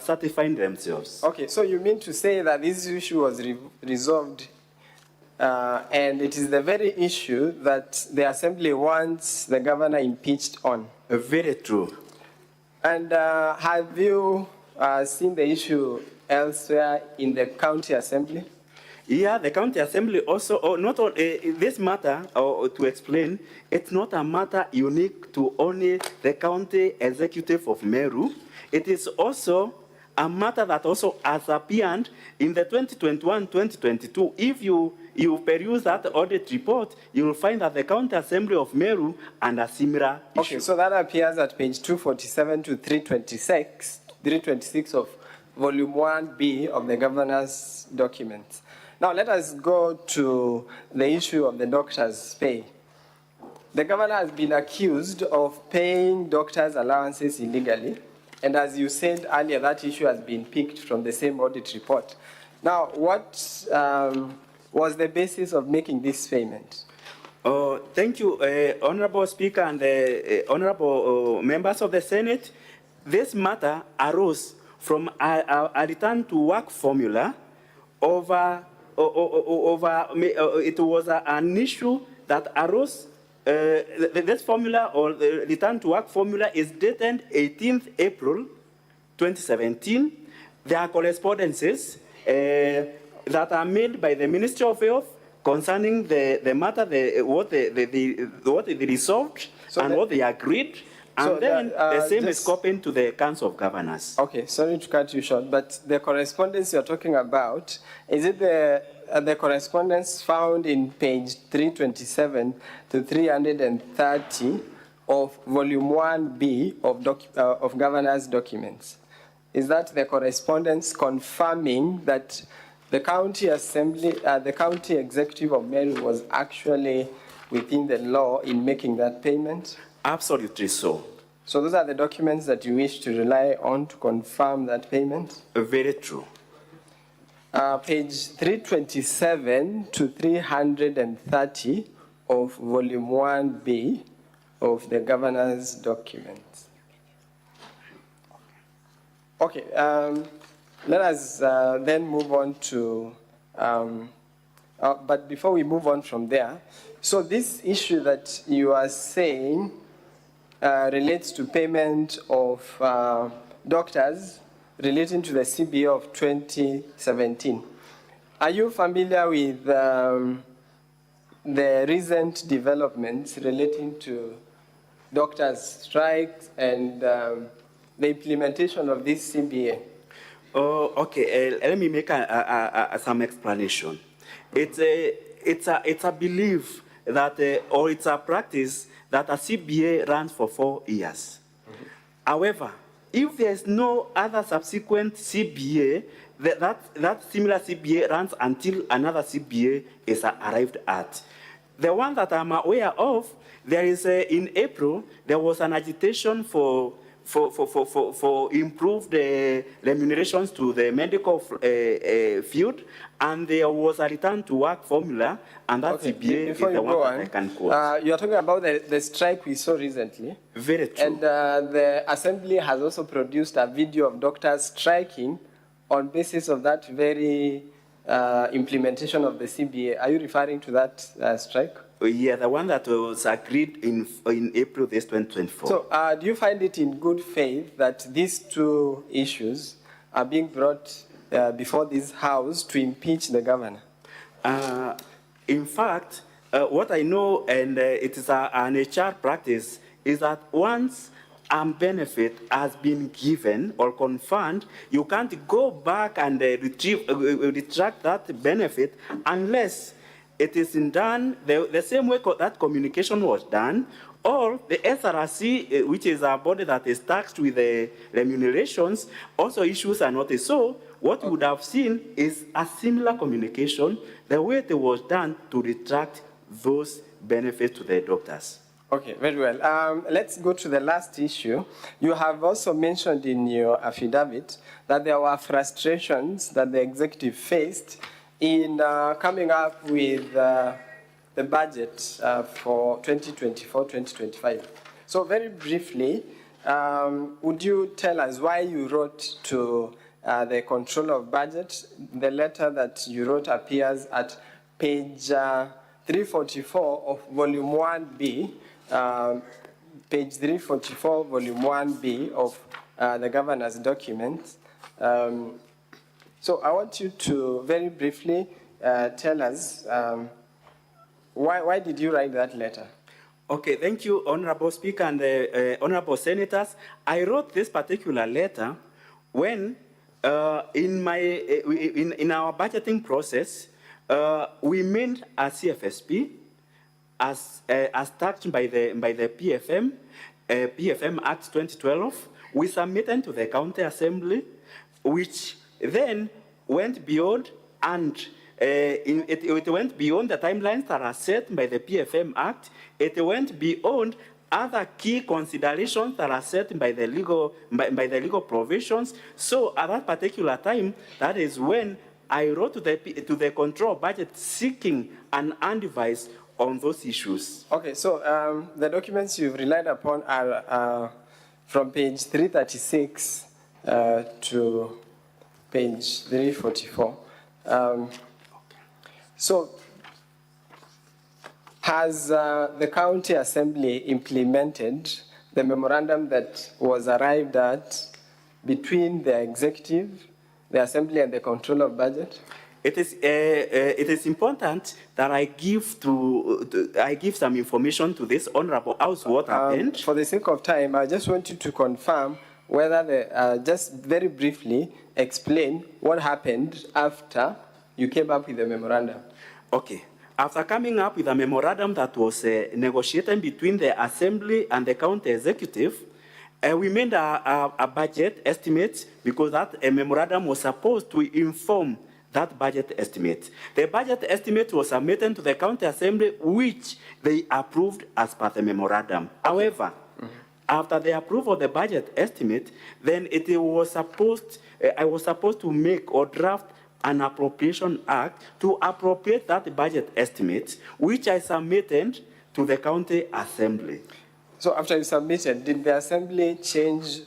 certified themselves. Okay, so you mean to say that this issue was resolved and it is the very issue that the Assembly wants the governor impeached on? Very true. And have you seen the issue elsewhere in the County Assembly? Yeah, the County Assembly also, not only this matter, to explain, it's not a matter unique to only the County Executive of Meru. It is also a matter that also has appeared in the 2021-2022. If you peruse that audit report, you will find that the County Assembly of Meru and a similar issue. Okay, so that appears at page 247 to 326 of volume 1B of the governor's documents. Now let us go to the issue of the doctors' pay. The governor has been accused of paying doctors' allowances illegally, and as you said earlier, that issue has been picked from the same audit report. Now, what was the basis of making this payment? Thank you, Honorable Speaker and the honorable members of the Senate. This matter arose from a return to work formula it was an issue that arose. This formula, or the return to work formula, is dated 18th April 2017. There are correspondences that are made by the Ministry of Health concerning the matter, what they resolved, so and what they agreed. And so then the same is copied to the Council of Governors. Okay, sorry to cut you short, but the correspondence you're talking about, is it the correspondence found in page 327 to 330 of volume 1B of Governor's documents? Is that the correspondence confirming that the County Assembly, the County Executive of Meru was actually within the law in making that payment? Absolutely so. So those are the documents that you wish to rely on to confirm that payment? Very true. Page 327 to 330 of volume 1B of the governor's documents. Okay, let us then move on to, but before we move on from there, so this issue that you are saying relates to payment of doctors relating to the CBA of 2017. Are you familiar with the recent developments relating to doctors' strikes and the implementation of this CBA? Okay, let me make some explanation. it's a belief that, or it's a practice that a CBA runs for 4 years. However, if there's no other subsequent CBA, that similar CBA runs until another CBA is arrived at. The one that I'm aware of, there is in April, there was an agitation for improved remunerations to the medical field, and there was a return to work formula, and that CBA is the one that I can quote. You are talking about the strike we saw recently. Very true. And the Assembly has also produced a video of doctors striking on basis of that very implementation of the CBA. Are you referring to that strike? Yeah, the one that was agreed in April this 2024. So do you find it in good faith that these two issues are being brought before this House to impeach the governor? In fact, what I know, and it is an HR practice, is that once a benefit has been given or confirmed, you can't go back and retract that benefit unless it is done the same way that communication was done, or the SRC, which is a body that is taxed with the remunerations, also issues a notice. So what you would have seen is a similar communication, the way it was done to retract those benefits to the doctors. Okay, very well. Let's go to the last issue. You have also mentioned in your affidavit that there were frustrations that the executive faced in coming up with the budget for 2024-2025. So very briefly, would you tell us why you wrote to the control of budget? The letter that you wrote appears at page 344 of volume 1B, page 344, volume 1B of the governor's documents. So I want you to very briefly tell us why did you write that letter? Okay, thank you, Honorable Speaker and Honorable Senators. I wrote this particular letter when in our budgeting process, we made a CFSP as taxed by the PFM, PFM Act 2012. We submitted to the County Assembly, which then went beyond and it went beyond the timelines that are set by the PFM Act. It went beyond other key considerations that are set by the legal provisions. So at that particular time, that is when I wrote to the control budget seeking an advice on those issues. Okay, so the documents you've relied upon are from page 336 to page 344. So, has the County Assembly implemented the memorandum that was arrived at between the executive, the Assembly, and the control of budget? It is important that I give some information to this Honorable House what happened. For the sake of time, I just want you to confirm whether just very briefly explain what happened after you came up with the memorandum. Okay. After coming up with a memorandum that was negotiated between the Assembly and the County Executive, we made a budget estimate because that memorandum was supposed to inform that budget estimate. The budget estimate was submitted to the County Assembly, which they approved as per the memorandum. However, after the approval of the budget estimate, then I was supposed to make or draft an appropriation act to appropriate that budget estimate, which I submitted to the County Assembly. So after you submitted, did the Assembly change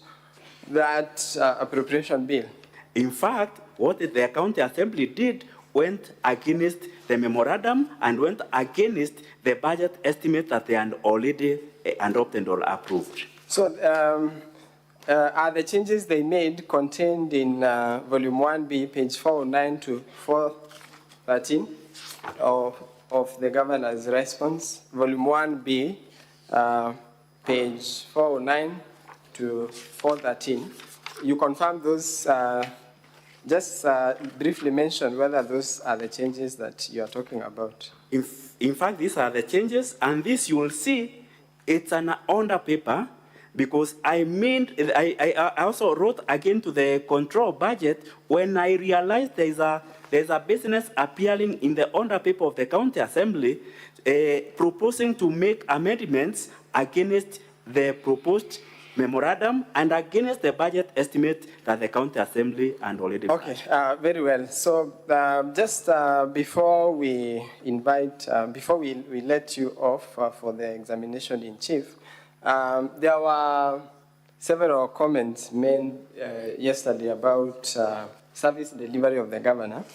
that appropriation bill? In fact, what the County Assembly did went against the memorandum and went against the budget estimate that they had already adopted or approved. So are the changes they made contained in volume 1B, page 409 to 413 of the governor's response? Volume 1B, page 409 to 413. You confirm those just briefly mention whether those are the changes that you are talking about. In fact, these are the changes, and this you will see, it's an under paper, because I also wrote again to the control budget when I realized there's a business appearing in the under paper of the county assembly proposing to make amendments against the proposed memorandum and against the budget estimate that the county assembly and already. Okay, very well. So just before we invite, before we let you off for the examination in chief, there were several comments made yesterday about service delivery of the governor.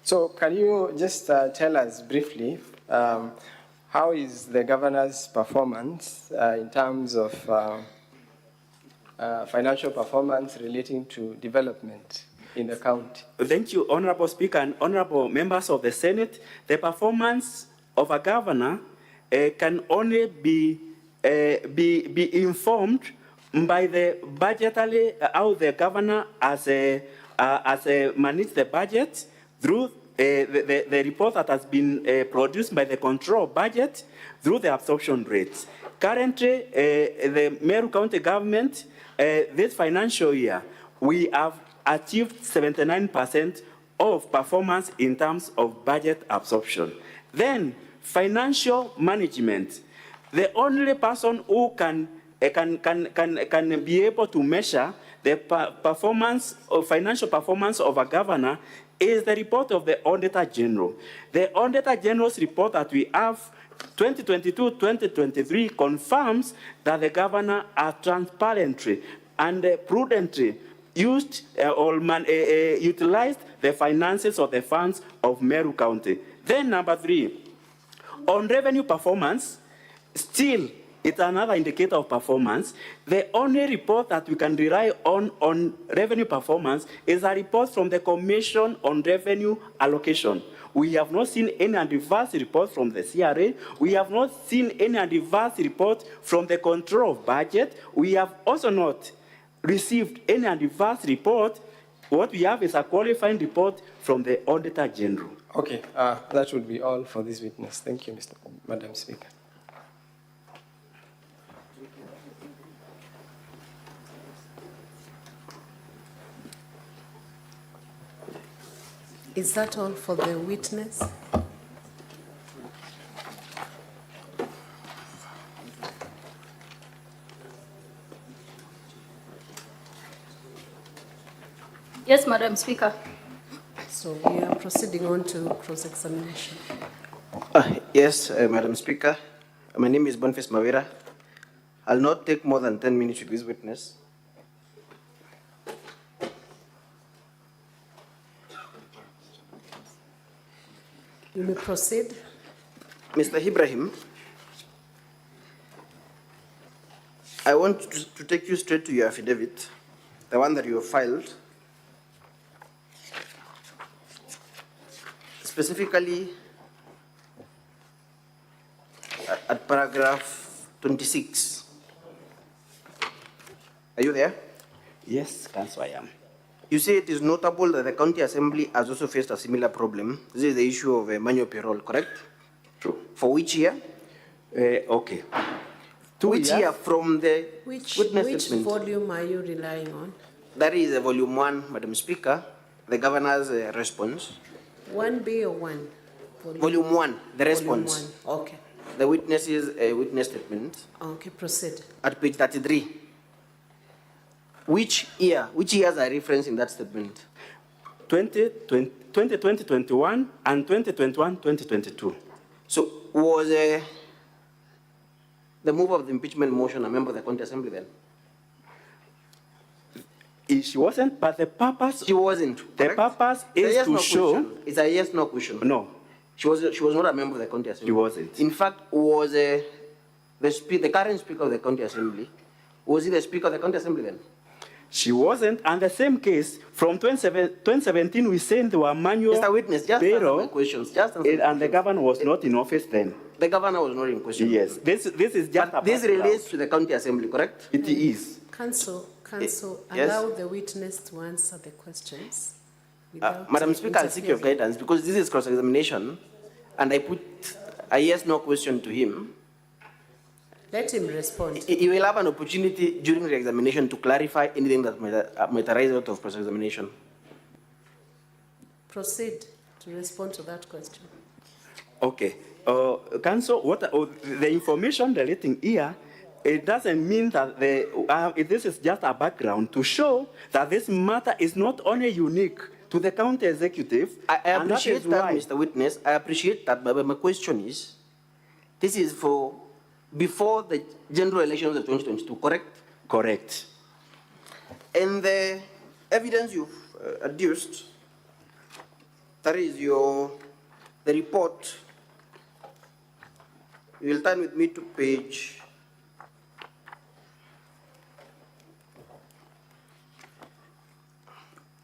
So can you just tell us briefly how is the governor's performance in terms of financial performance relating to development in the county? Thank you, Honorable Speaker and Honorable members of the Senate. The performance of a governor can only be informed by the budgetary, how the governor has managed the budget through the report that has been produced by the control budget through the absorption rates. Currently, the Meru County government, this financial year, we have achieved 79% of performance in terms of budget absorption. Then, financial management. The only person who can be able to measure the performance or financial performance of a governor is the report of the Auditor General. The Auditor General's report that we have 2022-2023 confirms that the governor has transparently and prudently used utilized the finances of the funds of Meru County. Then number 3, on revenue performance, still it's another indicator of performance. The only report that we can rely on revenue performance is a report from the Commission on Revenue Allocation. We have not seen any adverse report from the CRA. We have not seen any adverse report from the control of budget. We have also not received any adverse report. What we have is a qualifying report from the Auditor General. Okay, that would be all for this witness. Thank you, Madam Speaker. Is that all for the witness? Yes, Madam Speaker. So we are proceeding on to cross-examination. Yes, Madam Speaker. My name is Boniface Mawira. I'll not take more than 10 minutes with this witness. You may proceed. Mr. Ibrahim, I want to take you straight to your affidavit, the one that you have filed. Specifically, at paragraph 26. Are you there? Yes, Councillor, I am. You say it is notable that the County Assembly has also faced a similar problem. This is the issue of manual payroll, correct? True. For which year? Okay. Which year from the Which witness statement? volume are you relying on? That is volume 1, Madam Speaker, the governor's response. 1B or 1? Volume 1, the response. Volume 1. Okay. The witness is a witness statement. Okay, proceed. At page 33. Which years are referenced in that statement? 2020-21 and 2021-2022. So was the move of the impeachment motion a member of the County Assembly then? She wasn't, but the purpose... She wasn't, The purpose is to show... It's a yes-no question. No. She was not a member of the County Assembly. She wasn't. In fact, was the current Speaker of the County Assembly, was he the Speaker of the County Assembly then? She wasn't, and the same case, from 2017, we sent our manual Mr. Witness, just answer my questions. And the governor was not in office then. The governor was not in question. Yes, this is just but this relates to the County Assembly, correct? It is. Counsel, Yes. allow the witness to answer the questions. Madam Speaker, I'll seek your guidance because this is cross-examination and I put a yes, no question to him. Let him respond. He will have an opportunity during the examination to clarify anything that might arise out of cross-examination. Proceed to respond to that question. Okay. Council, the information relating here, it doesn't mean that this is just a background to show that this matter is not only unique to the county executive. I appreciate that, Mr. Witness. I appreciate that, but my question is, this is for before the general elections of 2022, correct? Correct. And the evidence you've adduced, that is the report. You will turn with me to page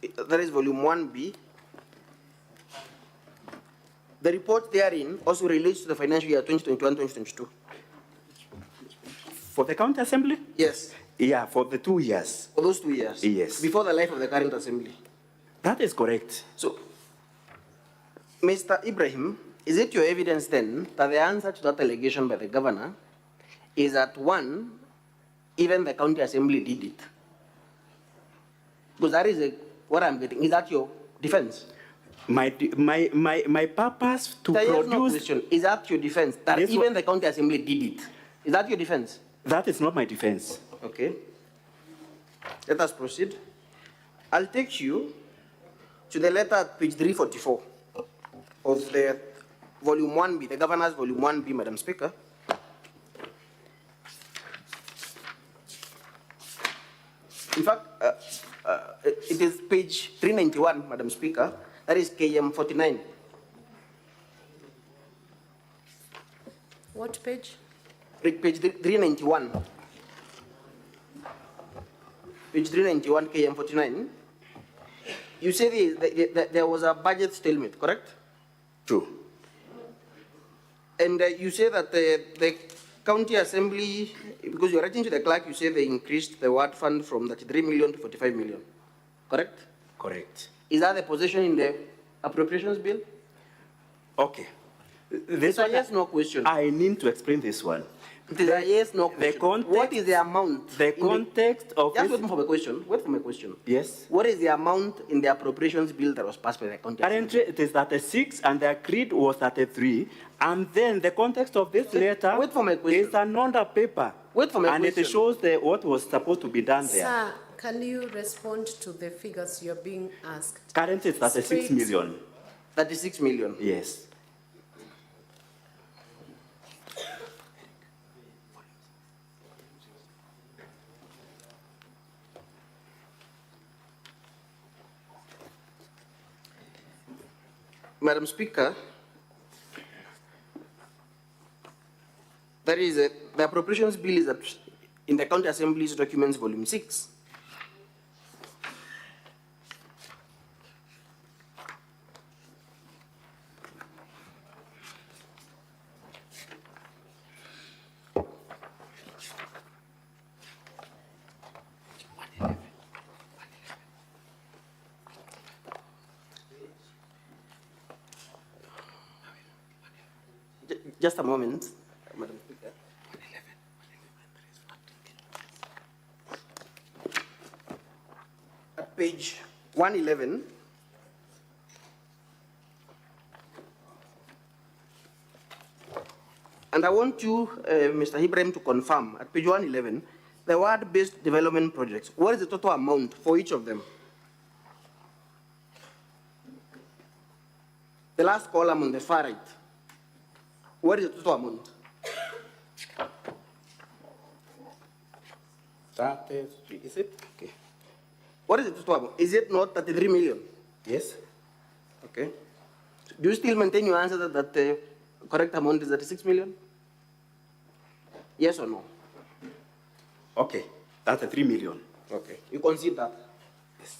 1B. The report therein also relates to the financial year 2021-2022. For the county assembly? Yes. Yeah, for the 2 years. For those 2 years? Yes. Before the life of the current assembly? That is correct. So, Mr. Ibrahim, is it your evidence then that the answer to that allegation by the governor is that one, even the county assembly did it? Because that is what I'm getting. Is that your defense? My purpose to produce... No question. Is that your defense? That even the county assembly did it? Is that your defense? That is not my defense. Okay. Let us proceed. I'll take you to the letter at page 344 of the volume 1B, the governor's volume 1B, Madam Speaker. In fact, it is page 391, Madam Speaker. That is KM 49. What page? Page 391. Page 391, KM 49. You say there was a budget stalemate, correct? True. And you say that the county assembly, because you're writing to the clerk, you say they increased the ward fund from 33 million to 45 million, correct? Correct. Is that the position in the appropriations bill? Okay. This one, yes, no question. I need to explain this one. It is a yes, no question. What is the amount? The context of just wait for my question. Wait for my question. Yes. What is the amount in the appropriations bill that was passed by the county? Currently, it is 36, and the agreed was 33. And then the context of this letter is another paper. Wait for my question. And it shows what was supposed to be done there. Sir, can you respond to the figures you're being asked? Currently, it's 36 million. 36 million? Yes. Madam Speaker, that is the appropriations bill is in the County Assembly's documents, volume 6. Just a moment, Madam Speaker. At page 111, and I want you, Mr. Ibrahim, to confirm at page 111, the ward-based development projects. What is the total amount for each of them? The last column on the far right. What is the total amount? 33, is it? Okay. What is the total amount? Is it not 33 million? Yes. Okay. Do you still maintain your answer that the correct amount is 36 million? Yes or no? Okay, 33 million. Okay. You concede that? Yes.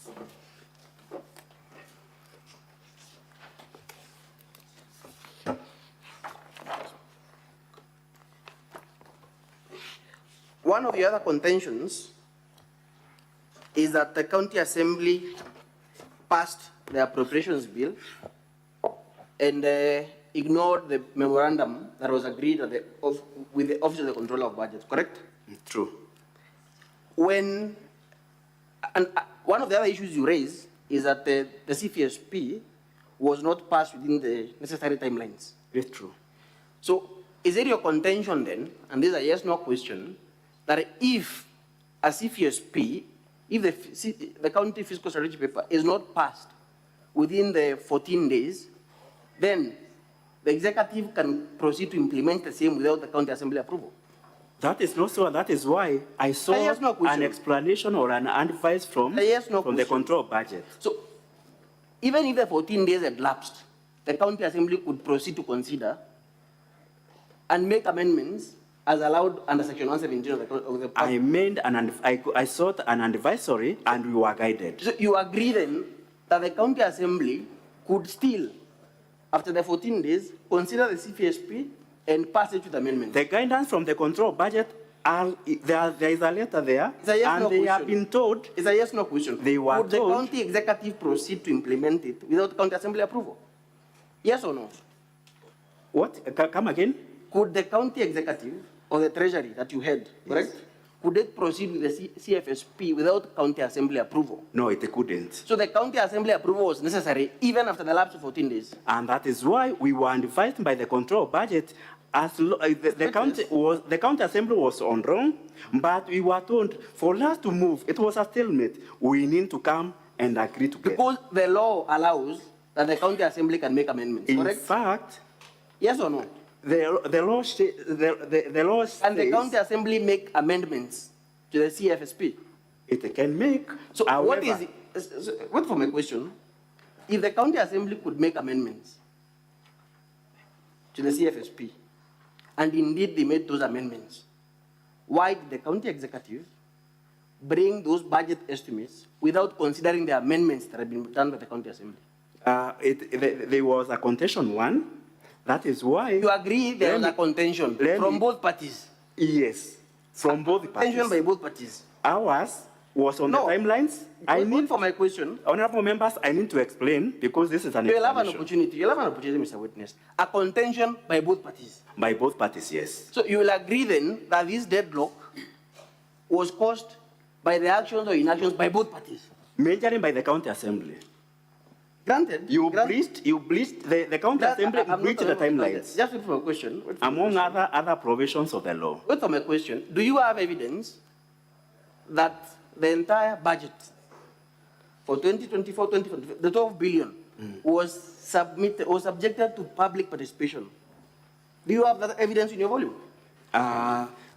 One of the other contentions is that the County Assembly passed the appropriations bill and ignored the memorandum that was agreed at with the Office of the Controller of Budget, correct? True. One of the other issues you raised is that the CFSP was not passed within the necessary timelines. It's true. So is it your contention then, and this is a yes/no question, that if a CFSP, if the county fiscal strategy paper is not passed within the 14 days, then the executive can proceed to implement the same without the county assembly approval? That is not so. That is why I saw an explanation or an advice from the control budget. So even if the 14 days had lapsed, the county assembly could proceed to consider and make amendments as allowed under Section 117 of the I sought an advisory and we were guided. So you agree then that the county assembly could still, after the 14 days, consider the CFSP and pass it with amendments? The guidance from the control budget, there is a letter there, and they have been told. It's a yes/no question. They were Would the county executive proceed to implement it without county assembly approval? Yes or no? What? Come again? Could the county executive or the treasury that you had, correct? Could it proceed with the CFSP without county assembly approval? No, it couldn't. So the county assembly approval was necessary even after the lapse of 14 days? And that is why we were advised by the control budget as the county assembly was on wrong, but we were told for us to move, it was a stalemate. We need to come and agree together. Because the law allows that the county assembly can make amendments, correct? In fact, yes or no? The law says... Can the county assembly make amendments to the CFSP? It can make. So however, what is it? Wait for my question. If the county assembly could make amendments to the CFSP, and indeed they made those amendments, why did the county executive bring those budget estimates without considering the amendments that have been done by the county assembly? There was a contention one. That is why... You agree there was a contention from both parties? Yes, from both parties. Contention by both parties? Ours was on the timelines. Wait for my question. Honorable members, I need to explain because this is an You'll have an opportunity, Mr. Witness. A contention by both parties? By both parties, yes. So you will agree then that this deadlock was caused by the actions or inactions by both parties? Majorly by the county assembly. Granted. You breached the county assembly breached the timelines. Just wait for a question. Among other provisions of the law. Wait for my question. Do you have evidence that the entire budget for 2024-2025, the 12 billion, was subjected to public participation? Do you have that evidence in your volume?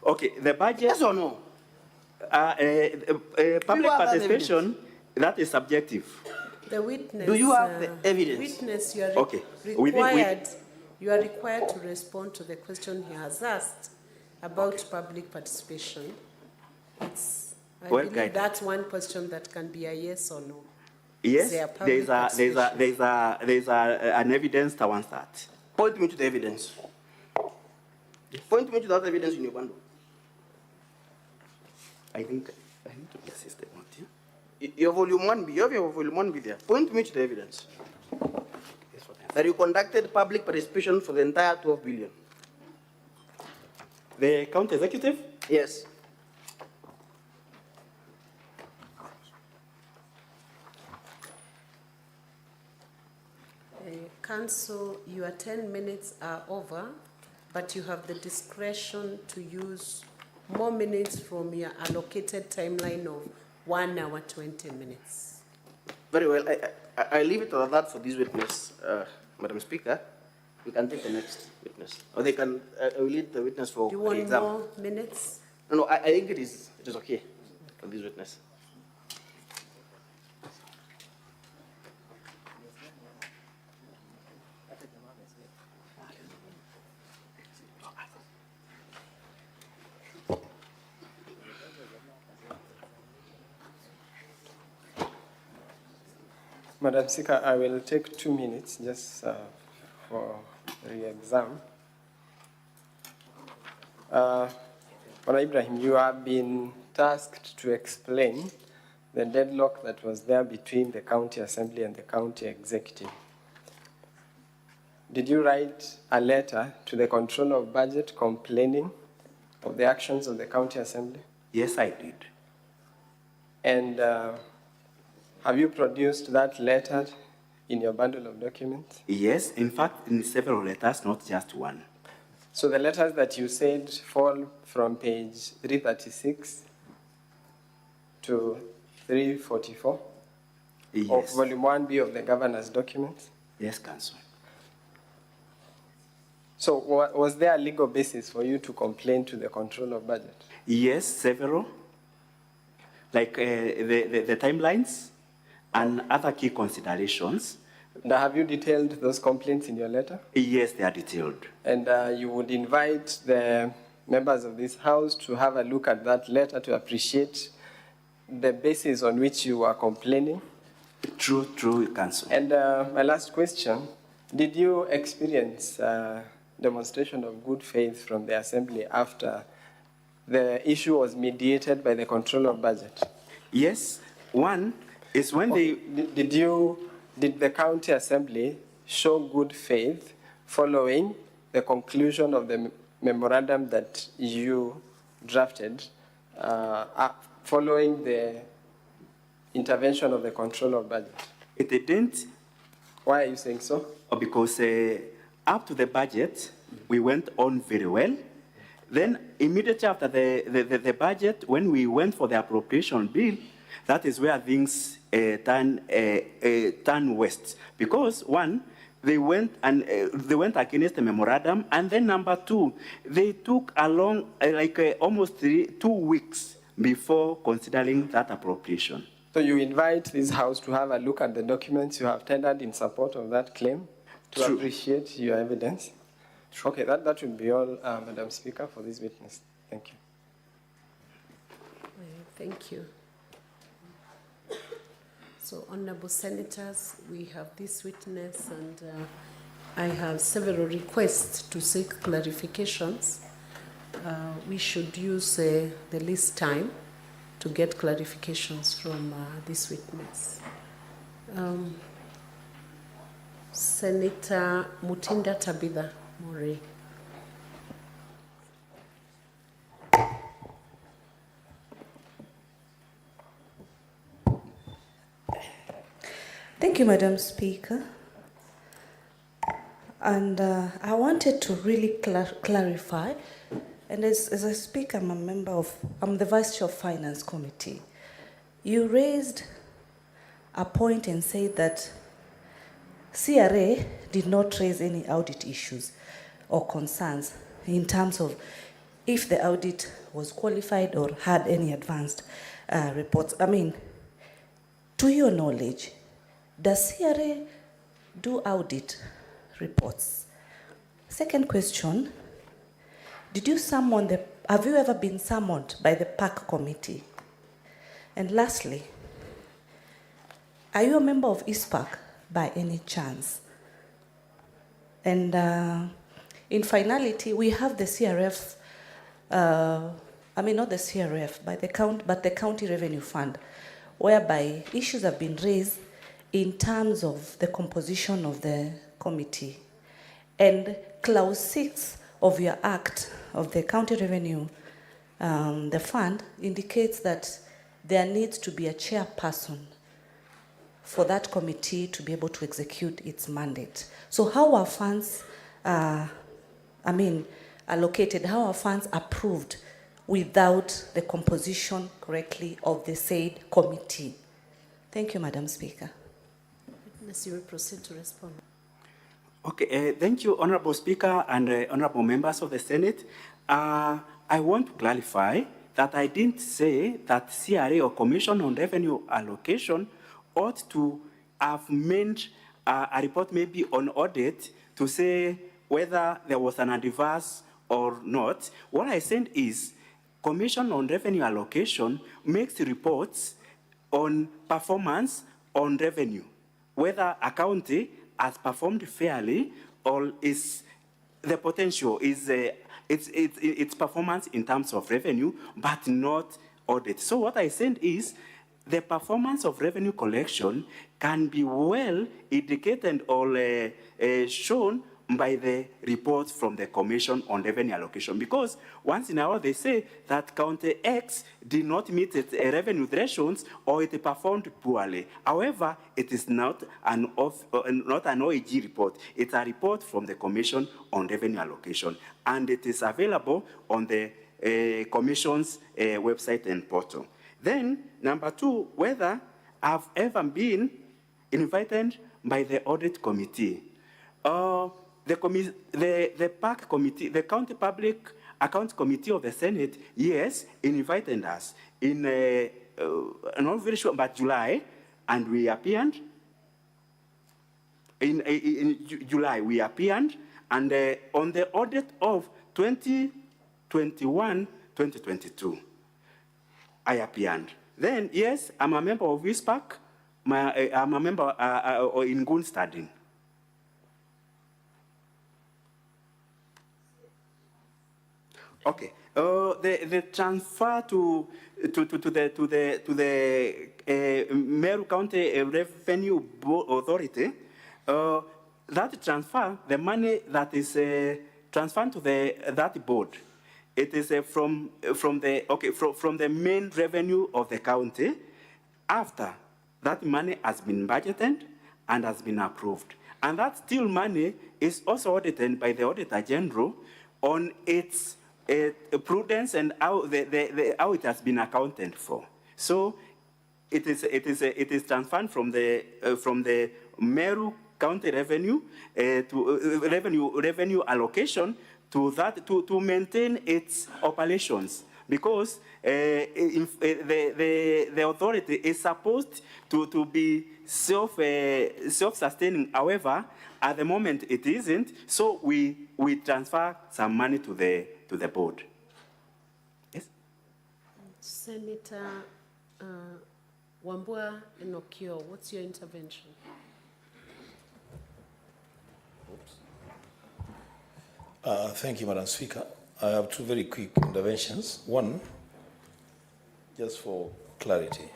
Okay, the budget... Yes or no? Public participation, that is subjective. The witness. Do you have the evidence? Witness, you are required to respond to the question he has asked about public participation. I believe that's one question that can be a yes or no. Yes, there's an evidence towards that. Point me to the evidence. Point me to that evidence in your bundle. I think I need to assist them. Your volume 1B, you have your volume 1B there. Point me to the evidence that you conducted public participation for the entire 12 billion. The county executive? Yes. Council, your 10 minutes are over, but you have the discretion to use more minutes from your allocated timeline of 1 hour, 20 minutes. Very well. I leave it to that for this witness, Madam Speaker. We can take the next witness. Or they can, I will lead the witness for Do you want exam. more minutes? No, I think it is okay for this witness. Madam Speaker, I will take 2 minutes just for re-exam. Madam Ibrahim, you have been tasked to explain the deadlock that was there between the county assembly and the county executive. Did you write a letter to the controller of budget complaining of the actions of the county assembly? Yes, I did. And have you produced that letter in your bundle of documents? Yes, in fact, in several letters, not just one. So the letters that you said fall from page 336 to 344 Yes. of volume 1B of the governor's documents? Yes, Council. So was there a legal basis for you to complain to the controller of budget? Yes, several. Like the timelines and other key considerations. Now, have you detailed those complaints in your letter? Yes, they are detailed. And you would invite the members of this House to have a look at that letter to appreciate the basis on which you are complaining? True, Council. And my last question, did you experience demonstration of good faith from the Assembly after the issue was mediated by the controller of budget? Yes. One is when Did the county assembly show good faith following the conclusion of the memorandum that you drafted, following the intervention of the controller of budget? It didn't. Why are you saying so? Because up to the budget, we went on very well. Then immediately after the budget, when we went for the appropriation bill, that is where things turn west. Because one, they went against the memorandum, and then number two, they took along almost 2 weeks before considering that appropriation. So you invite this House to have a look at the documents you have tendered in support of that claim to True. appreciate your evidence? True. Okay, that will be all, Madam Speaker, for this witness. Thank you. Thank you. So, honorable senators, we have this witness, and I have several requests to seek clarifications. We should use the least time to get clarifications from this witness. Senator Mutinda Tabitha Murray. Thank you, Madam Speaker. And I wanted to really clarify, and as a speaker, I'm the Vice Chair of Finance Committee. You raised a point and said that CRA did not raise any audit issues or concerns in terms of if the audit was qualified or had any advanced reports. I mean, to your knowledge, does CRA do audit reports? Second question, have you ever been summoned by the PAC committee? And lastly, are you a member of ISPAC by any chance? And in finality, we have the CRF, not the CRF, but the County Revenue Fund, whereby issues have been raised in terms of the composition of the committee. And clause 6 of your act of the County Revenue, the fund, indicates that there needs to be a chairperson for that committee to be able to execute its mandate. So how are funds allocated, how are funds approved without the composition correctly of the said committee? Thank you, Madam Speaker. Witness, you will proceed to respond. Okay, thank you, Honorable Speaker and Honorable members of the Senate. I want to clarify that I didn't say that CRA or Commission on Revenue Allocation ought to have made a report maybe on audit to say whether there was an adverse or not. What I said is Commission on Revenue Allocation makes reports on performance on revenue, whether a county has performed fairly or is the potential is its performance in terms of revenue, but not audit. So what I said is the performance of revenue collection can be well indicated or shown by the reports from the Commission on Revenue Allocation. Because once in a while they say that County X did not meet its revenue thresholds or it performed poorly. However, it is not an OAG report. It's a report from the Commission on Revenue Allocation. And it is available on the Commission's website and portal. Then, number two, whether I've ever been invited by the audit committee. The PAC committee, the County Public Accounts Committee of the Senate, yes, invited us in, not very sure, but July, and we appeared. In July, we appeared, and on the audit of 2021-2022, I appeared. Then, yes, I'm a member of WISPAC. I'm a member in good studying. Okay. The transfer to the Meru County Revenue Authority, that transfer, the money that is transferred to that board, it is from the main revenue of the county after that money has been budgeted and has been approved. And that still money is also audited by the Auditor General on its prudence and how how it has been accounted for. So it is transferred from the Meru County revenue to revenue allocation to that to maintain its operations, because the authority is supposed to be self-sustaining. However, at the moment it isn't, so we transfer some money to the board. Yes. Senator Wambua Enokio, what's your intervention? Thank you, Madam Speaker. I have two very quick interventions. One, just for clarity.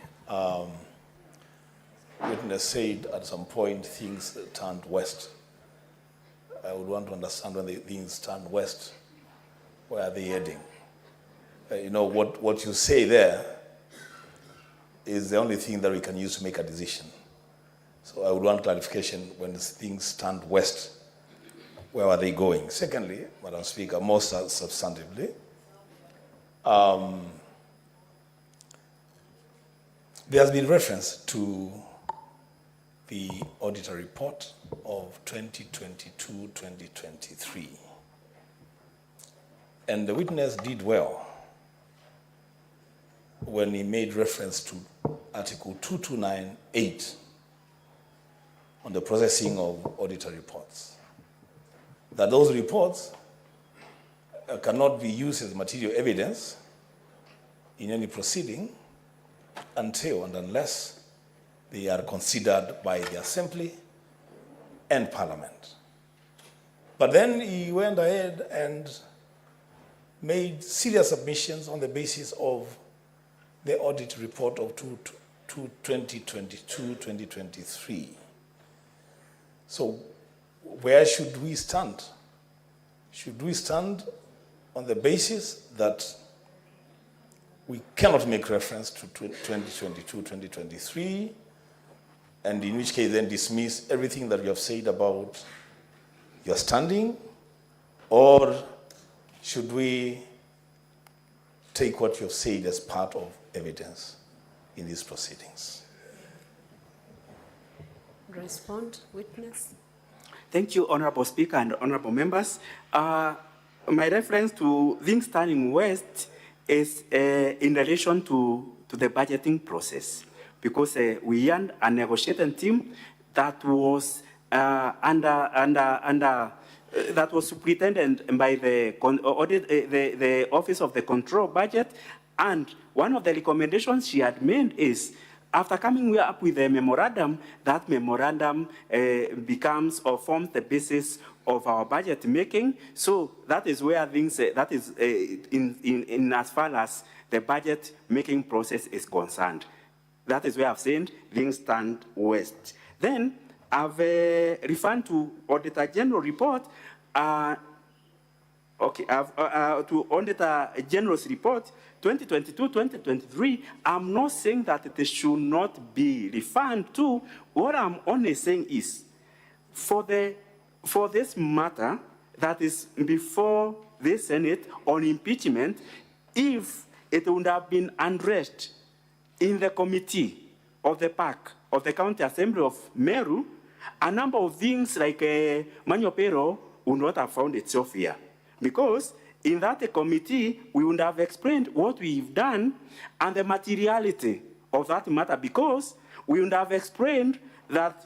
Witness said at some point things turned west. I would want to understand when the things turned west, where are they heading? You know, what you say there is the only thing that we can use to make a decision. So I would want clarification when things turned west. Where are they going? Secondly, Madam Speaker, most substantively, there has been reference to the auditor report of 2022-2023. And the witness did well when he made reference to Article 2298 on the processing of auditor reports. That those reports cannot be used as material evidence in any proceeding until and unless they are considered by the Assembly and Parliament. But then he went ahead and made serious submissions on the basis of the audit report of 2022-2023. So where should we stand? Should we stand on the basis that we cannot make reference to 2022-2023, and in which case then dismiss everything that you have said about your standing? Or should we take what you have said as part of evidence in these proceedings? Respond, witness. Thank you, Honorable Speaker and Honorable Members. My reference to things turning west is in relation to the budgeting process, because we had a negotiating team that was that was superintended by the Office of the Control Budget, and one of the recommendations she had made is, after coming up with a memorandum, that memorandum becomes or forms the basis of our budget making. So that is where things, that is in as far as the budget making process is concerned. That is where I've said things stand west. Then I've referred to Auditor General report. To Auditor General's report 2022-2023. I'm not saying that it should not be referred to. What I'm only saying is, for this matter that is before the Senate on impeachment, if it would have been addressed in the committee of the PAC of the County Assembly of Meru, a number of things like manual payroll would not have found itself here. Because in that committee, we would have explained what we've done and the materiality of that matter, because we would have explained that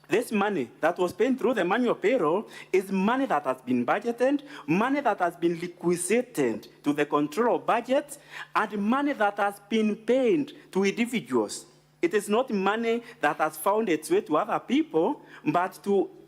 this money that was paid through the manual payroll is money that has been budgeted, money that has been liquidated to the control of budget, and money that has been paid to individuals. It is not money that has found its way to other people, but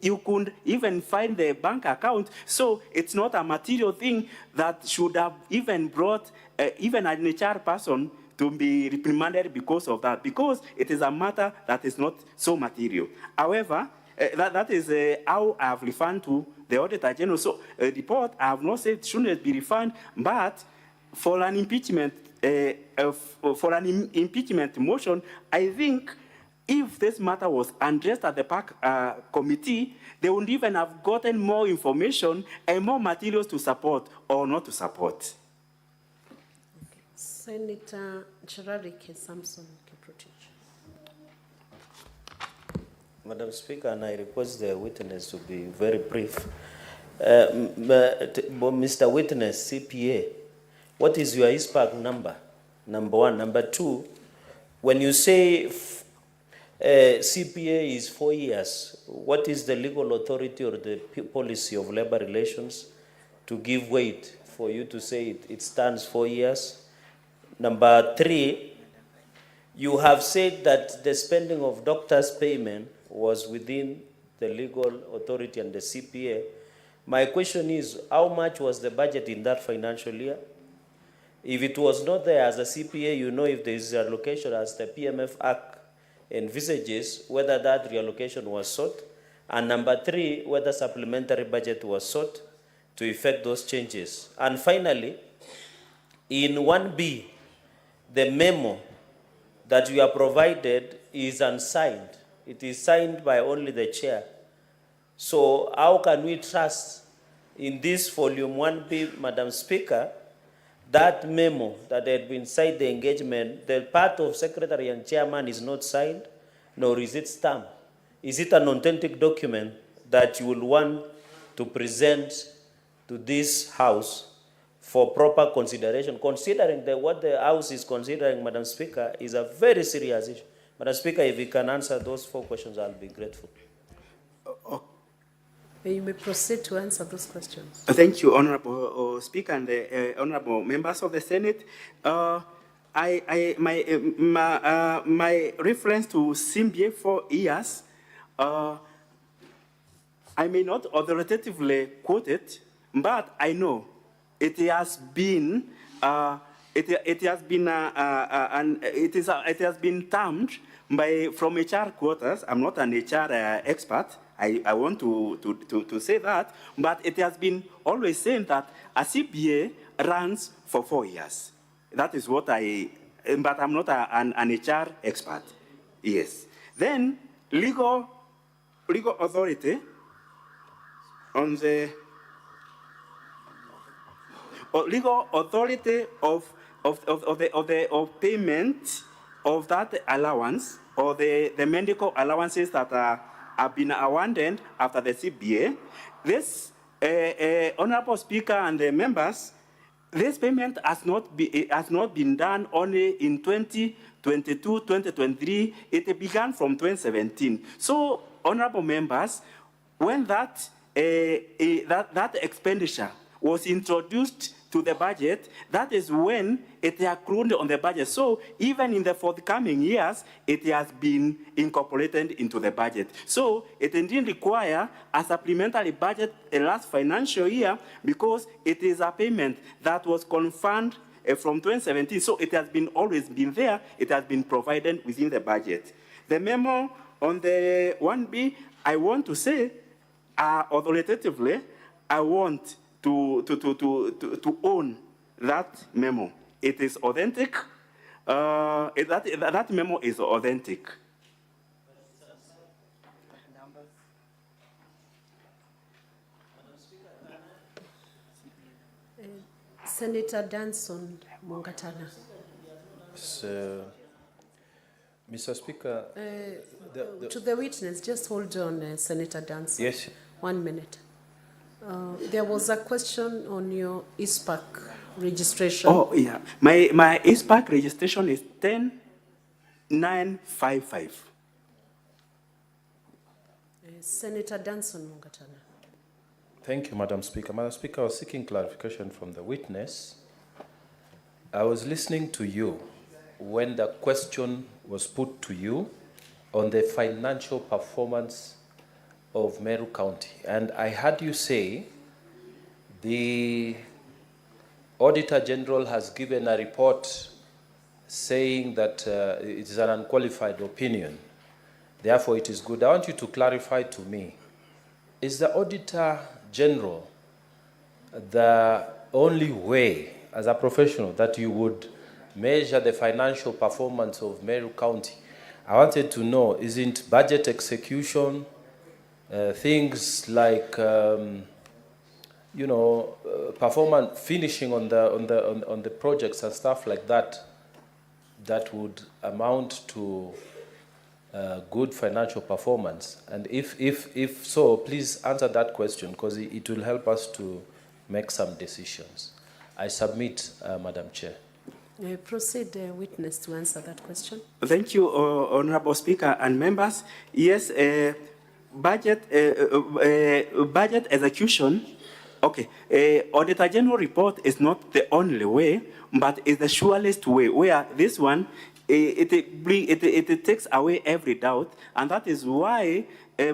you could even find the bank account. So it's not a material thing that should have even brought even an HR person to be reprimanded because of that, because it is a matter that is not so material. However, that is how I have referred to the Auditor General. So report, I have not said it shouldn't be referred, but for an impeachment motion, I think if this matter was addressed at the PAC committee, they would even have gotten more information and more materials to support or not to support. Senator Cherarike Samson Kiprotich. Madam Speaker, and I request the witness to be very brief. Mr. Witness, CPA, what is your ISPAC number? Number one. Number two, when you say CPA is 4 years, what is the legal authority or the policy of labor relations to give weight for you to say it stands 4 years? Number three, you have said that the spending of doctors' payment was within the legal authority and the CPA. My question is, how much was the budget in that financial year? If it was not there as a CPA, you know if there is a reallocation as the PMF Act envisages, whether that reallocation was sought. And number three, whether supplementary budget was sought to effect those changes. And finally, in 1B, the memo that you are provided is unsigned. It is signed by only the chair. So how can we trust in this volume 1B, Madam Speaker, that memo that had been signed, the engagement, the part of secretary and chairman is not signed, nor is it stamped? Is it an authentic document that you will want to present to this House for proper consideration, considering that what the House is considering, Madam Speaker, is a very serious issue? Madam Speaker, if you can answer those 4 questions, I'll be grateful. You may proceed to answer those questions. Thank you, Honorable Speaker and the honorable members of the Senate. My reference to CMBA 4 years, I may not authoritatively quote it, but I know it has been it has been termed from HR quarters. I'm not an HR expert. I want to say that, but it has been always saying that a CPA runs for 4 years. That is what but I'm not an HR expert. Yes. Then legal authority on the legal authority of payment of that allowance or the medical allowances that have been awarded after the CBA. This Honorable Speaker and the members, this payment has not been done only in 2022, 2023. It began from 2017. So, honorable members, when that expenditure was introduced to the budget, that is when it accrued on the budget. So even in the forthcoming years, it has been incorporated into the budget. So it didn't require a supplementary budget last financial year because it is a payment that was confirmed from 2017. So it has been always been there. It has been provided within the budget. The memo on the 1B, I want to say, authoritatively, I want to own that memo. It is authentic. That memo is authentic. Senator Danson Mungatana. So, Mr. Speaker, To the witness, just hold on, Senator Danson. Yes. 1 minute. There was a question on your ISPAC registration. Oh, yeah. My ISPAC registration is 10955. Senator Danson Mungatana. Thank you, Madam Speaker. Madam Speaker, I was seeking clarification from the witness. I was listening to you when the question was put to you on the financial performance of Meru County. And I heard you say the Auditor General has given a report saying that it is an unqualified opinion. Therefore, it is good. I want you to clarify to me, is the Auditor General the only way, as a professional, that you would measure the financial performance of Meru County? I wanted to know, isn't budget execution, things like, performance, finishing on the projects and stuff like that, that would amount to good financial performance? And if so, please answer that question, because it will help us to make some decisions. I submit, Madam Chair. Proceed, witness, to answer that question. Thank you, Honorable Speaker and members. Yes, budget execution. Okay, Auditor General report is not the only way, but is the surest way. Where this one, it takes away every doubt, and that is why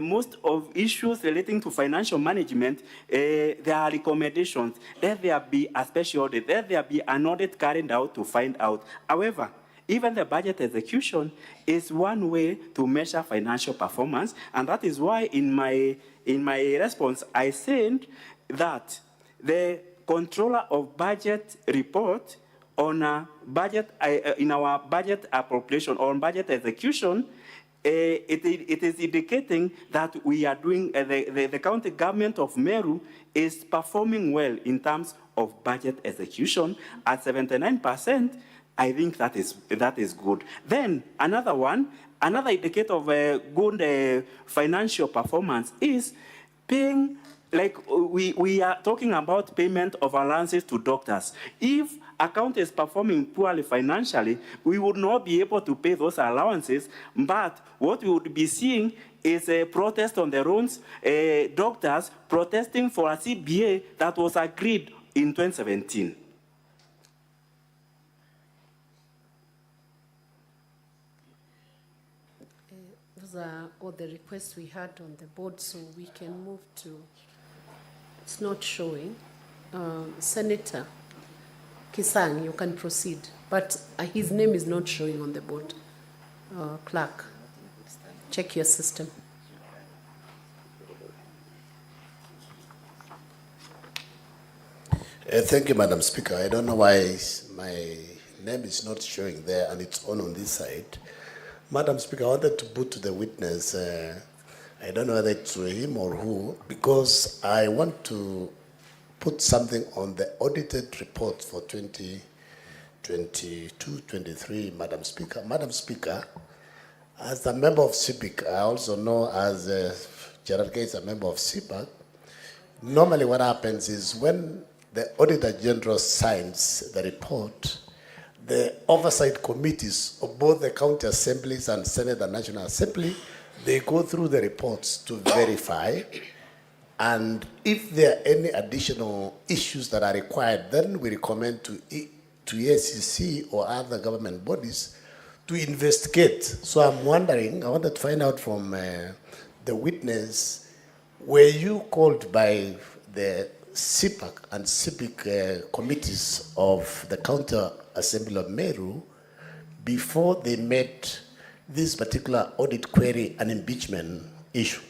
most of issues relating to financial management, there are recommendations that there be a special audit, that there be an audit carried out to find out. However, even the budget execution is one way to measure financial performance, and that is why in my response I said that the controller of budget report on a budget in our budget appropriation on budget execution, it is indicating that we are doing, the county government of Meru is performing well in terms of budget execution at 79%. I think that is good. Then another indicator of good financial performance is paying, like we are talking about payment of allowances to doctors. If a county is performing poorly financially, we would not be able to pay those allowances, but what we would be seeing is a protest on the roads, doctors protesting for a CBA that was agreed in 2017. Those are all the requests we had on the board, so we can move to, it's not showing. Senator Kisang, you can proceed, but his name is not showing on the board. Clerk, check your system. Thank you, Madam Speaker. I don't know why my name is not showing there and it's on this side. Madam Speaker, I wanted to put to the witness, I don't know whether it's him or who, because I want to put something on the audited report for 2022-23, Madam Speaker. Madam Speaker, as a member of CIPIC, I also know as Gerard Gay is a member of CIPAC, normally what happens is when the Auditor General signs the report, the oversight committees of both the county assemblies and Senate and National Assembly, they go through the reports to verify, and if there are any additional issues that are required, then we recommend to EACC or other government bodies to investigate. So I'm wondering, I wanted to find out from the witness, were you called by the CPAC and civic committees of the County Assembly of Meru before they made this particular audit query an impeachment issue?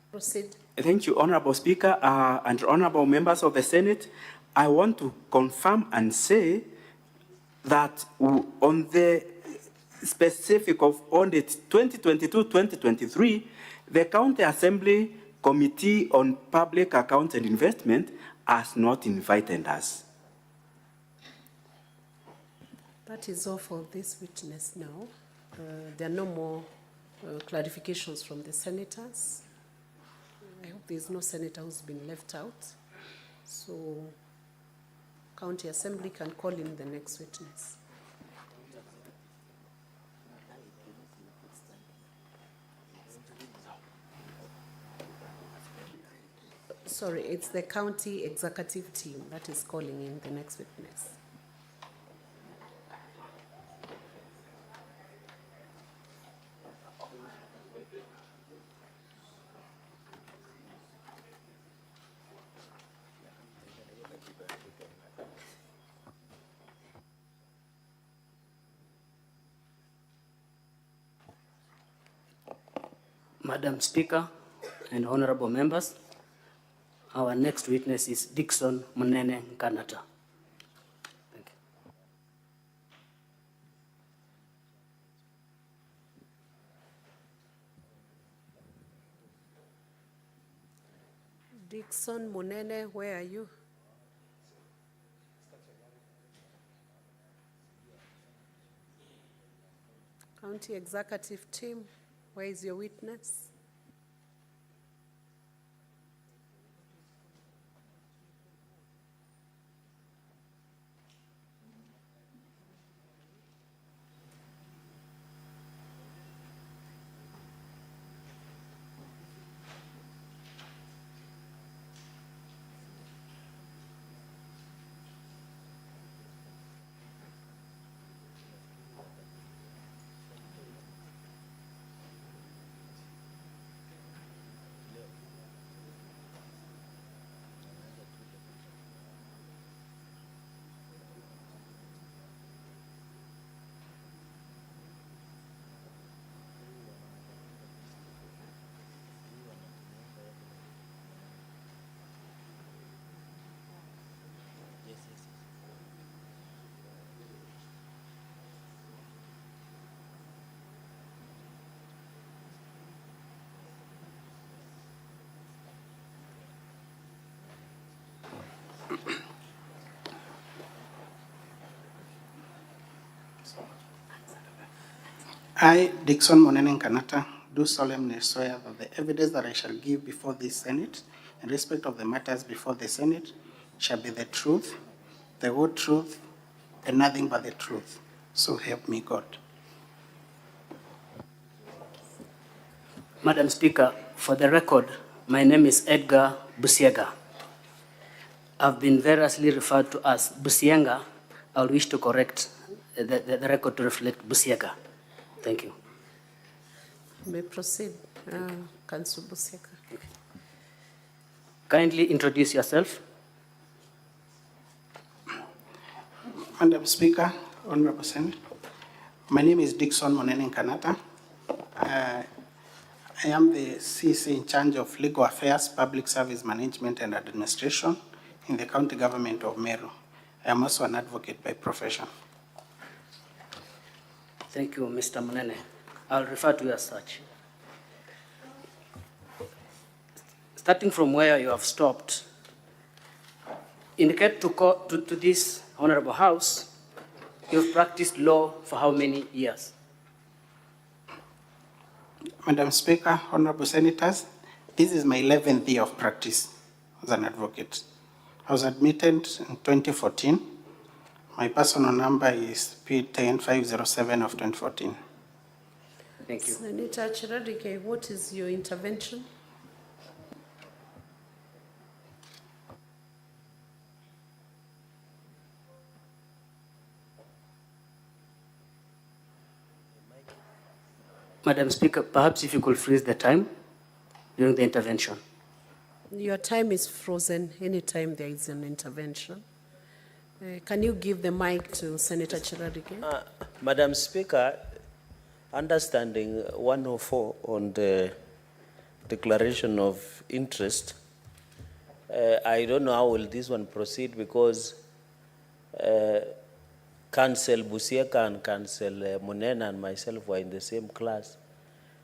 Proceed. Thank you, Honorable Speaker and honorable members of the Senate. I want to confirm and say that on the specific of audit 2022-2023, the County Assembly Committee on Public Accounts and Investment has not invited us. That is all for this witness now. There are no more clarifications from the senators. I hope there is no senator who's been left out. So, County Assembly can call in the next witness. Sorry, it's the county executive team that is calling in the next witness. Madam Speaker and honorable members, our next witness is Dickson Munene Nkanata. Thank you. Dickson Munene, where are you? County executive team, where is your witness? I, Dickson Munene Nkanata, do solemnly swear that the evidence that I shall give before this Senate in respect of the matters before the Senate shall be the truth, the whole truth, and nothing but the truth. So help me God. Madam Speaker, for the record, my name is Edgar Busiega. I've been variously referred to as Busienga. I'll wish to correct the record to reflect Busiega. Thank you. You may proceed, Councillor Busiega. Kindly introduce yourself. Madam Speaker, Honorable Senate, my name is Dickson Munene Nkanata. I am the CC in charge of Legal Affairs, Public Service Management and Administration in the County Government of Meru. I am also an advocate by profession. Thank you, Mr. Munene. I'll refer to you as such. Starting from where you have stopped, indicate to this Honorable House, you have practiced law for how many years? Madam Speaker, Honorable Senators, this is my 11th year of practice as an advocate. I was admitted in 2014. My personal number is P10507 of 2014. Thank you. Senator Chiradike, what is your intervention? Madam Speaker, perhaps if you could freeze the time during the intervention. Your time is frozen anytime there is an intervention. Can you give the mic to Senator Chirarike? Madam Speaker, understanding 104 on the declaration of interest, I don't know how will this one proceed because Council Busieka and Council Munena and myself were in the same class.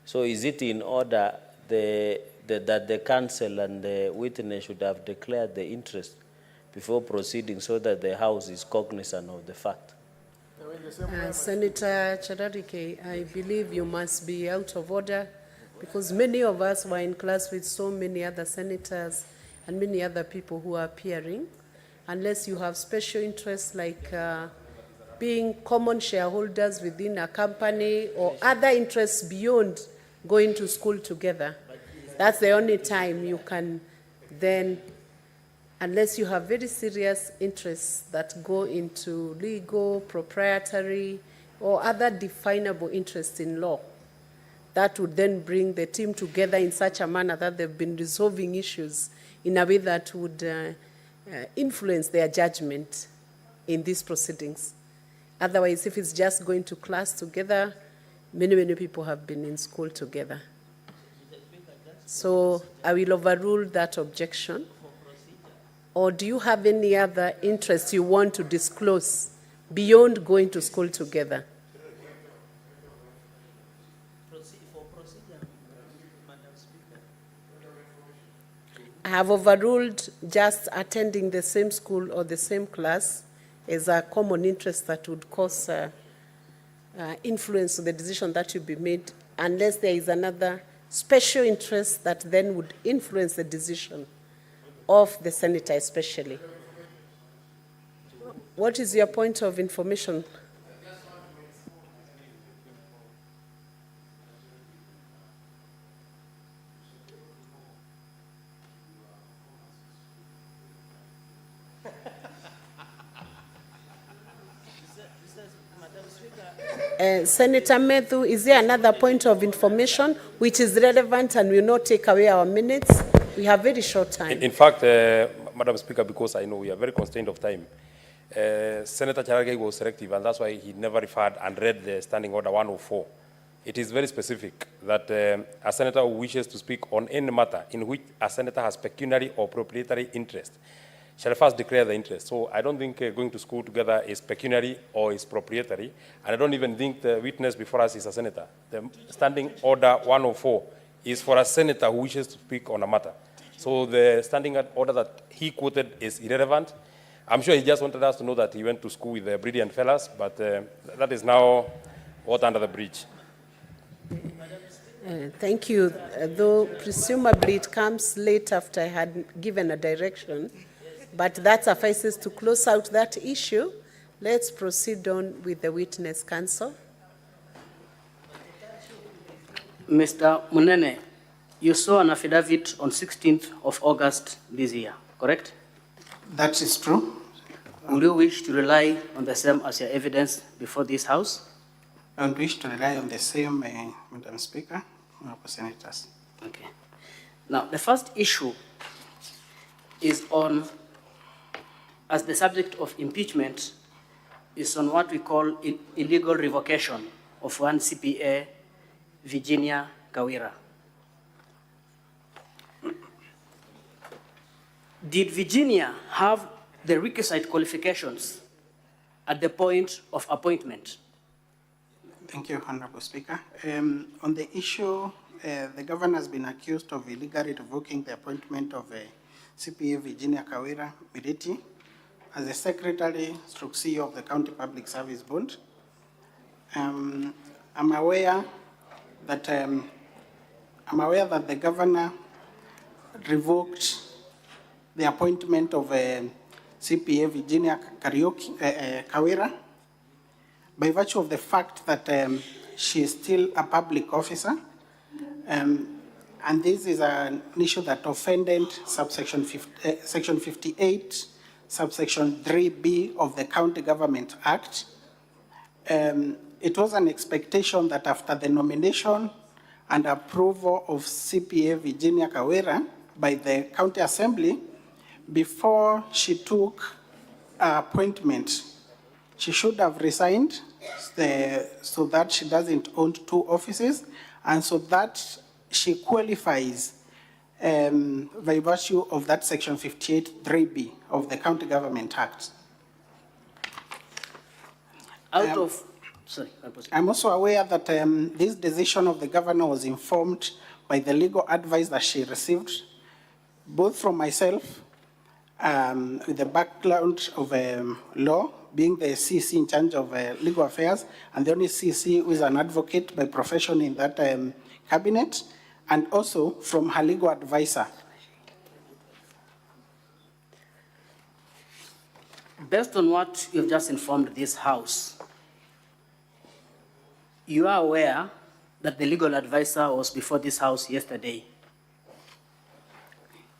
So is it in order that the council and the witness should have declared the interest before proceeding so that the House is cognizant of the fact? Senator Chirarike, I believe you must be out of order because many of us were in class with so many other senators and many other people who are appearing. Unless you have special interests like being common shareholders within a company or other interests beyond going to school together. That's the only time you can then, unless you have very serious interests that go into legal, proprietary, or other definable interests in law, that would then bring the team together in such a manner that they've been resolving issues in a way that would influence their judgment in these proceedings. Otherwise, if it's just going to class together, many people have been in school together. So I will overrule that objection. Or do you have any other interest you want to disclose beyond going to school together? I have overruled just attending the same school or the same class as a common interest that would cause influence on the decision that will be made, unless there is another special interest that then would influence the decision of the senator especially. What is your point of information? Senator Methu, is there another point of information which is relevant and will not take away our minutes? We have very short time. In fact, Madam Speaker, because I know we are very constrained of time, Senator Chirarike was selective, and that's why he never referred and read the Standing Order 104. It is very specific that a senator who wishes to speak on any matter in which a senator has pecuniary or proprietary interest shall first declare the interest. So I don't think going to school together is pecuniary or is proprietary, and I don't even think the witness before us is a senator. The Standing Order 104 is for a senator who wishes to speak on a matter. So the standing order that he quoted is irrelevant. I'm sure he just wanted us to know that he went to school with the brilliant fellas, but that is now water under the bridge. Thank you. Though presumably it comes late after I had given a direction, but that suffices to close out that issue. Let's proceed on with the witness counsel. Mr. Munene, you saw an affidavit on 16th of August this year, correct? That is true. Would you wish to rely on the same as your evidence before this House? I would wish to rely on the same, Madam Speaker, Honorable Senators. Okay. Now, the first issue is on, as the subject of impeachment, is on what we call illegal revocation of one CPA, Virginia Kawira. Did Virginia have the requisite qualifications at the point of appointment? Thank you, Honorable Speaker. On the issue, the governor has been accused of illegally revoking the appointment of CPA Virginia Kawira Miriti as the Secretary/CEO of the County Public Service Board. I'm aware that the governor revoked the appointment of CPA Virginia Kawira by virtue of the fact that she is still a public officer, and this is an issue that offended section 58, subsection 3B of the County Government Act. It it was an expectation that after the nomination and approval of CPA Virginia Kawira by the County Assembly, before she took appointment, she should have resigned so that she doesn't own two offices and so that she qualifies by virtue of that section 58(3)(b) of the County Government Act. I'm also aware that this decision of the governor was informed by the legal advice that she received, both from myself, with the background of law, being the CC in charge of legal affairs, and the only CC who is an advocate by profession in that cabinet, and also from her legal advisor. Based on what you've just informed this House, you are aware that the legal advisor was before this House yesterday?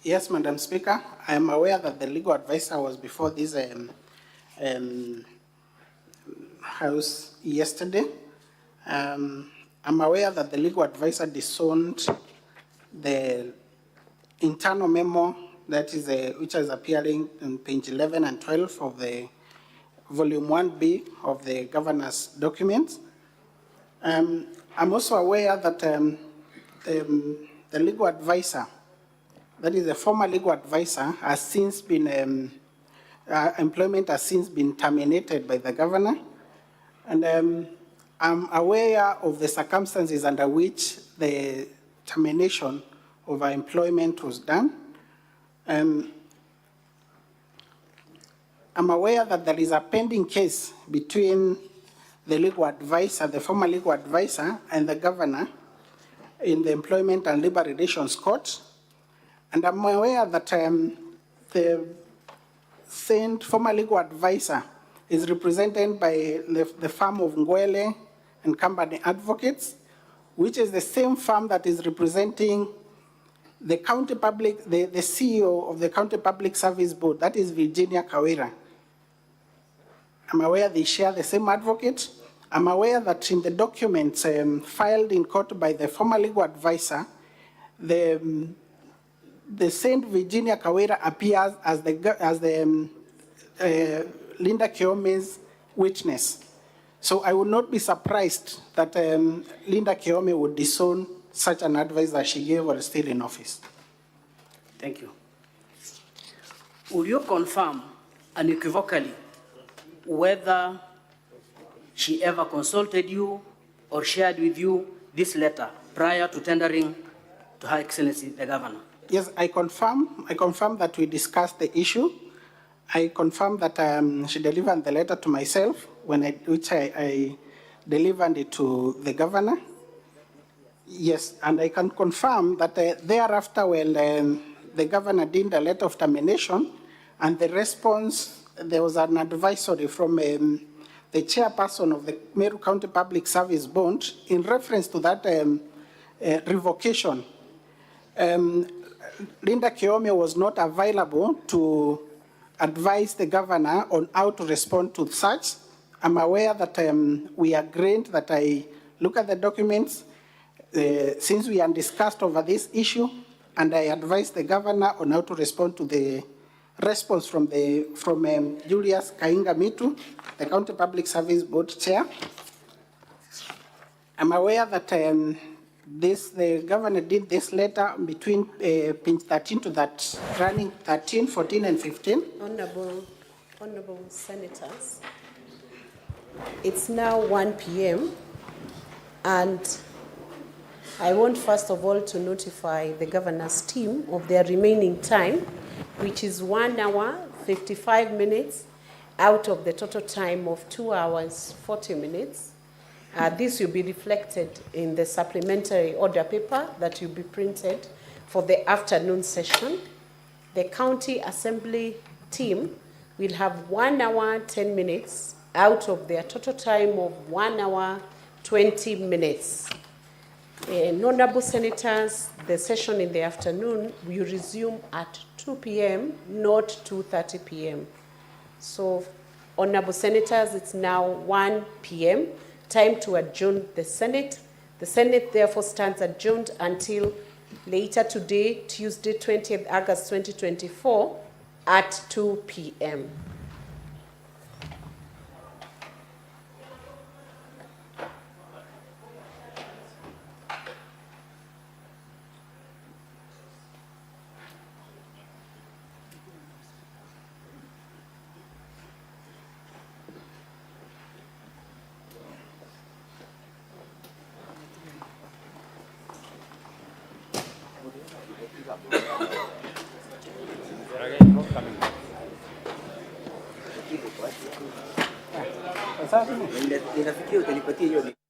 Yes, Madam Speaker, I am aware that the legal advisor was before this House yesterday. I'm aware that the legal advisor disowned the internal memo that is which is appearing on page 11 and 12 of the volume 1B of the governor's documents. I'm also aware that the legal advisor, that is the former legal advisor, has since been, employment has since been terminated by the governor. And I'm aware of the circumstances under which the termination of our employment was done. I'm aware that there is a pending case between the legal advisor, the former legal advisor, and the governor in the Employment and Labor Relations Court. And I'm aware that the former legal advisor is represented by the firm of Ngwele and Company Advocates, which is the same firm that is representing the county public, the CEO of the County Public Service Board, that is Virginia Kawira. I'm aware they share the same advocate. I'm aware that in the documents filed in court by the former legal advisor, the Saint Virginia Kawira appears as the Linda Keome's witness. So I would not be surprised that Linda Keome would disown such an advice that she gave while still in office. Thank you. Will you confirm unequivocally whether she ever consulted you or shared with you this letter prior to tendering to Her Excellency the Governor? Yes, I confirm that we discussed the issue. I confirm that she delivered the letter to myself, which I delivered it to the Governor. Yes, and I can confirm that thereafter, when the Governor did the letter of termination, and the response, there was an advisory from the chairperson of the Meru County Public Service Board in reference to that revocation. Linda Keome was not available to advise the governor on how to respond to such. I'm aware that we agreed that I look at the documents since we had discussed over this issue, and I advised the governor on how to respond to the response from Julius Kainga Mitu, the County Public Service Board Chair. I'm aware that the governor did this letter between page 13 to that running 13, 14, and 15. Honorable Senators, it's now 1 p.m. and I want first of all to notify the governor's team of their remaining time, which is 1 hour, 55 minutes out of the total time of 2 hours, 40 minutes. This will be reflected in the supplementary order paper that will be printed for the afternoon session. The County Assembly team will have 1 hour, 10 minutes out of their total time of 1 hour, 20 minutes. Honorable Senators, the session in the afternoon will resume at 2 p.m., not 2:30 p.m. So, Honorable Senators, it's now 1 p.m., time to adjourn the Senate. The Senate therefore stands adjourned until later today, Tuesday, 20th August 2024 at 2 p.m. Ninafikiri utanipatia hiyo